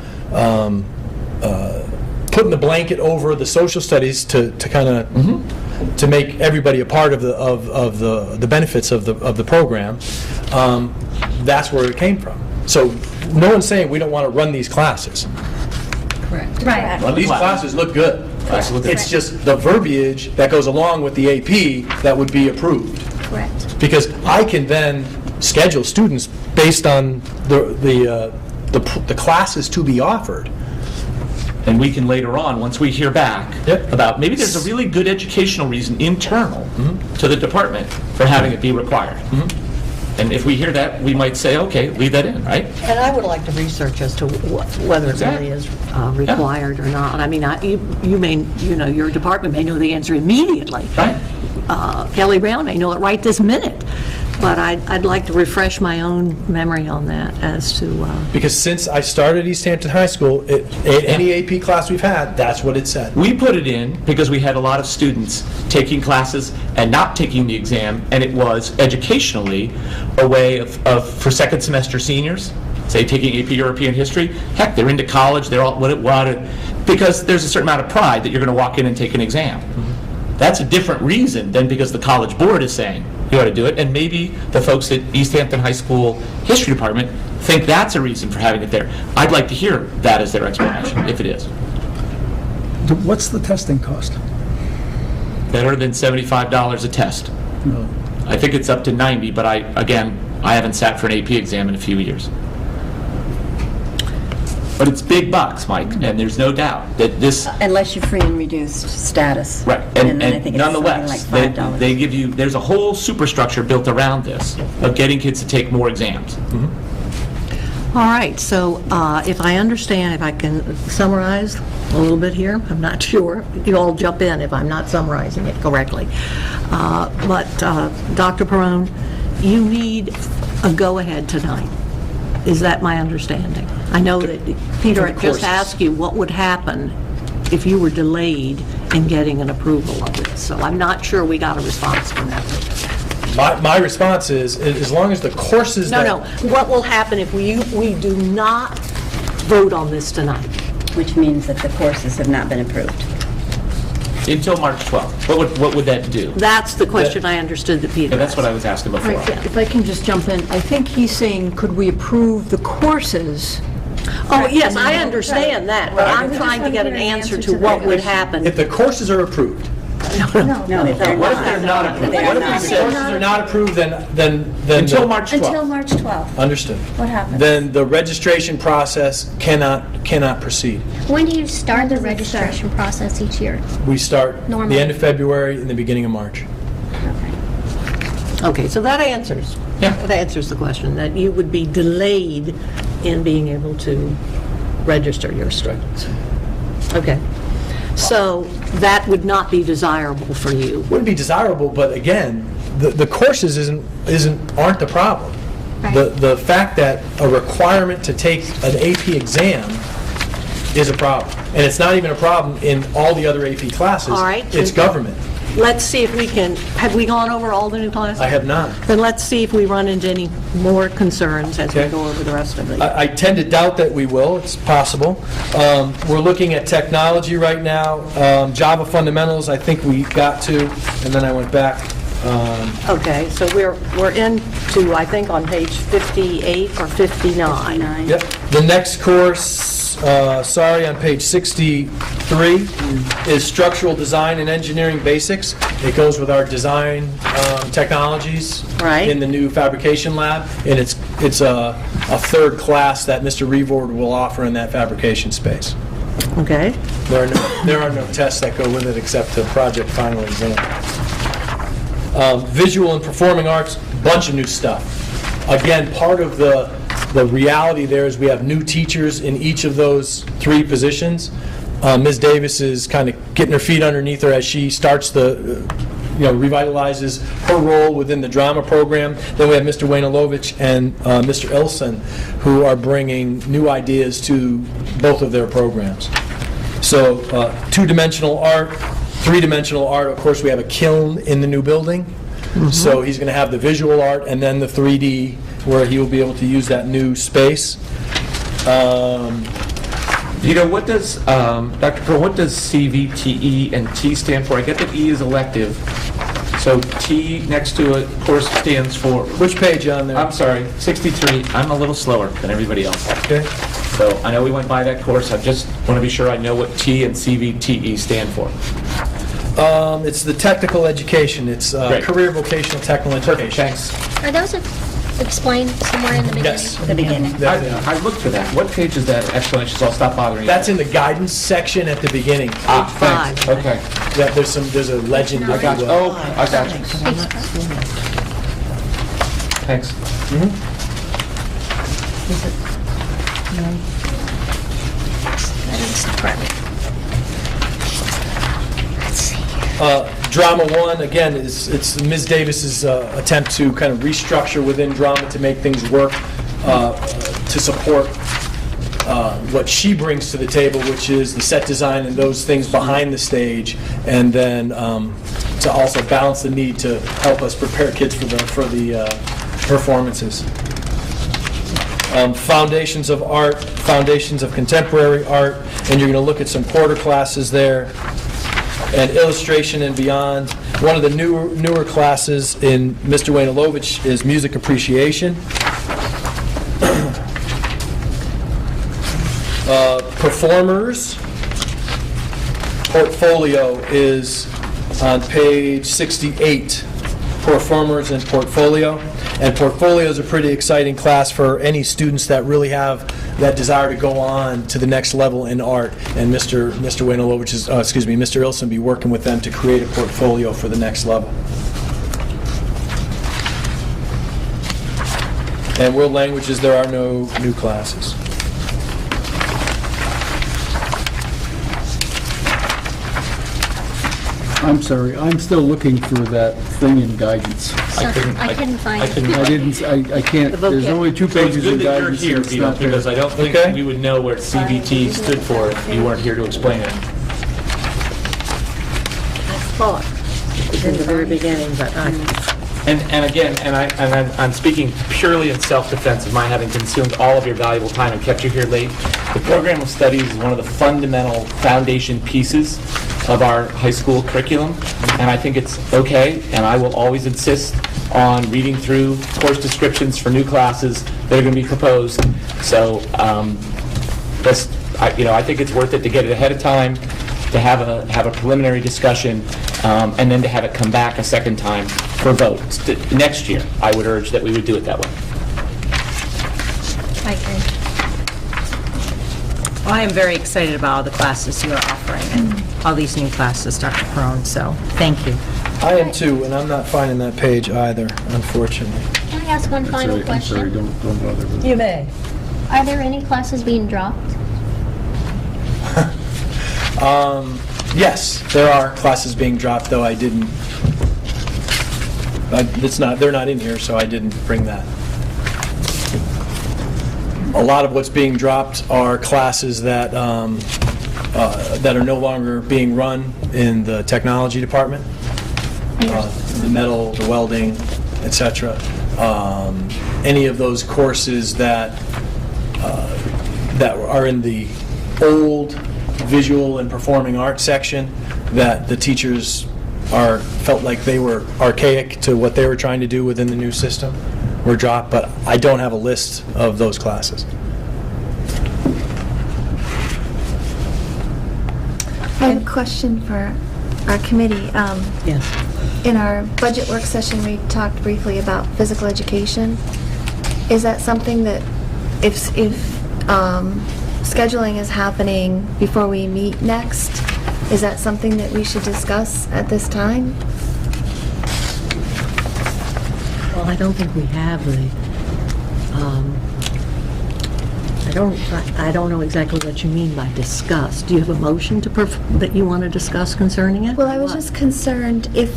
putting the blanket over the social studies to kind of to make everybody a part of the benefits of the program, that's where it came from. So no one's saying we don't want to run these classes. Correct. Right. These classes look good. Absolutely. It's just the verbiage that goes along with the AP that would be approved. Correct. Because I can then schedule students based on the classes to be offered. And we can later on, once we hear back about, maybe there's a really good educational reason internal to the department for having it be required. And if we hear that, we might say, okay, leave that in, right? And I would like to research as to whether it really is required or not. I mean, you may, your department may know the answer immediately. Right. Kelly Brown may know it right this minute. But I'd like to refresh my own memory on that as to... Because since I started East Hampton High School, any AP class we've had, that's what it said. We put it in because we had a lot of students taking classes and not taking the exam, and it was educationally a way of for second semester seniors, say taking AP European History, heck, they're into college, they're all because there's a certain amount of pride that you're going to walk in and take an exam. That's a different reason than because the College Board is saying, you ought to do it, and maybe the folks at East Hampton High School History Department think that's a reason for having it there. I'd like to hear that as their explanation, if it is. What's the testing cost? Better than $75 a test. I think it's up to 90, but I haven't sat for an AP exam in a few years. But it's big bucks, Mike, and there's no doubt that this... Unless you're free and reduced status. Right, And then I and think it's something nonetheless, like $5. they give you, there's a whole superstructure built around this of getting kids to take more exams. All right, so if I understand, if I can summarize a little bit here, I'm not sure. You all jump in if I'm not summarizing it correctly. But Dr. Perrone, you need a go-ahead tonight. Is that my understanding? I know that Peter had just asked you what would happen if you were delayed in getting an approval of this, so I'm not sure we got a response from that. My response is, as long as the courses that... No, what will happen if we do not vote on this tonight? Which means that the courses have not been approved. Until March 12th. What would that do? That's the question I understood that Peter Yeah, that's what I was asking before. Right, if I can just jump in, I think he's saying, could we approve the courses? Oh, yes, I understand that, but I'm trying to get an answer to what would happen. If the courses are approved. No, they're not. What if they're not approved? What if the courses are not approved, then... Until March 12th. Until March 12th. Understood. What happens? Then the registration process cannot proceed. When do you start the registration process each year? We start Normally. the end of February and the beginning of March. Okay, so that answers. That answers the question, that you would be delayed in being able to register your students. Okay. So that would not be desirable for you. Wouldn't be desirable, but again, the courses aren't the problem. The fact that a requirement to take an AP exam is a problem. And it's not even a problem in all the other AP classes. All right. It's government. Let's see if we can, have we gone over all the new classes? I have not. Then let's see if we run into any more concerns as we Okay. go over the rest of it. I tend to doubt that we will. It's possible. We're looking at technology right now. Java fundamentals, I think we got to, and then I went back. Okay, so we're into, I think, on page 58 or 59. Yep. The next course, on page 63, is Structural Design and Engineering Basics. It goes with our design technologies in the new fabrication lab, and it's a third class that Mr. Revord will offer in that fabrication space. Okay. There are no tests that go with it except the project final exam. Visual and Performing Arts, bunch of new stuff. Again, part of the reality there is we have new teachers in each of those three positions. Ms. Davis is kind of getting her feet underneath her as she starts revitalizes her role within the drama program. Then we have Mr. Waynelovich and Mr. Ilson, who are bringing new ideas to both of their programs. So, two-dimensional art, three-dimensional art. Of course, we have a kiln in the new building. So he's going to have the visual art and then the 3D, where he will be able to use that new space. What does, Dr. Pearl, what does CVTE and T stand for? I get that E is elective, so T next to it, of course, stands for... Which page on there? I'm sorry, 63. I'm a little slower than everybody else. Okay. So I know we went by that course. I just want to be sure I know what T and CVTE stand for. It's the technical education. It's career vocational technical education. Thanks. Are those explained somewhere in the beginning? Yes. The beginning. I looked for that. What page is that explanation, so I'll stop bothering you? That's in the guidance section at the beginning. Thanks. Okay. Yeah, there's a legend. I got you. Oh, I got you. Thanks. Drama 1, again, it's Ms. Davis's attempt to kind of restructure within drama to make things work, to support what she brings to the table, which is the set design and those things behind the stage, and then to also balance the need to help us prepare kids for the performances. Foundations of art, foundations of contemporary art, and you're going to look at some quarter classes there, and illustration and beyond. One of the newer classes in Mr. Waynelovich is music appreciation. Performers portfolio is on page 68. Performers and portfolio. And portfolio is a pretty exciting class for any students that really have that desire to go on to the next level in art. And Mr. Waynelovich is, Mr. Ilson be working with them to create a portfolio for the next level. And world languages, there are no new classes. I'm sorry, I'm still looking for that thing in guidance. I couldn't find it. I can't, there's only 2 pages in guidance. So it's good that you're here, and it's Peter, not there. because I don't think we would know where CBT stood for if you weren't here to explain it. I thought it was in the very beginning, but And again, I'm speaking purely in self-defense of my having consumed all of your valuable time and kept you here late. The program of studies is one of the fundamental foundation pieces of our high school curriculum, and I think it's okay, and I will always insist on reading through course descriptions for new classes that are going to be proposed. So, I think it's worth it to get it ahead of time, to have a preliminary discussion, and then to have it come back a second time for vote. Next year, I would urge that we would do it that way. I agree. Well, I am very excited about all the classes you are offering and all these new classes, Dr. Perone, so thank you. I am too, and I'm not finding that page either, unfortunately. Can I ask one final question? I'm sorry, don't bother with it. You may. Are there any classes being dropped? Yes, there are classes being dropped, though I didn't, they're not in here, so I didn't bring that. A lot of what's being dropped are classes that that are no longer being run in the technology department, the metal, the welding, etc. Any of those courses that are in the old visual and performing arts section that the teachers felt like they were archaic to what they were trying to do within the new system were dropped, but I don't have a list of those classes. I have a question for our committee. Yes. In our budget work session, we talked briefly about physical education. Is that something that if scheduling is happening before we meet next, is that something that we should discuss at this time? Well, I don't think we have the, I don't know exactly what you mean by discuss. Do you have a motion that you want to discuss concerning it? Well, I was just concerned if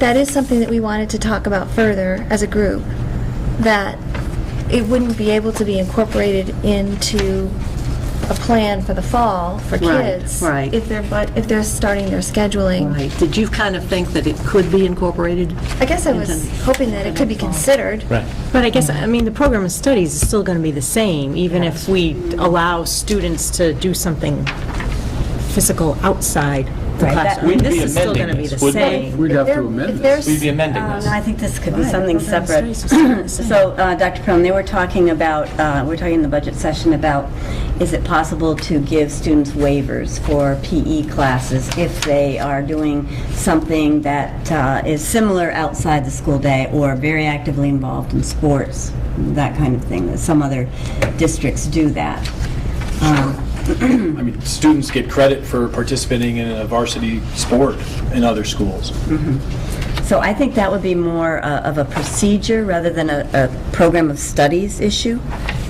that is something that we wanted to talk about further as a group, that it wouldn't be able to be incorporated into a plan for the fall for kids. Right. If they're starting their scheduling. Right. Did you kind of think that it could be incorporated? I guess I was hoping that it could be considered. Right. But I guess, the program of studies is still going to be the same, even if we allow students to do something physical outside the classroom. We'd This be is still amending going to be this, the wouldn't we? same. We'd have to amend this. We'd be amending No, this. I think this could be Right, something program separate. studies is still the same. So, Dr. Crum, they were talking about, we're talking in the budget session about, is it possible to give students waivers for PE classes if they are doing something that is similar outside the school day or very actively involved in sports, that kind of thing, that some other districts do that. I mean, students get credit for participating in a varsity sport in other schools. So I think that would be more of a procedure rather than a program of studies issue.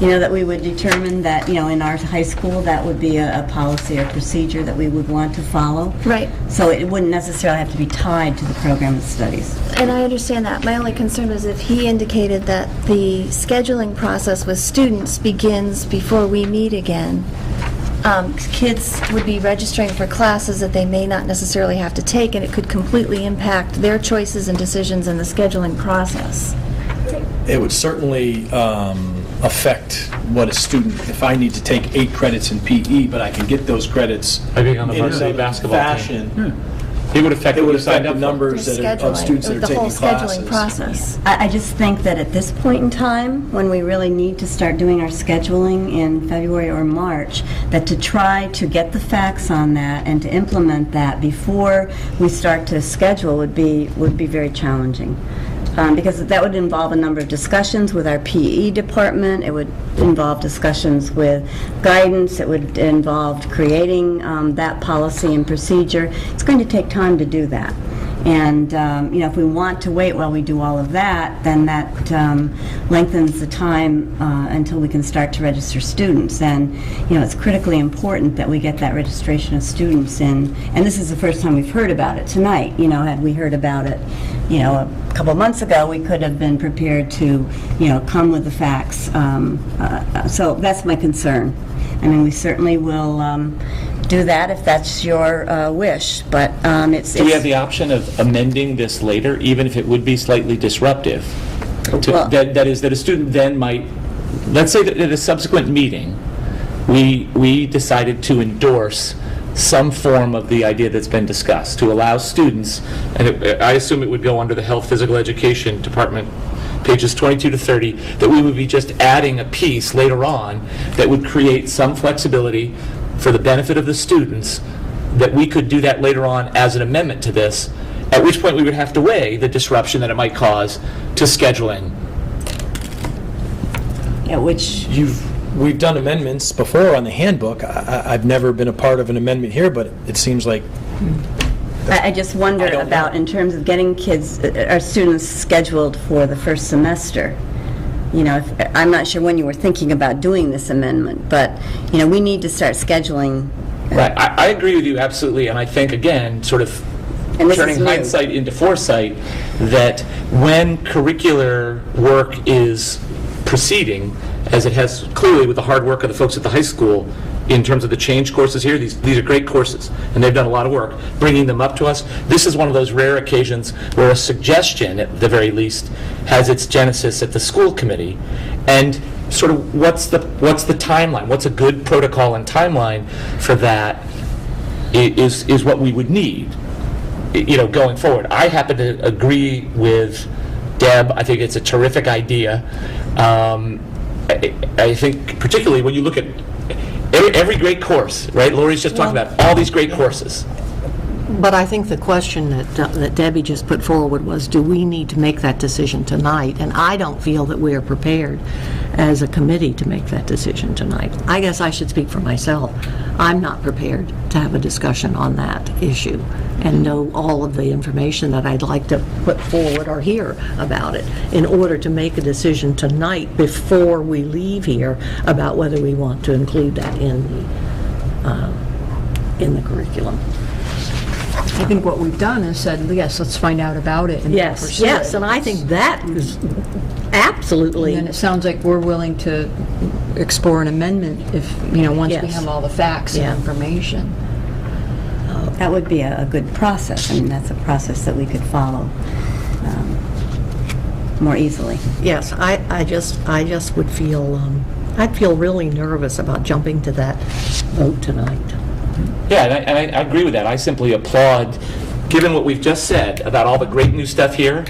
That we would determine that, in our high school, that would be a policy or procedure that we would want to follow. Right. So it wouldn't necessarily have to be tied to the program of studies. And I understand that. My only concern was if he indicated that the scheduling process with students begins before we meet again. Kids would be registering for classes that they may not necessarily have to take, and it could completely impact their choices and decisions in the scheduling process. It would certainly affect what a student, if I need to take 8 credits in PE, but I can get those credits By being on the in varsity another basketball fashion, It would affect It what would you signed affect up the for. numbers The that are of students that are the taking whole classes. scheduling process. I just think that at this point in time, when we really need to start doing our scheduling in February or March, that to try to get the facts on that and to implement that before we start to schedule would be very challenging. Because that would involve a number of discussions with our PE department, it would involve discussions with guidance, it would involve creating that policy and procedure. It's going to take time to do that. And, if we want to wait while we do all of that, then that lengthens the time until we can start to register students. And, it's critically important that we get that registration of students in. And this is the first time we've heard about it tonight. Had we heard about it, a couple months ago, we could have been prepared to, come with the facts. So that's my concern. I mean, we certainly will do that if that's your wish, but it's... Do we have the option of amending this later, even if it would be slightly disruptive? Well- That is, that a student then might, let's say that at a subsequent meeting, we decided to endorse some form of the idea that's been discussed, to allow students, and I assume it would go under the Health Physical Education Department, pages 22 to 30, that we would be just adding a piece later on that would create some flexibility for the benefit of the students, that we could do that later on as an amendment to this, at which point we would have to weigh the disruption that it might cause to scheduling. Yeah, which... We've done amendments before on the handbook. I've never been a part of an amendment here, but it seems like... I just wonder about, in terms of getting our students scheduled for the first semester. I'm not sure when you were thinking about doing this amendment, but, we need to start scheduling. Right, I agree with you absolutely, and I think, again, sort of turning hindsight into foresight, that when curricular work is proceeding, as it has clearly with the hard work of the folks at the high school, in terms of the change courses here, these are great courses, and they've done a lot of work bringing them up to us. This is one of those rare occasions where a suggestion, at the very least, has its genesis at the school committee, and sort of what's the timeline? What's a good protocol and timeline for that is what we would need, going forward. I happen to agree with Deb. I think it's a terrific idea. I think particularly when you look at every great course, right? Lori's just talking about all these great courses. But I think the question that Debbie just put forward was, do we need to make that decision tonight? And I don't feel that we are prepared as a committee to make that decision tonight. I guess I should speak for myself. I'm not prepared to have a discussion on that issue and know all of the information that I'd like to put forward or hear about it in order to make a decision tonight before we leave here about whether we want to include that in the curriculum. I think what we've done is said, yes, let's find out about it and pursue Yes, it. and I think that is absolutely... And it sounds like we're willing to explore an amendment if, once we Yes. have all the facts and information. That would be a good process. I mean, that's a process that we could follow more easily. Yes, I just would feel, I'd feel really nervous about jumping to that vote tonight. Yeah, and I agree with that. I simply applaud, given what we've just said about all the great new stuff here,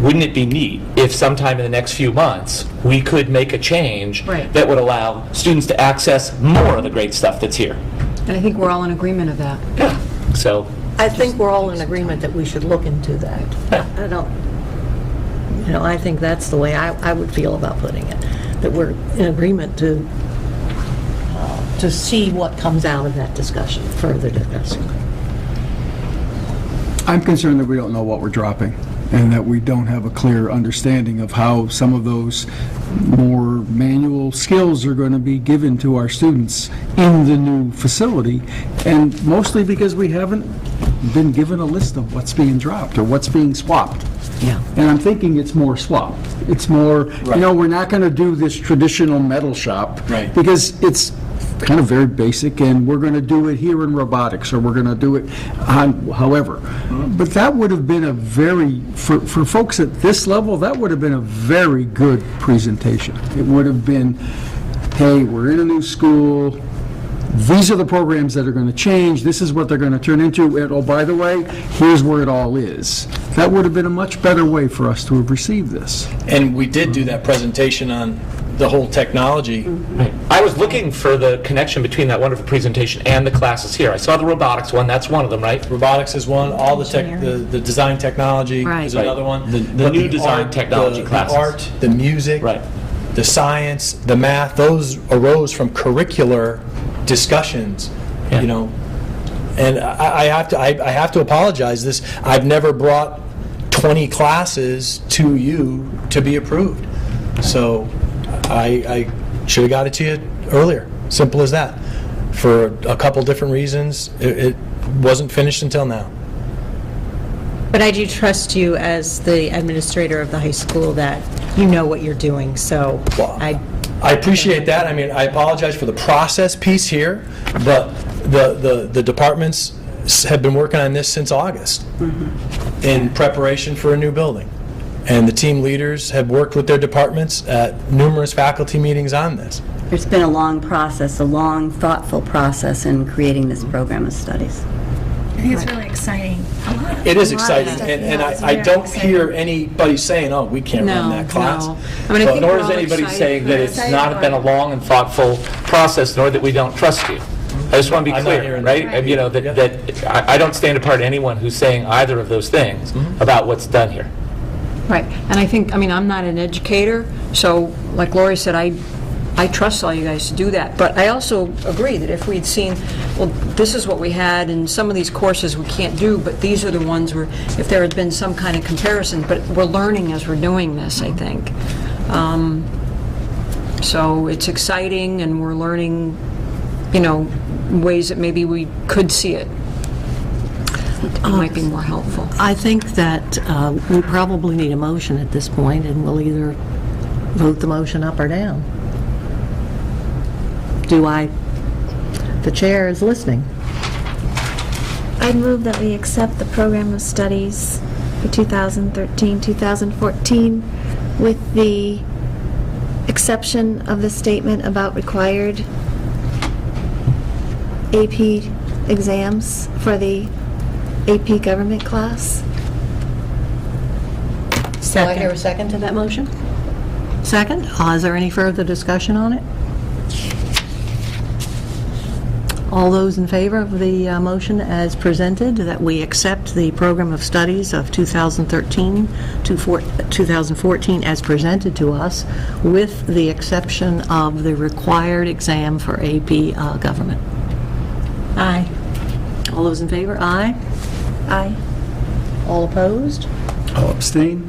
wouldn't it be neat if sometime in the next few months we could make a change that would allow students to access more of the great stuff that's here? And I think we're all in agreement of that. Yeah. So I think we're all in agreement that we should look into that. I don't, I think that's the way I would feel about putting it, that we're in agreement to see what comes out of that discussion, further discussion. I'm concerned that we don't know what we're dropping, and that we don't have a clear understanding of how some of those more manual skills are going to be given to our students in the new facility, and mostly because we haven't been given a list of what's being dropped or what's being swapped. Yeah. And I'm thinking it's more swap. It's more, we're not going to do this traditional metal shop because it's kind of very basic, and we're going to do it here in robotics, or we're going to do it on however. But that would have been for folks at this level, that would have been a very good presentation. It would have been, hey, we're in a new school, these are the programs that are going to change, this is what they're going to turn into, and oh, by the way, here's where it all is. That would have been a much better way for us to have received this. And we did do that presentation on the whole technology. I was looking for the connection between that wonderful presentation and the classes here. I saw the robotics one, that's one of them, right? Robotics is one, all the the design technology is another one. The new design technology classes. The art, the music, the science, the math, those arose from curricular discussions, you know. And I have to apologize. I've never brought 20 classes to you to be approved. So I should have got it to you earlier. Simple as that. For a couple different reasons, it wasn't finished until now. But I do trust you as the administrator of the high school that you know what you're doing, so I appreciate that. I mean, I apologize for the process piece here, but the departments have been working on this since August in preparation for a new building. And the team leaders have worked with their departments at numerous faculty meetings on this. It's been a long process, a long, thoughtful process in creating this program of studies. I think it's really exciting. It is exciting, and I don't hear anybody saying, oh, we can't run that class. I mean, I think nor is anybody saying that it's not been a long and thoughtful process, nor that we don't trust you. I just want to be clear, right? And, you know, that I don't stand apart to anyone who's saying either of those things about what's done here. Right, and I think, I mean, I'm not an educator, so like Lori said, I trust all you guys to do that, but I also agree that if we'd seen, well, this is what we had, and some of these courses we can't do, but these are the ones where, if there had been some kind of comparison, but we're learning as we're doing this, I think. So it's exciting, and we're learning, you know, ways that maybe we could see it. It might be more helpful. I think that we probably need a motion at this point, and we'll either vote the motion up or down. The chair is listening. I'd move that we accept the program of studies for 2013-2014 with the exception of the statement about required AP exams for the AP government class. Do I hear a second to that motion? Second? Is there any further discussion on it? All those in favor of the motion as presented, that we accept the program of studies of 2013 to 2014 as presented to us, with the exception of the required exam for AP government? Aye. All those in favor? Aye. Aye. All opposed? I'll abstain.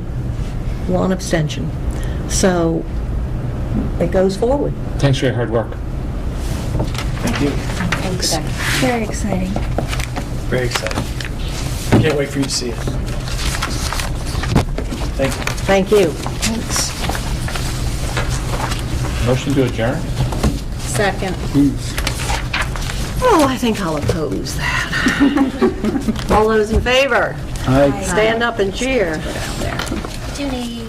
One abstention. So it goes forward. Thanks for your hard work. Thank you. Thanks. Very exciting. Very exciting. Can't wait for you to see it. Thank you. Thank you. Thanks. Motion to adjourn? Second. Oh, I think I'll oppose that. All those in favor? Aye. Stand up and cheer. Do need